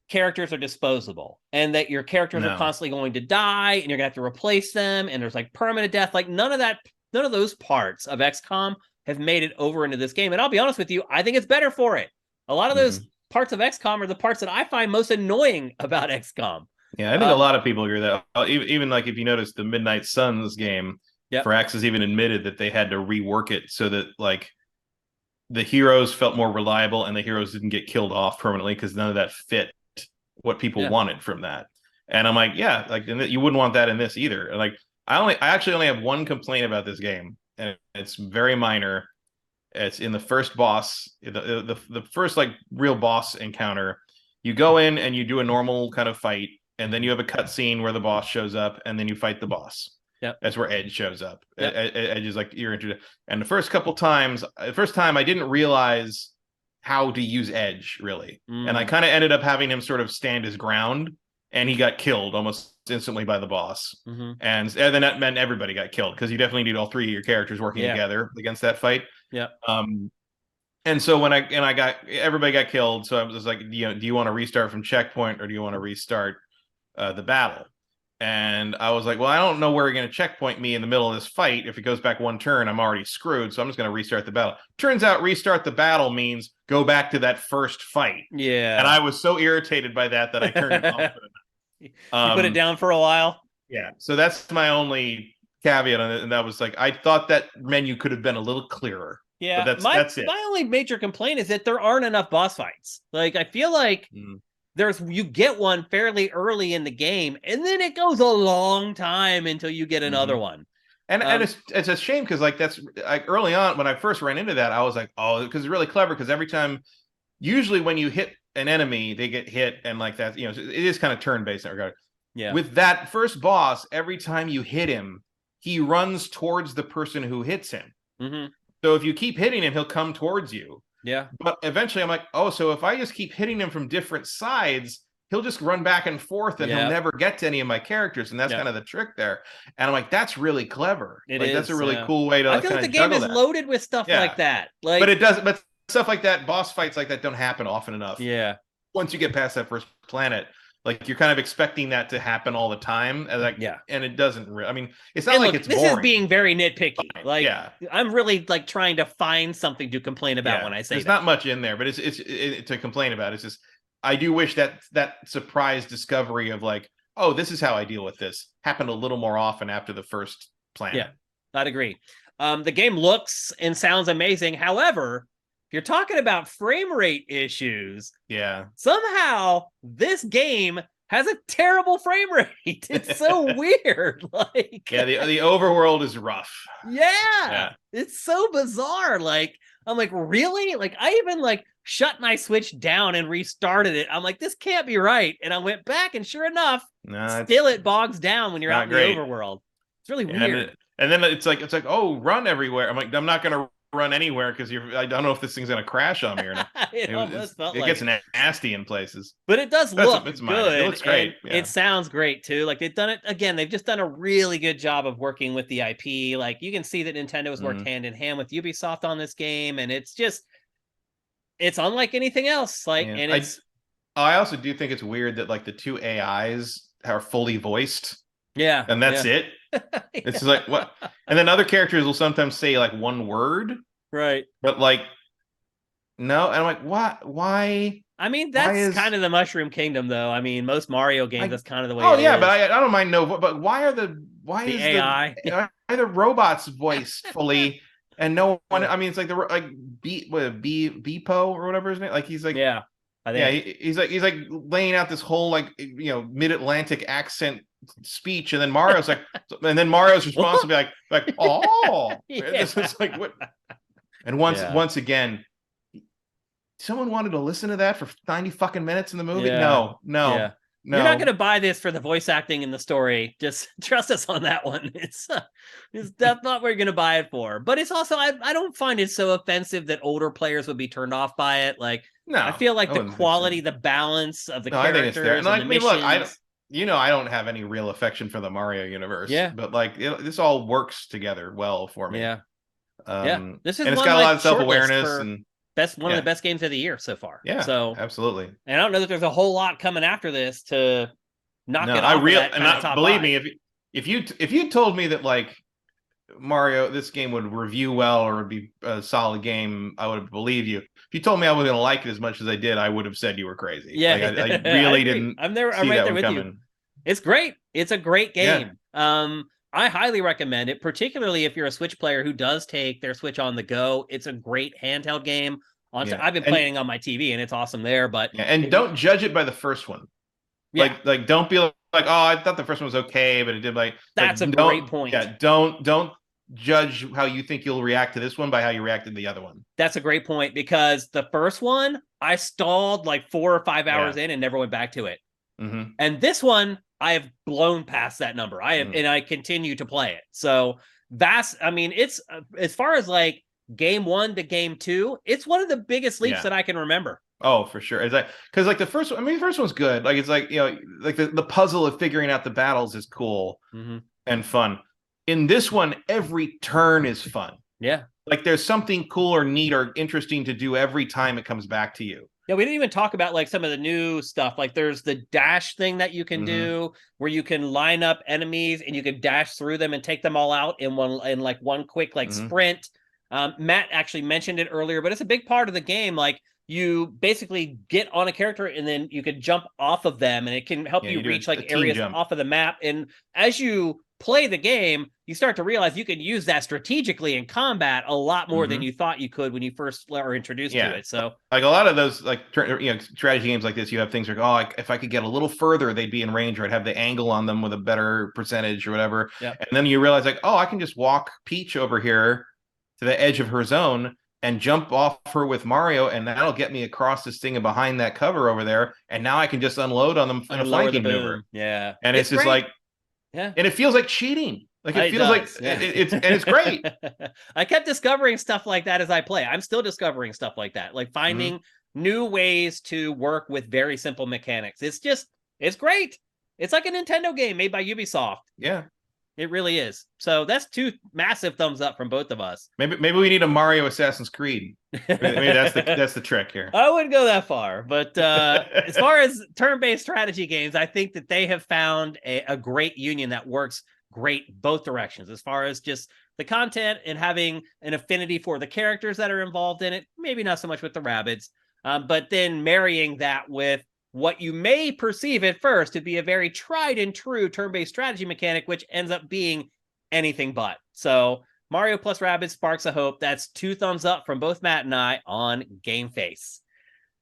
characters are disposable and that your characters are constantly going to die and you're gonna have to replace them, and there's like permanent death. Like, none of those parts of XCOM have made it over into this game. And I'll be honest with you, I think it's better for it. A lot of those parts of XCOM are the parts that I find most annoying about XCOM. Yeah, I think a lot of people agree with that. Even like, if you notice the Midnight Suns game, Firaxis even admitted that they had to rework it so that like the heroes felt more reliable and the heroes didn't get killed off permanently, because none of that fit what people wanted from that. And I'm like, yeah, like, you wouldn't want that in this either. And like, I actually only have one complaint about this game, and it's very minor. It's in the first boss, the first like real boss encounter. You go in and you do a normal kind of fight, and then you have a cutscene where the boss shows up, and then you fight the boss. Yep. That's where Edge shows up. Yep. Edge is like, you're introduced. And the first time I didn't realize how to use Edge, really. And I kind of ended up having him sort of stand his ground, and he got killed almost instantly by the boss. And then that meant everybody got killed, because you definitely need all three of your characters working together against that fight. Yeah. And so when everybody got killed, so I was like, do you want to restart from checkpoint, or do you want to restart the battle? And I was like, well, I don't know where you're going to checkpoint me in the middle of this fight. If it goes back one turn, I'm already screwed. So I'm just going to restart the battle. Turns out restart the battle means go back to that first fight. Yeah. And I was so irritated by that I turned it off. You put it down for a while? Yeah. So that's my only caveat on it. And that was like, I thought that menu could have been a little clearer. Yeah. But that's it. My only major complaint is that there aren't enough boss fights. Like, I feel like you get one fairly early in the game, and then it goes a long time until you get another one. And it's a shame, because like, that's like, early on when I first ran into that, I was like, oh, because it's really clever, because every time, usually when you hit an enemy, they get hit, and like that, it is kind of turn-based in that regard. Yeah. With that first boss, every time you hit him, he runs towards the person who hits him. So if you keep hitting him, he'll come towards you. Yeah. But eventually I'm like, oh, so if I just keep hitting him from different sides, he'll just run back and forth, and he'll never get to any of my characters. And that's kind of the trick there. And I'm like, that's really clever. That's a really cool way to I feel like the game is loaded with stuff like that. Like, but stuff like that, boss fights like that don't happen often enough. Yeah. Once you get past that first planet, like, you're kind of expecting that to happen all the time. And like, and it doesn't really, I mean, it's not like it's boring. This is being very nitpicky. Like, I'm really like trying to find something to complain about when I say there's not much in there, but it's to complain about. It's just, I do wish that surprise discovery of like, oh, this is how I deal with this, happened a little more often after the first planet. Yeah, I'd agree. The game looks and sounds amazing. However, if you're talking about frame rate issues, somehow this game has a terrible frame rate. It's so weird. Like, the overworld is rough. Yeah, it's so bizarre. Like, I'm like, really? Like, I even like shut my Switch down and restarted it. I'm like, this can't be right. And I went back, and sure enough, still it bogs down when you're out in the overworld. It's really weird. And then it's like, oh, run everywhere. I'm like, I'm not going to run anywhere because I don't know if this thing's gonna crash on me or not. It almost felt It like gets nasty in places. but it does look It's minor. It good looks and great. Yeah. it sounds great too. Like they've done it again, they've just done a really good job of working with the IP. Like you can see that Nintendo has worked hand in hand with Ubisoft on this game, and it's unlike anything else. Like, Yeah. and it's I also do think it's weird that like the two AIs are fully voiced yeah, and that's it. It's just like what, and then other characters will sometimes say like one word, right. but like no, and I'm like, what? Why? I mean, Why that's is kind of the Mushroom Kingdom, though. I mean, most Mario games, I? that's kind of the way Oh it yeah, is. but I don't mind no, but why The is AI. why are the robots voiced fully and no one? I mean, it's like the like Beepo or whatever his name. Like he's like Yeah, I yeah, think. he's like laying out this whole like mid-Atlantic accent speech, and then Mario's like, and then Mario's response will be like oh, this is like what? And once again, someone wanted to listen to that for 90 fucking minutes in the movie. Yeah. No. You're not going to buy this for the voice acting and the story. Just trust us on that one. That's not what you're going to buy it for. But it's also, I don't find it so offensive that older players would be turned off by it. Like, No, I feel like I the wouldn't think so. quality, the balance of the No, I think it's there. characters And and like, the I mean, look, missions. I don't have any real affection for the Mario universe, Yeah. but like this all works together well for me. Yeah. This is And it's one got a like lot of shortlist self-awareness for and one of the best games of the year so far. yeah, So, absolutely. and I don't know that there's a whole lot coming after this to knock No, it I off of real that and kind of I, top believe five. me, if you told me that like Mario, this game would review well or would be a solid game, I would believe you. If you told me I was going to like it as much as I did, I would have said you were crazy. Yeah, Like I I really agree. didn't I'm see right that there one with you. coming. It's great. It's a great Yeah. game. I highly recommend it, particularly if you're a Switch player who does take their Switch on the go. It's a great handheld game. I've been playing on my TV and it's awesome there. But and don't judge it by the first one. Yeah, Like don't be like, oh, I thought the first one was okay, but it did that's a great don't point. don't judge how you think you'll react to this one by how you reacted to the other one. That's a great point because the first one I stalled like 4 or 5 hours in and never went back to it. Mm-hmm. And this one I have blown past that number. And I continue to play it. So I mean, it's as far as like game 1 to game 2, it's one of the biggest leaps that I can remember. Oh, for sure. It's like because like the first one, I mean, the first one's good. Like it's like like the puzzle of figuring out the battles is cool and fun. In this one, every turn is fun. Yeah, like there's something cool or neat or interesting to do every time it comes back to you. Yeah, we didn't even talk about like some of the new stuff. Like there's the dash thing that you can do where you can line up enemies and you can dash through them and take them all out in one quick like sprint. Matt actually mentioned it earlier, but it's a big part of the game. Like you basically get on a character and then you can jump off of them and it can help you reach like areas off of the map. And as you play the game, you start to realize you can use that strategically in combat a lot more than you thought you could when you first were introduced to it. So like a lot of those like strategy games like this, you have things like, oh, if I could get a little further, they'd be in range, or I'd have the angle on them with a better percentage or whatever. And then you realize like, oh, I can just walk Peach over here to the edge of her zone and jump off her with Mario, and that'll get me across this thing and behind that cover over there. And now I can just unload on them in a flanking maneuver. Yeah. And it's just like, and it feels like cheating. Like it feels like it's great. I kept discovering stuff like that as I play. I'm still discovering stuff like that, like finding new ways to work with very simple mechanics. It's great. It's like a Nintendo game made by Ubisoft. Yeah. It really is. So that's 2 massive thumbs up from both of us. Maybe we need a Mario Assassin's Creed. Maybe that's the trick here. I wouldn't go that far, but as far as turn-based strategy games, I think that they have found a great union that works great both directions. As far as just the content and having an affinity for the characters that are involved in it, maybe not so much with the Rabbids, but then marrying that with what you may perceive at first to be a very tried and true turn-based strategy mechanic, which ends up being anything but. So Mario plus Rabbids Sparks of Hope. That's 2 thumbs up from both Matt and I on GameFace.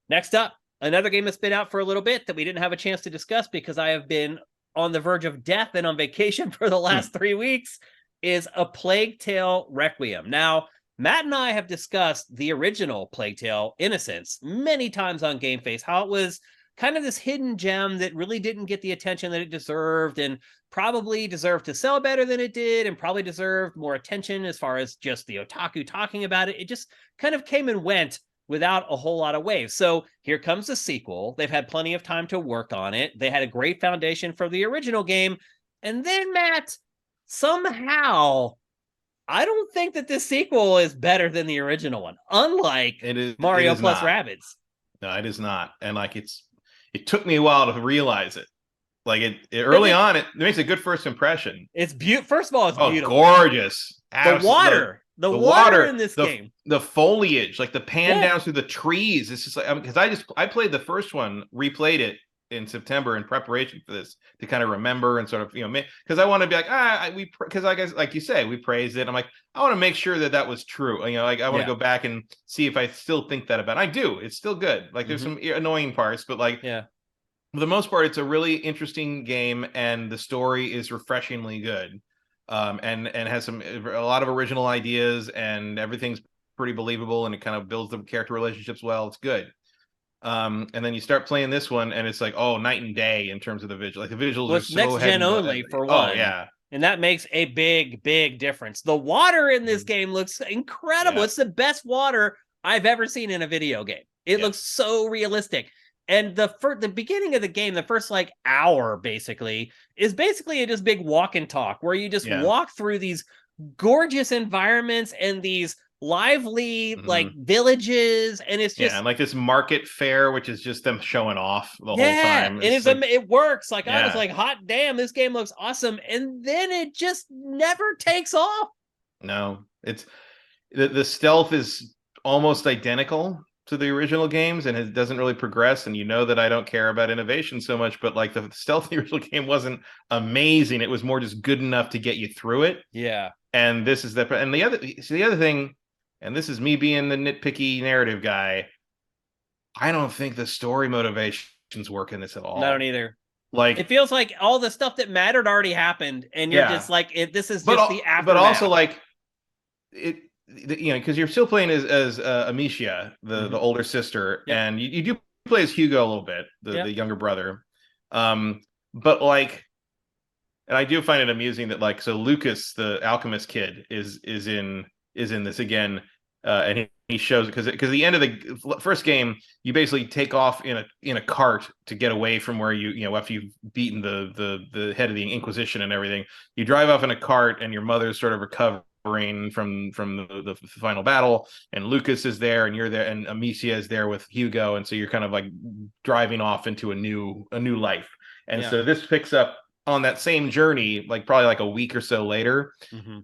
Next up, another game that's been out for a little bit that we didn't have a chance to discuss because I have been on the verge of death and on vacation for the last 3 weeks is A Plague Tale Requiem. Now, Matt and I have discussed the original Plague Tale Innocence many times on GameFace, how it was kind of this hidden gem that really didn't get the attention that it deserved, and probably deserved to sell better than it did, and probably deserved more attention as far as just the otaku talking about it. It just kind of came and went without a whole lot of waves. So here comes the sequel. They've had plenty of time to work on it. They had a great foundation for the original game. And then, Matt, somehow, I don't think that this sequel is better than the original one, unlike Mario plus Rabbids. No, it is not. And like it took me a while to realize it. Like it early on, it makes a good first impression. It's beautiful. First of all, it's beautiful. Gorgeous. The water in this game. The foliage, like the pan down through the trees. It's just like, because I played the first one, replayed it in September in preparation for this to kind of remember and sort of, because I want to be like, because I guess, like you say, we praised it. I'm like, I want to make sure that was true. Like I want to go back and see if I still think that about it. I do. It's still good. Like there's some annoying parts, but like, for the most part, it's a really interesting game, and the story is refreshingly good, and has a lot of original ideas, and everything's pretty believable, and it kind of builds the character relationships well. It's good. And then you start playing this one, and it's like, night and day in terms of the visuals. Like the visuals are so next gen only for one. And that makes a big difference. The water in this game looks incredible. It's the best water I've ever seen in a video game. It looks so realistic. And the beginning of the game, the first like hour basically, is basically a just big walk and talk where you just walk through these gorgeous environments and these lively like villages, and it's just and like this market fair, which is just them showing off the whole time. And it works. Like I was like, hot damn, this game looks awesome, and then it just never takes off. No, it's the stealth is almost identical to the original games, and it doesn't really progress. And that I don't care about innovation so much, but like the stealth in the original game wasn't amazing. It was more just good enough to get you through it. And this is and the other thing, and this is me being the nitpicky narrative guy, I don't think the story motivations work in this at all. I don't either. Like it feels like all the stuff that mattered already happened, and you're just like, this is just the aftermath. But also like it, because you're still playing as Amicia, the older sister, and you do play as Hugo a little bit, the younger brother. But like, and I do find it amusing that like, so Lucas, the alchemist kid, is in this again, and he shows it because at the end of the first game, you basically take off in a cart to get away from where after you've beaten the head of the Inquisition and everything, you drive off in a cart, and your mother's sort of recovering from the final battle, and Lucas is there, and you're there, and Amicia is there with Hugo, and so you're kind of like driving off into a new life. And so this picks up on that same journey, like probably like a week or so later,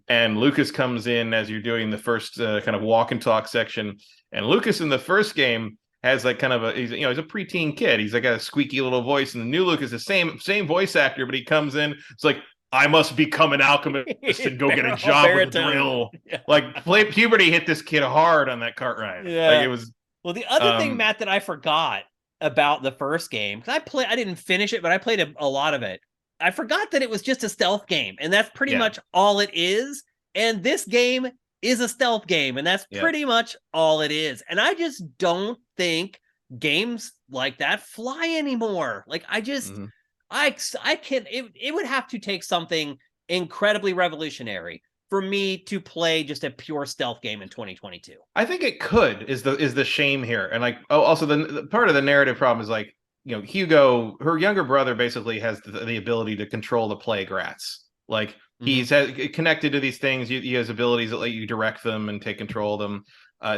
and Lucas comes in as you're doing the first kind of walk and talk section. And Lucas in the first game has like kind of he's a preteen kid. He's like got a squeaky little voice, and the new Lucas is the same voice actor, but he comes in, it's like, I must become an alchemist and go get a job with a drill. Like puberty hit this kid hard on that cart ride. Like it was. Well, the other thing, Matt, that I forgot about the first game, because I didn't finish it, but I played a lot of it. I forgot that it was just a stealth game, and that's pretty much all it is. And this game is a stealth game, and that's pretty much all it is. And I just don't think games like that fly anymore. Like I just. I can. It would have to take something incredibly revolutionary for me to play just a pure stealth game in 2022. I think it could is the shame here, and like also the part of the narrative problem is like Hugo, her younger brother, basically has the ability to control the plague rats. Like he's connected to these things. He has abilities that let you direct them and take control of them.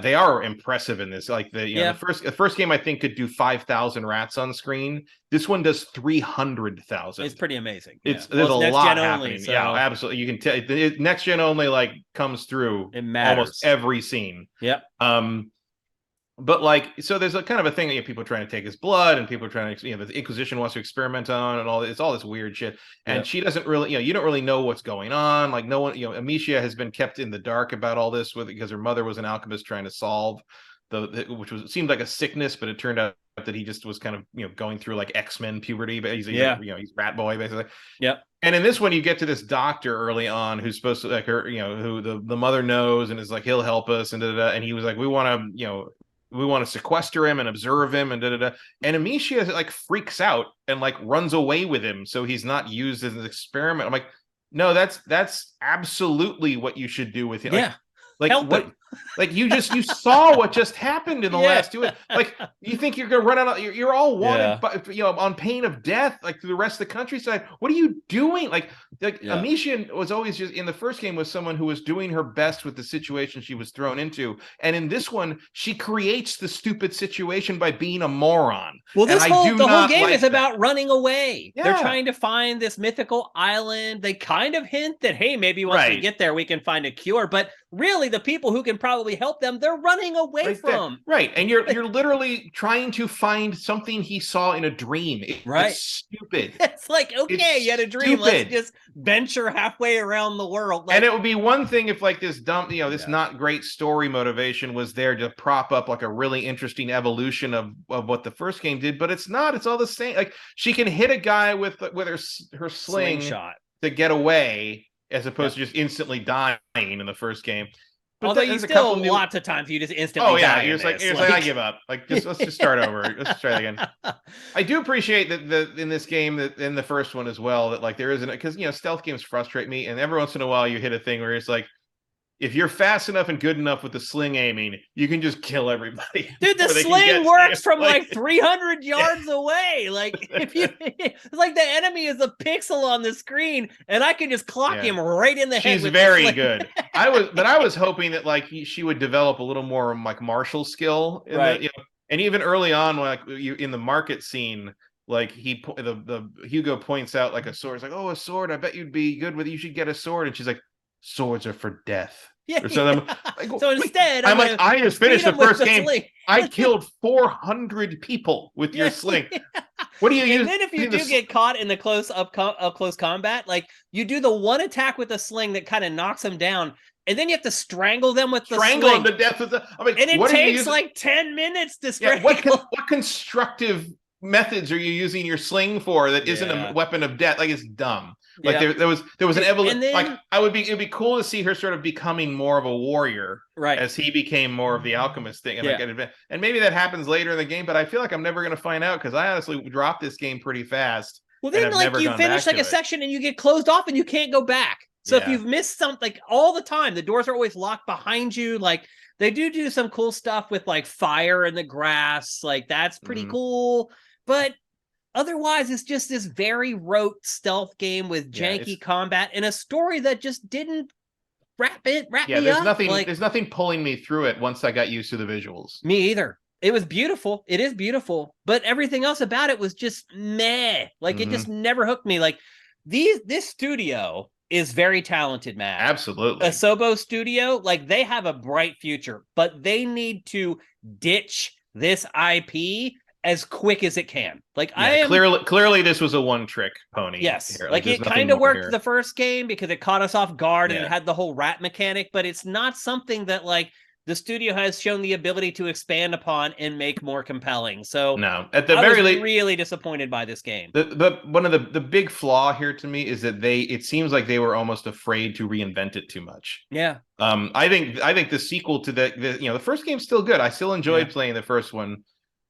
They are impressive in this. Like the first game I think could do 5,000 rats on screen. This one does 300,000. It's pretty amazing. There's a lot happening. Only, so... Yeah, absolutely. You can tell next gen only like comes through almost every scene. Yep. But like, so there's a kind of a thing that people are trying to take his blood, and people are trying to, the Inquisition wants to experiment on, and all this weird shit. And she doesn't really, you don't really know what's going on. Like no one, Amicia has been kept in the dark about all this because her mother was an alchemist trying to solve which seemed like a sickness, but it turned out that he just was kind of, going through like X-Men puberty, but he's rat boy basically. Yep. And in this one, you get to this doctor early on who's supposed to like her, who the mother knows and is like, he'll help us, and and he was like, we want to, we want to sequester him and observe him and da da da. And Amicia like freaks out and like runs away with him, so he's not used as an experiment. I'm like, no, that's absolutely what you should do with him. Yeah. Like Help what? him. Like you saw what just happened in the Yeah. last two. Like you think you're gonna run out of, you're all wanted, Yeah. on pain of death, like through the rest of the countryside. What are you doing? Like Yeah. Amicia was always just in the first game was someone who was doing her best with the situation she was thrown into, and in this one she creates the stupid situation by being a moron. Well, the whole game is about running away. Yeah. They're trying to find this mythical island. They kind of hint that, hey, maybe once we get there, we can find a cure. But really, the people who can probably help them, they're running away from. Right. And you're literally trying to find something he saw in a dream. It's stupid. It's like, okay, you had a dream. Stupid. Let's just venture halfway around the world. Like, and it would be one thing if like this dumb, this not great story motivation was there to prop up like a really interesting evolution of what the first game did, but it's not. It's all the same. Like she can hit a guy with her slingshot to get away, as opposed to just instantly dying in the first game. But although you still lots of times you just instantly die. You're like I give up. Like let's just start over. Let's try it again. I do appreciate that in this game, that in the first one as well, that like there isn't, because stealth games frustrate me, and every once in a while you hit a thing where it's like, if you're fast enough and good enough with the sling aiming, you can just kill everybody. Dude, the sling works from like 300 yards away. Like it's like the enemy is a pixel on the screen, and I can just clock him right in the head. She's very good. I was hoping that like she would develop a little more like martial skill, and even early on, like you in the market scene. Like the Hugo points out like a sword. It's like, oh, a sword. I bet you'd be good with it. You should get a sword. And she's like, swords are for death. Yeah. So instead, I just finished the first game. I killed 400 people with your sling. What do you use? And then if you do get caught in the close combat, like you do the one attack with the sling that kind of knocks them down. And then you have to strangle them with the sling. Strangle them to death with the. I mean, and it takes like 10 minutes to strangle. What constructive methods are you using your sling for that isn't a weapon of death? Like it's dumb. Like there was an evolution. Like it'd be cool to see her sort of becoming more of a warrior, as he became more of the alchemist thing. And and maybe that happens later in the game, but I feel like I'm never going to find out because I honestly dropped this game pretty fast. Well, then like you finish like a section and you get closed off and you can't go back. So if you've missed something, like all the time, the doors are always locked behind you. Like they do some cool stuff with like fire in the grass. Like that's pretty cool. But otherwise, it's just this very rote stealth game with janky combat and a story that just didn't wrap me up. There's nothing pulling me through it once I got used to the visuals. Me either. It was beautiful. It is beautiful, but everything else about it was just meh. Like it just never hooked me. Like this studio is very talented, Matt. Absolutely. Asobo Studio, like they have a bright future, but they need to ditch this IP as quick as it can. Like clearly this was a one-trick pony. Yes. Here. Like it kind of worked the first game because it caught us off guard and it had the whole rat mechanic, but it's not something that like the studio has shown the ability to expand upon and make more compelling. So no, at the very least, really disappointed by this game. The one of the big flaw here to me is that it seems like they were almost afraid to reinvent it too much. Yeah. I think the sequel to the first game's still good. I still enjoyed playing the first one.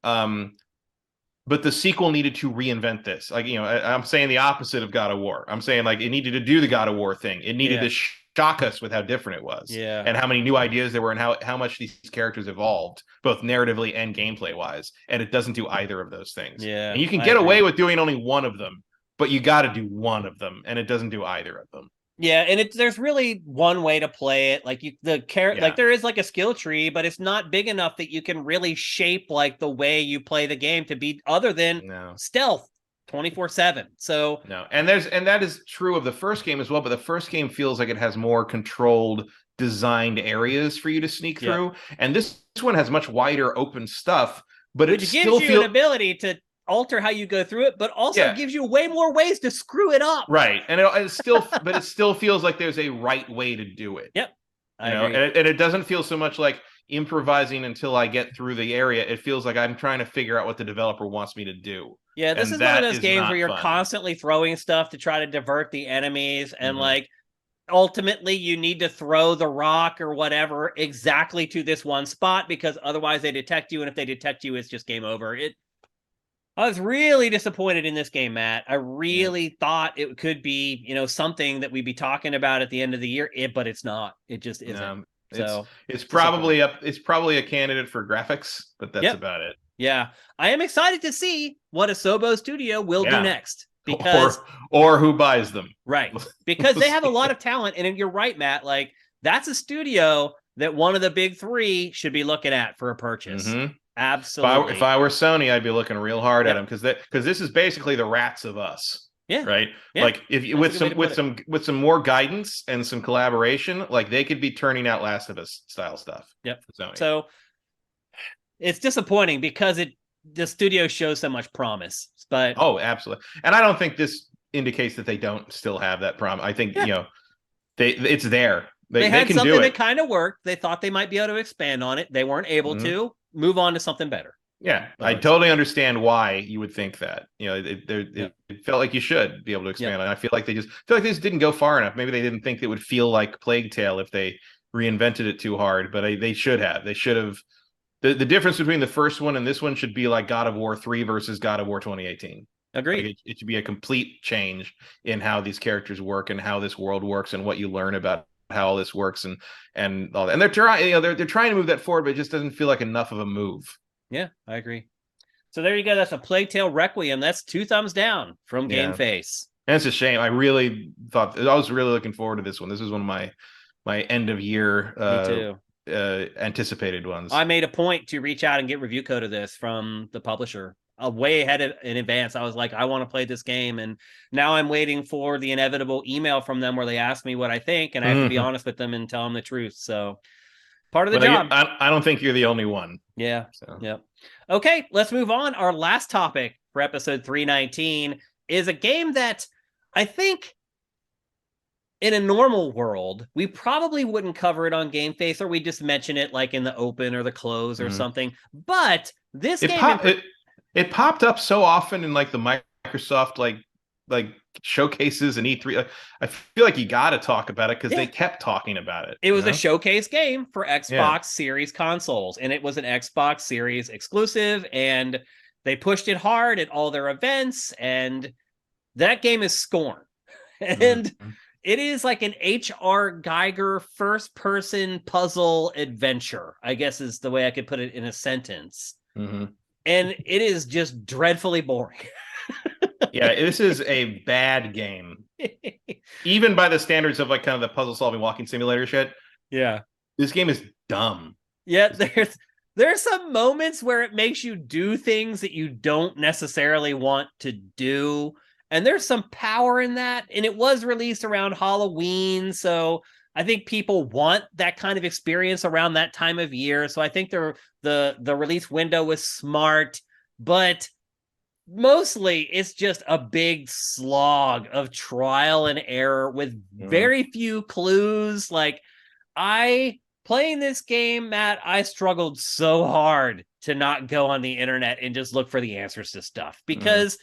But the sequel needed to reinvent this. Like, I'm saying the opposite of God of War. I'm saying like it needed to do the God of War thing. It needed to shock us with how different it was. Yeah. And how many new ideas there were and how much these characters evolved, both narratively and gameplay wise. And it doesn't do either of those things. Yeah. And you can get away with doing only one of them, but you got to do one of them. And it doesn't do either of them. Yeah, and there's really one way to play it. Like like there is like a skill tree, but it's not big enough that you can really shape like the way you play the game to be other than stealth 24/7. So no, and that is true of the first game as well. But the first game feels like it has more controlled, designed areas for you to sneak through, and this one has much wider, open stuff. But it gives you an ability to alter how you go through it, but also gives you way more ways to screw it up. Right. And it still but it still feels like there's a right way to do it. Yep. And it doesn't feel so much like improvising until I get through the area. It feels like I'm trying to figure out what the developer wants me to do. Yeah, this is one of those games where you're constantly throwing stuff to try to divert the enemies and like ultimately you need to throw the rock or whatever exactly to this one spot because otherwise they detect you, and if they detect you, it's just game over. I was really disappointed in this game, Matt. I really thought it could be, something that we'd be talking about at the end of the year, but it's not. It just isn't. So it's probably a candidate for graphics, but that's about it. Yeah. I am excited to see what Asobo Studio will do next because or who buys them. Right. Because they have a lot of talent, and you're right, Matt. Like, that's a studio that one of the big three should be looking at for a purchase. Mm-hmm. Absolutely. If I were Sony, I'd be looking real hard at them because this is basically the Rats of Us. Yeah. Right. Yeah. Like if you, with some more guidance and some collaboration, like they could be turning out Last of Us style stuff. Yep. So it's disappointing because the studio shows so much promise. But absolutely. And I don't think this indicates that they don't still have that promise. I think it's there. They had something that kind of worked. They thought they might be able to expand on it. They weren't able to. Move on to something better. Yeah, I totally understand why you would think that. It felt like you should be able to expand on it. I feel like they just didn't go far enough. Maybe they didn't think it would feel like Plague Tale if they reinvented it too hard, but they should have. They should have. The difference between the first one and this one should be like God of War 3 versus God of War 2018. Agreed. Like it should be a complete change in how these characters work and how this world works and what you learn about how all this works and all that. And they're trying, they're trying to move that forward, but it just doesn't feel like enough of a move. Yeah, I agree. So there you go. That's a Plague Tale Requiem. That's 2 thumbs down from GameFace. And it's a shame. I really thought I was really looking forward to this one. This was one of my end of year anticipated ones. I made a point to reach out and get review code of this from the publisher way ahead in advance. I was like, I want to play this game, and now I'm waiting for the inevitable email from them where they ask me what I think, and I have to be honest with them and tell them the truth. So part of the job. I don't think you're the only one. Yeah. So. Yep. Okay, let's move on. Our last topic for episode 319 is a game that I think in a normal world, we probably wouldn't cover it on GameFace, or we just mention it like in the open or the close or something. But this game... It popped up so often in like the Microsoft like showcases and E3. Like, I feel like you got to talk about it because they kept talking about it. It was a showcase game for Xbox Series consoles, and it was an Xbox Series exclusive, and they pushed it hard at all their events, and that game is Scorn. And it is like an H.R. Geiger first-person puzzle adventure, I guess is the way I could put it in a sentence. And it is just dreadfully boring. Yeah, this is a bad game. Even by the standards of like kind of the puzzle solving walking simulator shit. Yeah. This game is dumb. Yeah, there's some moments where it makes you do things that you don't necessarily want to do. And there's some power in that. And it was released around Halloween, so I think people want that kind of experience around that time of year. So I think the release window was smart, but mostly it's just a big slog of trial and error with very few clues. Like, playing this game, Matt, I struggled so hard to not go on the internet and just look for the answers to stuff, because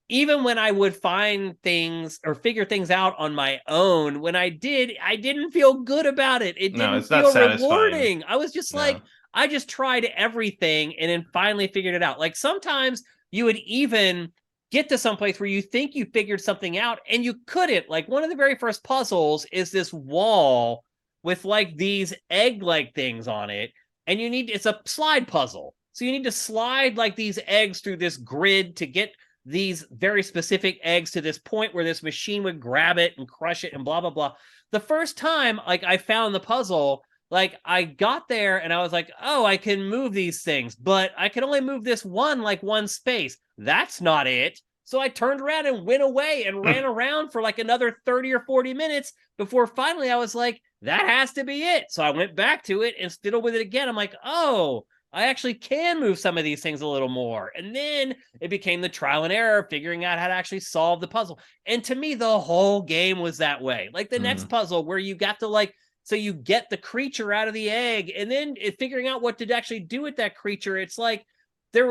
even when I would find things or figure things out on my own, when I didn't feel good about it. It didn't feel rewarding. I was just like, I just tried everything and then finally figured it out. Like, sometimes you would even get to some place where you think you figured something out and you couldn't. Like, one of the very first puzzles is this wall with like these egg-like things on it, and it's a slide puzzle. So you need to slide like these eggs through this grid to get these very specific eggs to this point where this machine would grab it and crush it and blah, blah, blah. The first time, like, I found the puzzle, like, I got there and I was like, oh, I can move these things, but I can only move this one space. That's not it. So I turned around and went away and ran around for like another 30 or 40 minutes before finally I was like, that has to be it. So I went back to it and fiddled with it again. I'm like, oh, I actually can move some of these things a little more. And then it became the trial and error, figuring out how to actually solve the puzzle. And to me, the whole game was that way. Like the next puzzle where you got to so you get the creature out of the egg, and then figuring out what to actually do with that creature. It's like, there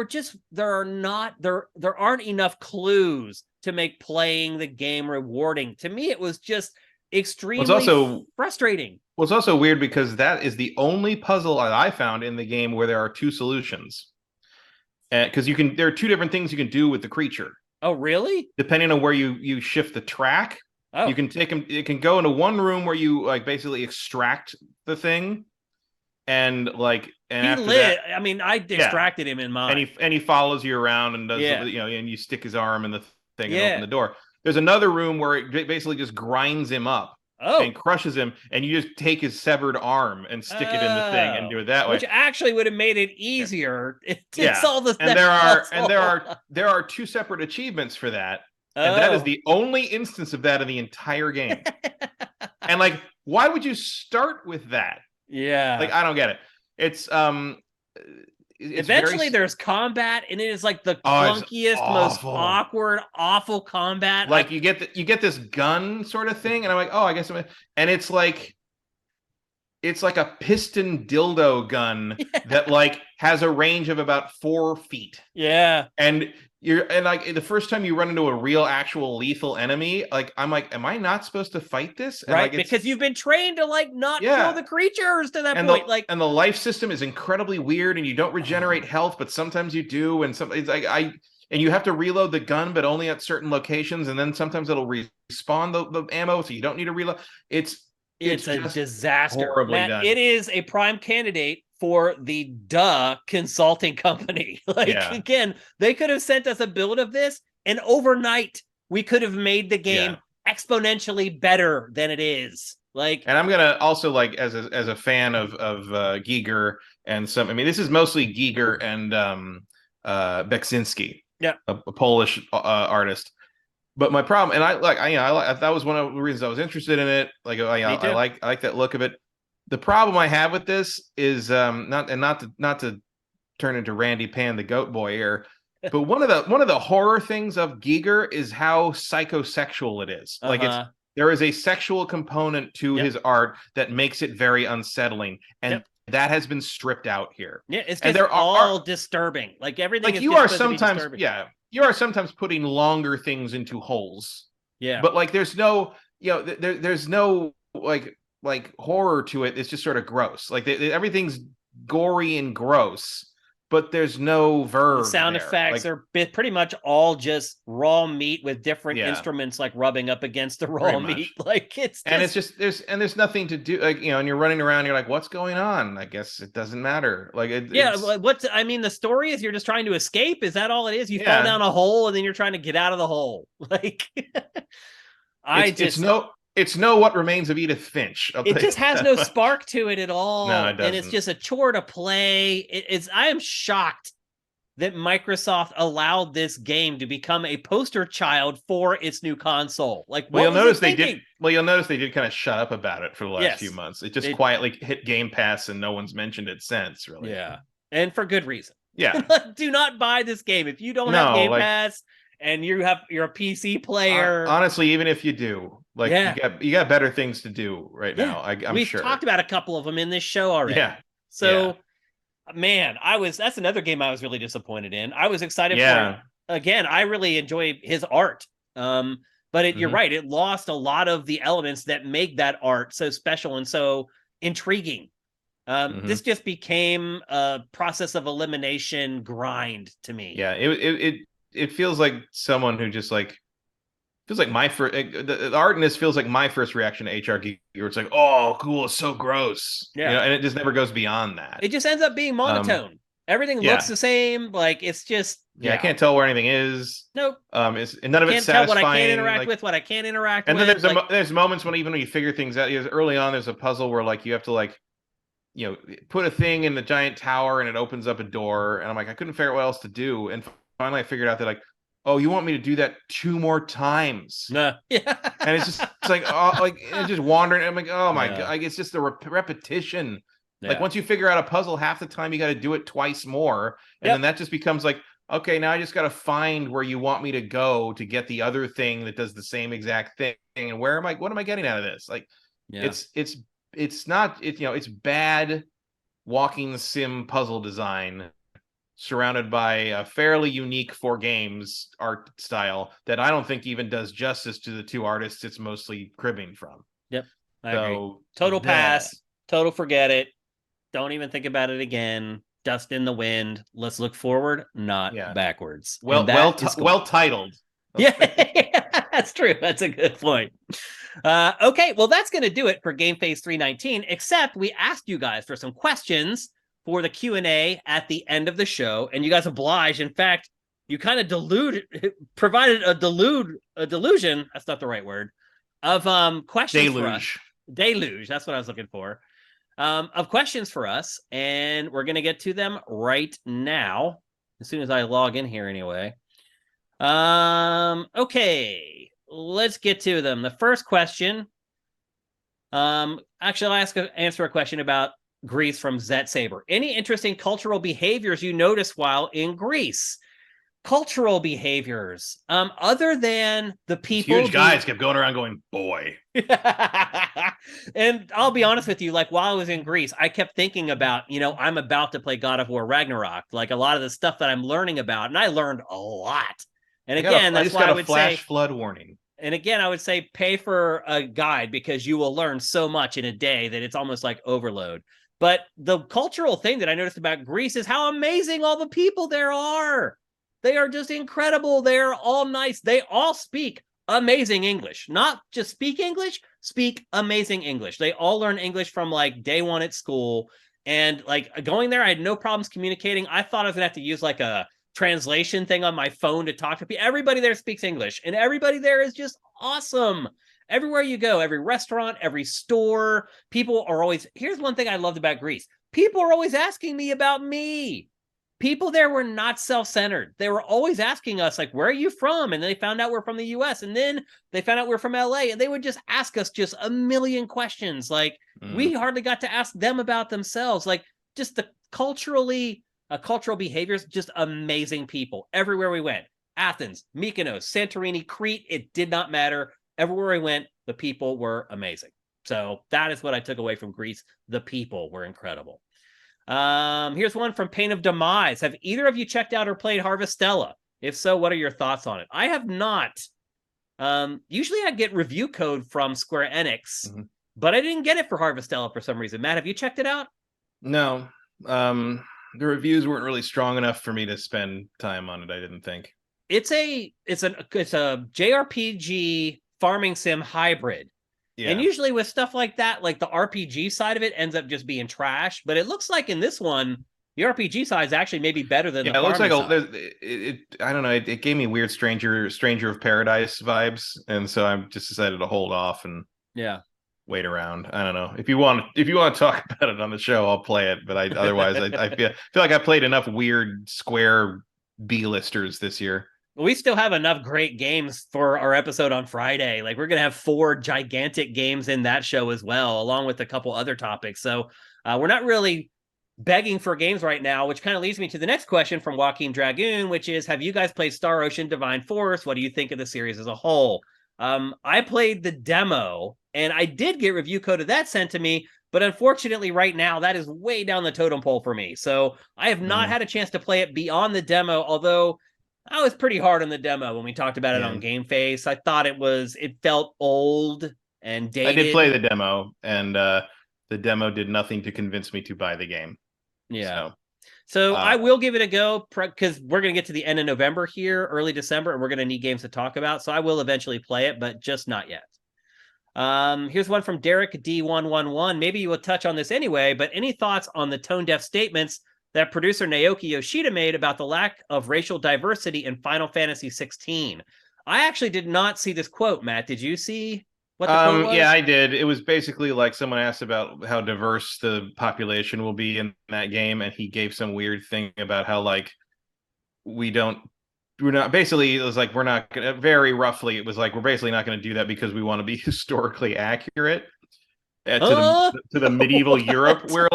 aren't enough clues to make playing the game rewarding. To me, it was just Well, it's extremely also frustrating. well, it's also weird because that is the only puzzle that I found in the game where there are two solutions. Because there are two different things you can do with the creature. Oh, really? Depending on where you shift the track, you Oh, can take him. It can go into one room where you like basically extract the thing, and he after that, lit. I mean, I yeah, distracted him in and mine. he follows you around and does Yeah. and you stick his arm in the thing and open Yeah. the door. There's another room where it basically just grinds him up and Oh. crushes him, and you just take his severed arm and stick it in the thing and do Oh. it that way. Which actually would have made it easier to Yeah, solve this and next puzzle. there are two separate achievements for that, and that is Oh. the only instance of that in the entire game. And like, why would you start with that? Like, Yeah. I don't get it. It's it's very Eventually there's combat, and it is like the it's clunkiest, most awful. awkward, awful combat. Like you get this gun sort of thing, and I'm like, oh, I guess and it's like a piston dildo gun that like has a range of about 4 feet. Yeah. And like the first time you run into a real actual lethal enemy, like I'm like, am I not supposed to fight this? And Right, like it's because you've been trained to like not kill yeah. the creatures to that And point. Like, the life system is incredibly weird, and you don't regenerate health, but sometimes you do, and some it's like and you have to reload the gun, but only at certain locations, and then sometimes it'll respawn the ammo, so you don't need to reload. It's it's a just disaster. horribly Matt, done. it is a prime candidate for the consulting company. Like, Yeah. again, they could have sent us a build of this, and overnight we could have made the game Yeah. exponentially better than it is. Like, And I'm gonna also like as a fan of Giger and some. I mean, this is mostly Giger and Beksinski, yeah, a Polish artist. But my problem, and that was one of the reasons I was interested in it. Like me too. I like that look of it. The problem I have with this is not to turn into Randy Pan the Goat Boy here, but one of the horror things of Giger is how psychosexual it is. Like Uh-huh. there is a sexual component to Yep. his art that makes it very unsettling, and Yep. that has been stripped out here. Yeah, it's And just there all disturbing. Like, everything like is you just are supposed to be sometimes disturbing. you are sometimes putting longer things into holes, Yeah. but like there's no there's no like horror to it. It's just sort of gross. Like everything's gory and gross, but there's no The verve sound there. effects Like are pretty much all just raw meat with different yeah, instruments like rubbing up against the pretty raw meat. much. Like, it's And it's just just there's nothing to do, like and you're running around, you're like, what's going on? I guess it doesn't matter. Like yeah. it's What's I mean, the story is you're just trying to escape. Is that all it is? You fall yeah, down a hole and then you're trying to get out of the hole. Like, I just it's no what remains of Edith Finch. I'll it tell you just has that no much. spark to it at No, all, it and it's doesn't. just a chore to play. It's I am shocked that Microsoft allowed this game to become a poster child for its new console. Like, Well, what was it thinking? you'll notice they did kind of shut up about it for the last few Yes, months. It just it. quietly hit Game Pass, and no one's mentioned it since, really. Yeah, and for good reason. Yeah. Do not buy this game if you don't have No, Game like Pass and you're a PC player. honestly, even if you do, like Yeah, you got better things to do right yeah. now. I'm We've sure. talked about a couple of them in this show already. Yeah. Yeah. So, man, that's another game I was really disappointed in. I was excited for it. Yeah. Again, I really enjoy his art. But you're Hmm. right, it lost a lot of the elements that make that art so special and so intriguing. Hmm. This just became a process of elimination grind to me. Yeah. It feels like someone who just like feels like my first the art in this feels like my first reaction to HR Geek, where it's like, oh, cool, it's so gross, Yeah. and it just never goes beyond that. It just ends up being monotone. Everything looks Yeah, the same. Like, it's just, yeah, I yeah. can't tell where anything is. Nope. It's and none of it's Can't tell what I can satisfying. interact Like, with, what I can't interact and then with. Like, there's moments when even when you figure things out, early on, there's a puzzle where like you have to like put a thing in the giant tower and it opens up a door, and I'm like, I couldn't figure out what else to do, and finally I figured out that like, oh, you want me to do that 2 more times. nah. Yeah. And it's like, oh, like it's just wandering. I'm like, oh my Yeah. god, like it's just the repetition. Like Yeah. once you figure out a puzzle, half the time you got to do it twice more, and then Yep. that just becomes like, okay, now I just got to find where you want me to go to get the other thing that does the same exact thing. And where am I? What am I getting out of this? Like, Yeah. it's not it's bad walking sim puzzle design surrounded by a fairly unique for games art style that I don't think even does justice to the two artists it's mostly cribbing from. Yep, I agree. So Total that, pass, total forget it. Don't even think about it again. Dust in the wind. Let's look forward, not yeah, backwards. And that is Scorn. well titled. Yeah, Okay. that's true. That's a good point. Okay, well, that's going to do it for GameFace 319, except we asked you guys for some questions for the Q&A at the end of the show, and you guys obliged. In fact, you kind of provided a delusion, that's not the right word, of questions for us. Deluge. Deluge, that's what I was looking for. Of questions for us, and we're going to get to them right now, as soon as I log in here anyway. Okay, let's get to them. The first question, actually, I'll answer a question about Greece from Zet Saber. Any interesting cultural behaviors you notice while in Greece? Cultural behaviors, other than the These people huge guys kept going around going, boy. And I'll be honest with you, like while I was in Greece, I kept thinking about, I'm about to play God of War Ragnarok, like a lot of the stuff that I'm learning about, and I learned a lot. And again, I that's just why got I a would flash say, flood warning. and again, I would say pay for a guide because you will learn so much in a day that it's almost like overload. But the cultural thing that I noticed about Greece is how amazing all the people there are. They are just incredible. They're all nice. They all speak amazing English. Not just speak English, speak amazing English. They all learn English from like day one at school. And like going there, I had no problems communicating. I thought I was gonna have to use like a translation thing on my phone to talk to people. Everybody there speaks English, and everybody there is just awesome. Everywhere you go, every restaurant, every store, people are always. Here's one thing I loved about Greece: people are always asking me about me. People there were not self-centered. They were always asking us, like, where are you from? And they found out we're from the US. And then they found out we're from LA. And they would just ask us just a million questions. Like, we hardly got to ask them about themselves. Like, just the cultural behaviors, just amazing people everywhere we went. Athens, Mykonos, Santorini, Crete, it did not matter. Everywhere we went, the people were amazing. So that is what I took away from Greece. The people were incredible. Here's one from Pain of Demise. Have either of you checked out or played Harvestella? If so, what are your thoughts on it? I have not. Usually I get review code from Square Enix, but I didn't get it for Harvestella for some reason. Matt, have you checked it out? No. The reviews weren't really strong enough for me to spend time on it, I didn't think. It's a JRPG farming sim hybrid. Yeah. And usually with stuff like that, like the RPG side of it ends up just being trash. But it looks like in this one, the RPG side is actually maybe better than the farming side. It looks like I don't know. It gave me weird Stranger of Paradise vibes, and so I just decided to hold off and wait around. I don't know. If you want to talk about it on the show, I'll play it. But otherwise, I feel like I played enough weird Square B-listers this year. We still have enough great games for our episode on Friday. Like we're going to have 4 gigantic games in that show as well, along with a couple other topics. So we're not really begging for games right now, which kind of leads me to the next question from Joaquin Dragoon, which is, have you guys played Star Ocean Divine Force? What do you think of the series as a whole? I played the demo, and I did get review code of that sent to me, but unfortunately right now that is way down the totem pole for me. So I have not had a chance to play it beyond the demo, although I was pretty hard on the demo when we talked about it on GameFace. I thought it felt old and dated. I did play the demo, and the demo did nothing to convince me to buy the game. Yeah. So I will give it a go because we're going to get to the end of November here, early December, and we're going to need games to talk about. So I will eventually play it, but just not yet. Here's one from Derek D111. Maybe you will touch on this anyway, but any thoughts on the tone-deaf statements that producer Naoki Yoshida made about the lack of racial diversity in Final Fantasy 16? I actually did not see this quote, Matt. Did you see what the quote was? Yeah, I did. It was basically like someone asked about how diverse the population will be in that game, and he gave some weird thing about how like we're not basically, it was like we're not gonna, very roughly it was like we're basically not going to do that because we want to be historically accurate to the medieval Europe we're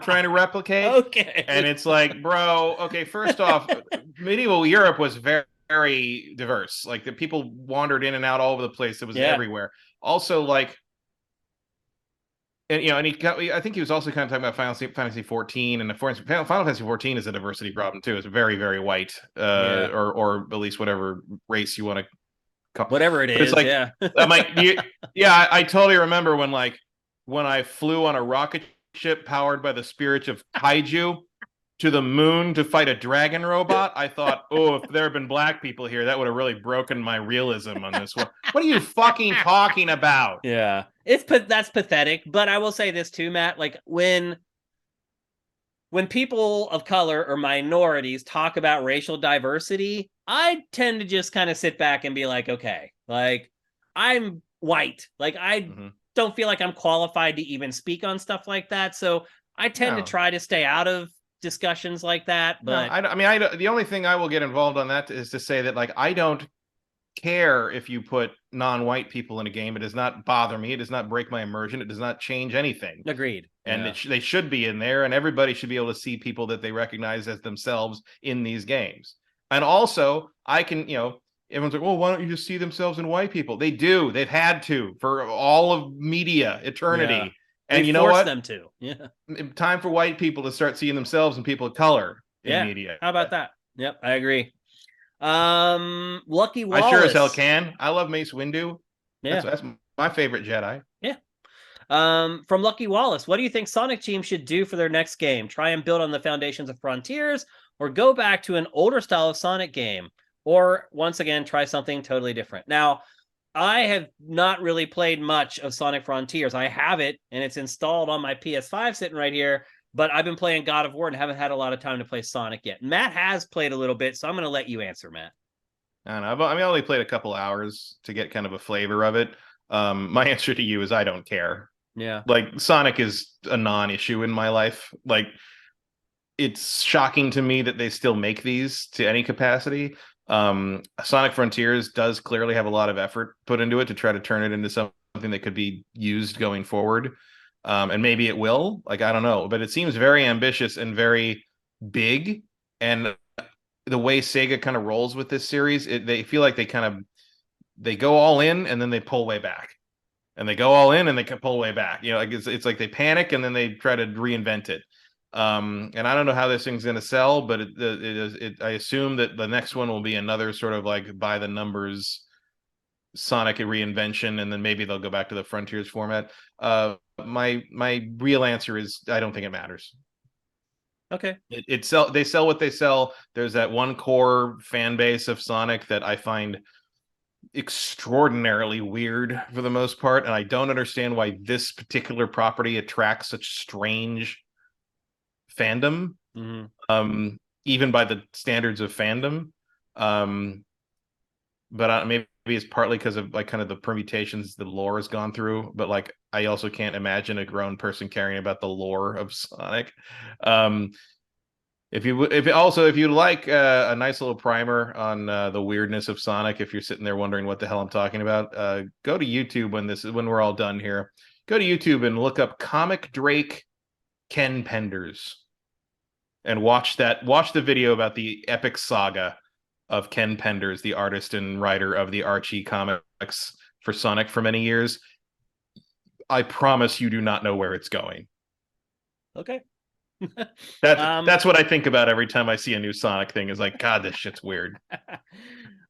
trying to replicate. Okay. And it's like, bro, okay, first off, medieval Europe was very, very diverse. Like the people wandered in and out all over the place. It was everywhere. Also, like, and I think he was also kind of talking about Final Fantasy 14, and Final Fantasy 14 is a diversity problem too. It's very, very white, or at least whatever race you want to Whatever it But it's is, like yeah. I'm like, yeah, I totally remember when I flew on a rocket ship powered by the spirits of kaiju to the moon to fight a dragon robot. I thought, oh, if there had been black people here, that would have really broken my realism on this one. What are you fucking talking about? Yeah. That's pathetic, but I will say this too, Matt, like when people of color or minorities talk about racial diversity, I tend to just kind of sit back and be like, okay, like I'm white. Like I don't feel like I'm qualified to even speak on stuff like that. So I tend to try to stay out of discussions like that. But no, I mean, the only thing I will get involved on that is to say that like I don't care if you put non-white people in a game. It does not bother me. It does not break my immersion. It does not change anything. Agreed. And they should be in there, and everybody should be able to see people that they recognize as themselves in these games. And also, I can, everyone's like, well, why don't you just see themselves in white people? They do. They've had to for all of media, eternity. Yeah. And you know forced what? them to. Yeah. Time for white people to start seeing themselves in people of color in media. How about that? Yep, I agree. Lucky Wallace. I sure as hell can. I love Mace Windu. Yeah. That's my favorite Jedi. Yeah. From Lucky Wallace, what do you think Sonic Team should do for their next game? Try and build on the foundations of Frontiers, or go back to an older style of Sonic game, or once again try something totally different? Now, I have not really played much of Sonic Frontiers. I have it, and it's installed on my PS5 sitting right here, but I've been playing God of War and haven't had a lot of time to play Sonic yet. Matt has played a little bit, so I'm going to let you answer, Matt. I don't know. I mean, I only played a couple hours to get kind of a flavor of it. My answer to you is I don't care. Yeah. Like Sonic is a non-issue in my life. Like it's shocking to me that they still make these to any capacity. Sonic Frontiers does clearly have a lot of effort put into it to try to turn it into something that could be used going forward. And maybe it will. Like I don't know, but it seems very ambitious and very big. And the way Sega kind of rolls with this series, they feel like they go all in and then they pull way back. And they go all in and they can pull way back. Like it's like they panic and then they try to reinvent it. And I don't know how this thing's going to sell, but I assume that the next one will be another sort of like by the numbers Sonic reinvention, and then maybe they'll go back to the Frontiers format. My real answer is I don't think it matters. Okay. They sell what they sell. There's that one core fan base of Sonic that I find extraordinarily weird for the most part, and I don't understand why this particular property attracts such strange fandom, even by the standards of fandom. But maybe it's partly because of like kind of the permutations the lore has gone through, but like I also can't imagine a grown person caring about the lore of Sonic. If you like a nice little primer on the weirdness of Sonic, if you're sitting there wondering what the hell I'm talking about, go to YouTube when we're all done here. Go to YouTube and look up Comic Drake Ken Penders and watch the video about the epic saga of Ken Penders, the artist and writer of the Archie comics for Sonic for many years. I promise you do not know where it's going. Okay. That's what I think about every time I see a new Sonic thing, is like, God, this shit's weird.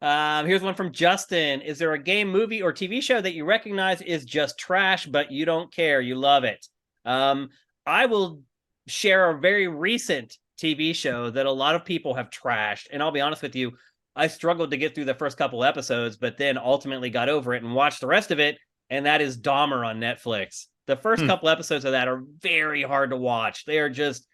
Here's one from Justin. Is there a game, movie, or TV show that you recognize is just trash, but you don't care? You love it. I will share a very recent TV show that a lot of people have trashed. And I'll be honest with you, I struggled to get through the first couple episodes, but then ultimately got over it and watched the rest of it. And that is Dahmer on Netflix. The first couple episodes of that are very hard to watch. They are just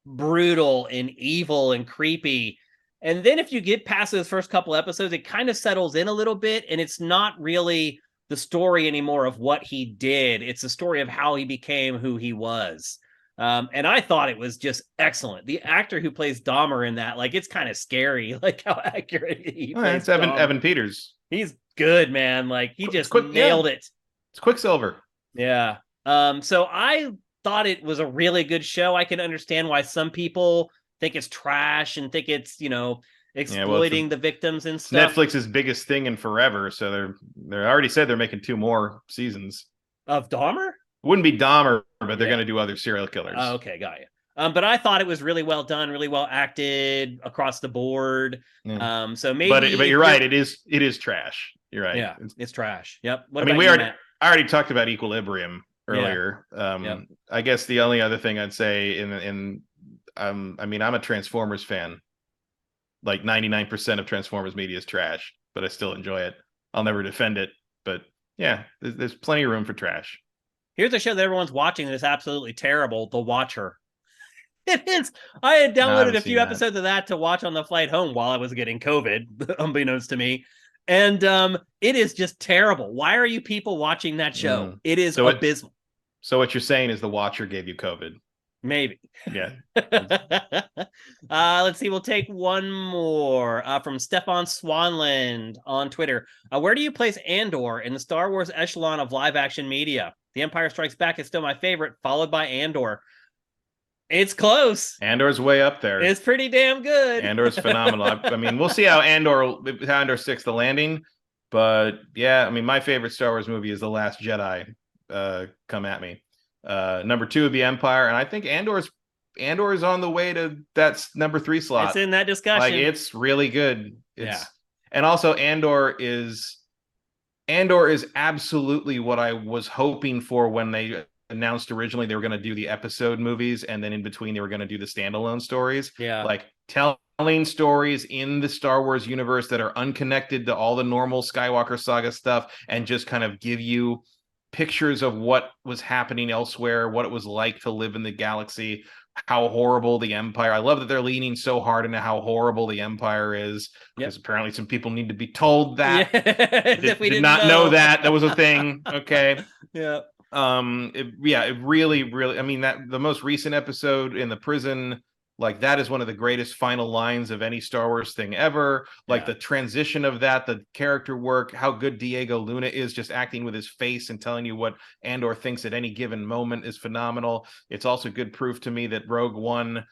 brutal and evil and creepy. And then if you get past those first couple episodes, it kind of settles in a little bit. And it's not really the story anymore of what he did. It's the story of how he became who he was. And I thought it was just excellent. The actor who plays Dahmer in that, like, it's kind of scary, like how accurate he plays. It's Evan Peters. He's good, man. Like he just nailed it. It's Quicksilver. Yeah. So I thought it was a really good show. I can understand why some people think it's trash and think it's, exploiting the victims and stuff. Netflix's biggest thing in forever. So they're already said they're making 2 more seasons of Dahmer. Wouldn't be Dahmer, but they're going to do other serial killers. Oh, okay, got you. But I thought it was really well done, really well acted across the board. Yeah. So maybe, but you're right. It is trash. You're right. Yeah, it's trash. Yep. What I mean, about you, Matt? I already talked about Equilibrium Yeah. earlier. Yep. I guess the only other thing I'd say I mean, I'm a Transformers fan. Like 99% of Transformers media is trash, but I still enjoy it. I'll never defend it, but yeah, there's plenty of room for trash. Here's a show that everyone's watching that is absolutely terrible, The Watcher. It is. I had No, I downloaded haven't a seen few that. episodes of that to watch on the flight home while I was getting COVID, unbeknownst to me. And it is just terrible. Why are you people watching that show? It is So abysmal. so what you're saying is The Watcher gave you COVID. Maybe. Yeah. Let's see. We'll take one more from Stefan Swanland on Twitter. Where do you place Andor in the Star Wars echelon of live action media? The Empire Strikes Back is still my favorite, followed by Andor. It's close. Andor's way up there. It's pretty damn good. Andor's phenomenal. I mean, we'll see how Andor sticks the landing, but yeah, I mean, my favorite Star Wars movie is The Last Jedi. Come at me. Number 2 would be Empire, and I think Andor is on the way to that's number 3 slot. It's in that discussion. Like, it's really good. And also Andor is absolutely what I was hoping for when they announced originally they were going to do the episode movies, and then in between they were going to do the standalone stories. Yeah. Like telling stories in the Star Wars universe that are unconnected to all the normal Skywalker saga stuff, and just kind of give you pictures of what was happening elsewhere, what it was like to live in the galaxy, how horrible the Empire. I love that they're leaning so hard into how horrible the Empire is, because apparently some people need to be told that. We did not know that was a thing. Okay. Yeah. It really, I mean, that the most recent episode in the prison, like, that is one of the greatest final lines of any Star Wars thing ever. Like, the transition of that, the character work, how good Diego Luna is just acting with his face and telling you what Andor thinks at any given moment is phenomenal. It's also good proof to me that Rogue One,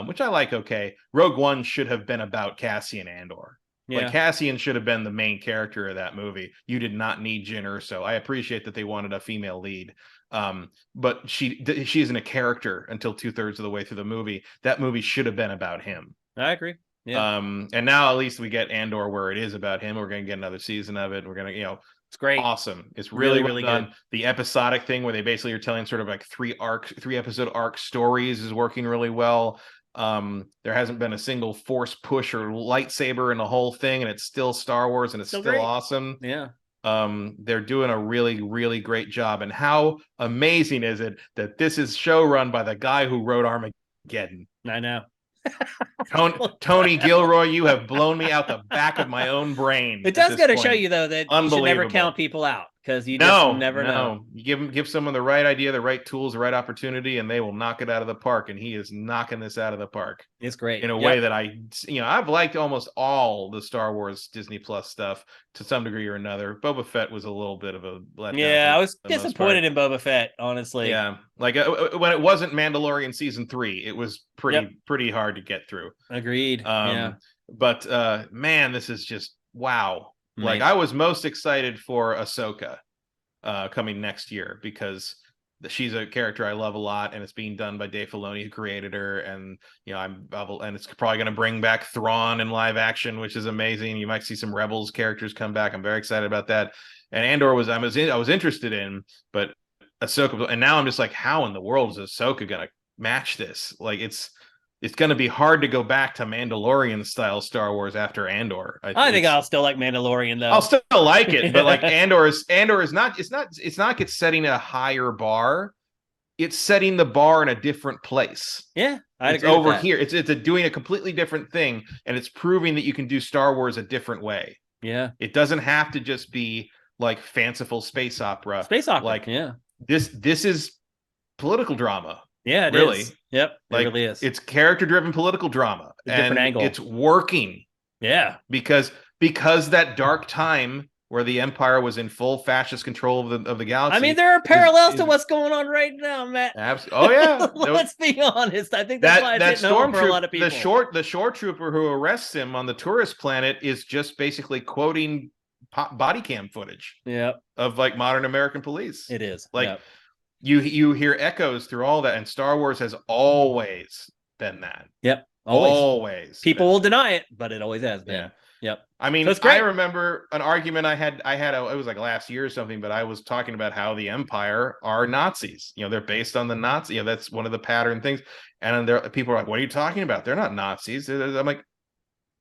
which I like, Rogue One should have been about Cassian Andor. Yeah. Like, Cassian should have been the main character of that movie. You did not need Jyn Erso. I appreciate that they wanted a female lead. But she isn't a character until 2/3 of the way through the movie. That movie should have been about him. I agree. Yeah. And now at least we get Andor where it is about him. We're going to get another season of it. We're going to, it's great. Awesome. It's really well done. Good. The episodic thing where they basically are telling sort of like 3 episode arc stories is working really well. There hasn't been a single force push or lightsaber in the whole thing, and it's still Star Wars, and it's still awesome. Yeah. They're doing a really, really great job. And how amazing is it that this is show run by the guy who wrote Armageddon? I know. Tony Gilroy, you have blown me out the back of my own brain. It does go to show you, though, that you should never count people out, because you just never know. You give someone the right idea, the right tools, the right opportunity, and they will knock it out of the park. And he is knocking this out of the park. It's great in a way that I've liked almost all the Star Wars Disney Plus stuff to some degree or another. Boba Fett was a little bit of a letdown. Yeah, I was disappointed in Boba Fett, honestly. Yeah, like when it wasn't Mandalorian season 3, it was pretty hard to get through. Agreed. But man, this is just wow. Like, I was most excited for Ahsoka coming next year, because she's a character I love a lot, and it's being done by Dave Filoni, who created her. And and it's probably going to bring back Thrawn in live action, which is amazing. You might see some Rebels characters come back. I'm very excited about that. And Andor I was interested in, but Ahsoka, and now I'm just like, how in the world is Ahsoka going to match this? Like, it's going to be hard to go back to Mandalorian style Star Wars after Andor. I think I'll still like Mandalorian, though. I'll still like it, but like Andor is not. It's not it's setting a higher bar. It's setting the bar in a different place. Yeah, I'd agree over here. It's doing a completely different thing, and it's proving that you can do Star Wars a different way. Yeah, it doesn't have to just be like fanciful space opera. Like, this is political drama. Yeah, it really is. Yep, it really is. It's character-driven political drama. A different angle. It's working. Yeah. Because that dark time where the Empire was in full fascist control of the galaxy. I mean, there are parallels to what's going on right now, Matt. Oh yeah. Let's be honest. I think that's why it's hitting home for a lot of people. The shore trooper who arrests him on the tourist planet is just basically quoting body cam footage. Of like modern American police. It is. Like, you hear echoes through all that, and Star Wars has always been that. Yep. Always. People will deny it, but it always has been. Yeah. Yep. I mean, So it's great. I remember an argument it was like last year or something, but I was talking about how the Empire are Nazis. They're based on the Nazi. That's one of the pattern things. And people are like, what are you talking about? They're not Nazis. I'm like,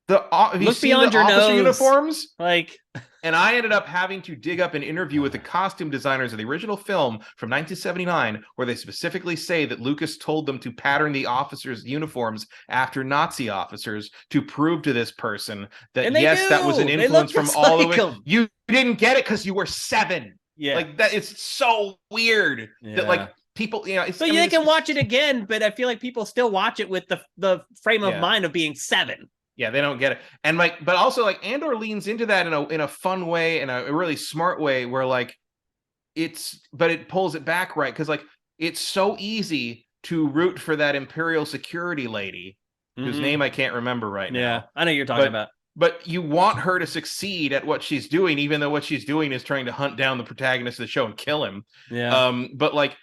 have you Look seen the beyond your officer nose. uniforms? Like, and I ended up having to dig up an interview with the costume designers of the original film from 1979, where they specifically say that Lucas told them to pattern the officers' uniforms after Nazi officers to prove to this person that, yes, that was an influence from all the way. You didn't get it because you were 7. Yeah. Like that. It's so weird that like people, so they can watch it again, but I feel like people still watch it with the frame of mind of being 7. Yeah, they don't get it. And but also like Andor leans into that in a fun way, in a really smart way, where like but it pulls it back right, because like it's so easy to root for that Imperial security lady whose name I can't remember right now. Yeah, I know you're talking about. But you want her to succeed at what she's doing, even though what she's doing is trying to hunt down the protagonist of the show and kill him. Yeah. But like,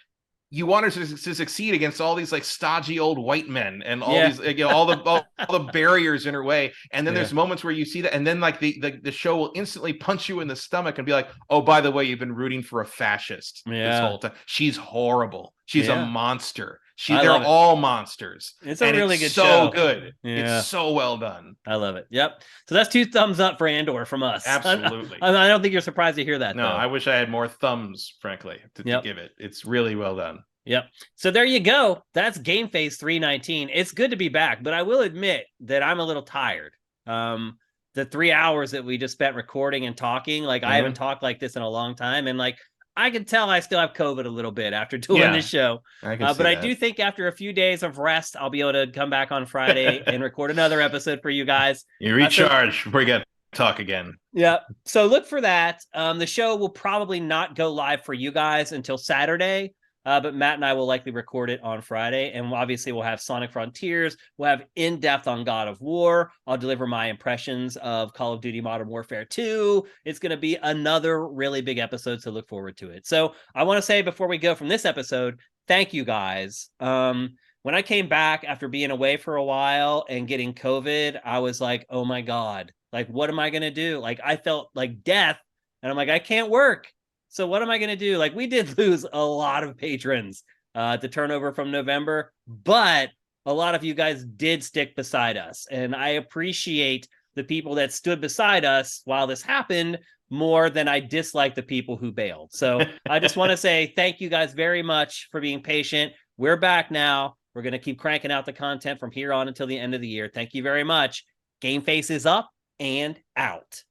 you want her to succeed against all these like stodgy old white men and all these all the barriers in her way. And then there's moments where you see that, and then like the show will instantly punch you in the stomach and be like, oh, by the way, you've been rooting for a fascist this whole time. She's horrible. She's a monster. They're all monsters. It's a really good show. So good. Yeah. It's so well done. I love it. Yep. So that's 2 thumbs up for Andor from us. Absolutely. I don't think you're surprised to hear that. No, though. I wish I had more thumbs, frankly, to give it. It's really well done. Yep. So there you go. That's GameFace 319. It's good to be back, but I will admit that I'm a little tired. The 3 hours that we just spent recording and talking, like I haven't talked like this in a long time, and like I can tell I still have COVID a little bit after doing this show. But I do think after a few days of rest, I'll be able to come back on Friday and record another episode for you guys. You recharge before you get to talk again. Yeah. So look for that. The show will probably not go live for you guys until Saturday. But Matt and I will likely record it on Friday. And obviously we'll have Sonic Frontiers. We'll have in-depth on God of War. I'll deliver my impressions of Call of Duty Modern Warfare 2. It's going to be another really big episode, so look forward to it. So I want to say before we go from this episode, thank you guys. When I came back after being away for a while and getting COVID, I was like, oh my God, like, what am I going to do? Like, I felt like death. And I'm like, I can't work. So what am I going to do? Like, we did lose a lot of patrons to turnover from November, but a lot of you guys did stick beside us. And I appreciate the people that stood beside us while this happened more than I dislike the people who bailed. So I just want to say thank you guys very much for being patient. We're back now. We're going to keep cranking out the content from here on until the end of the year. Thank you very much. GameFace is up and out.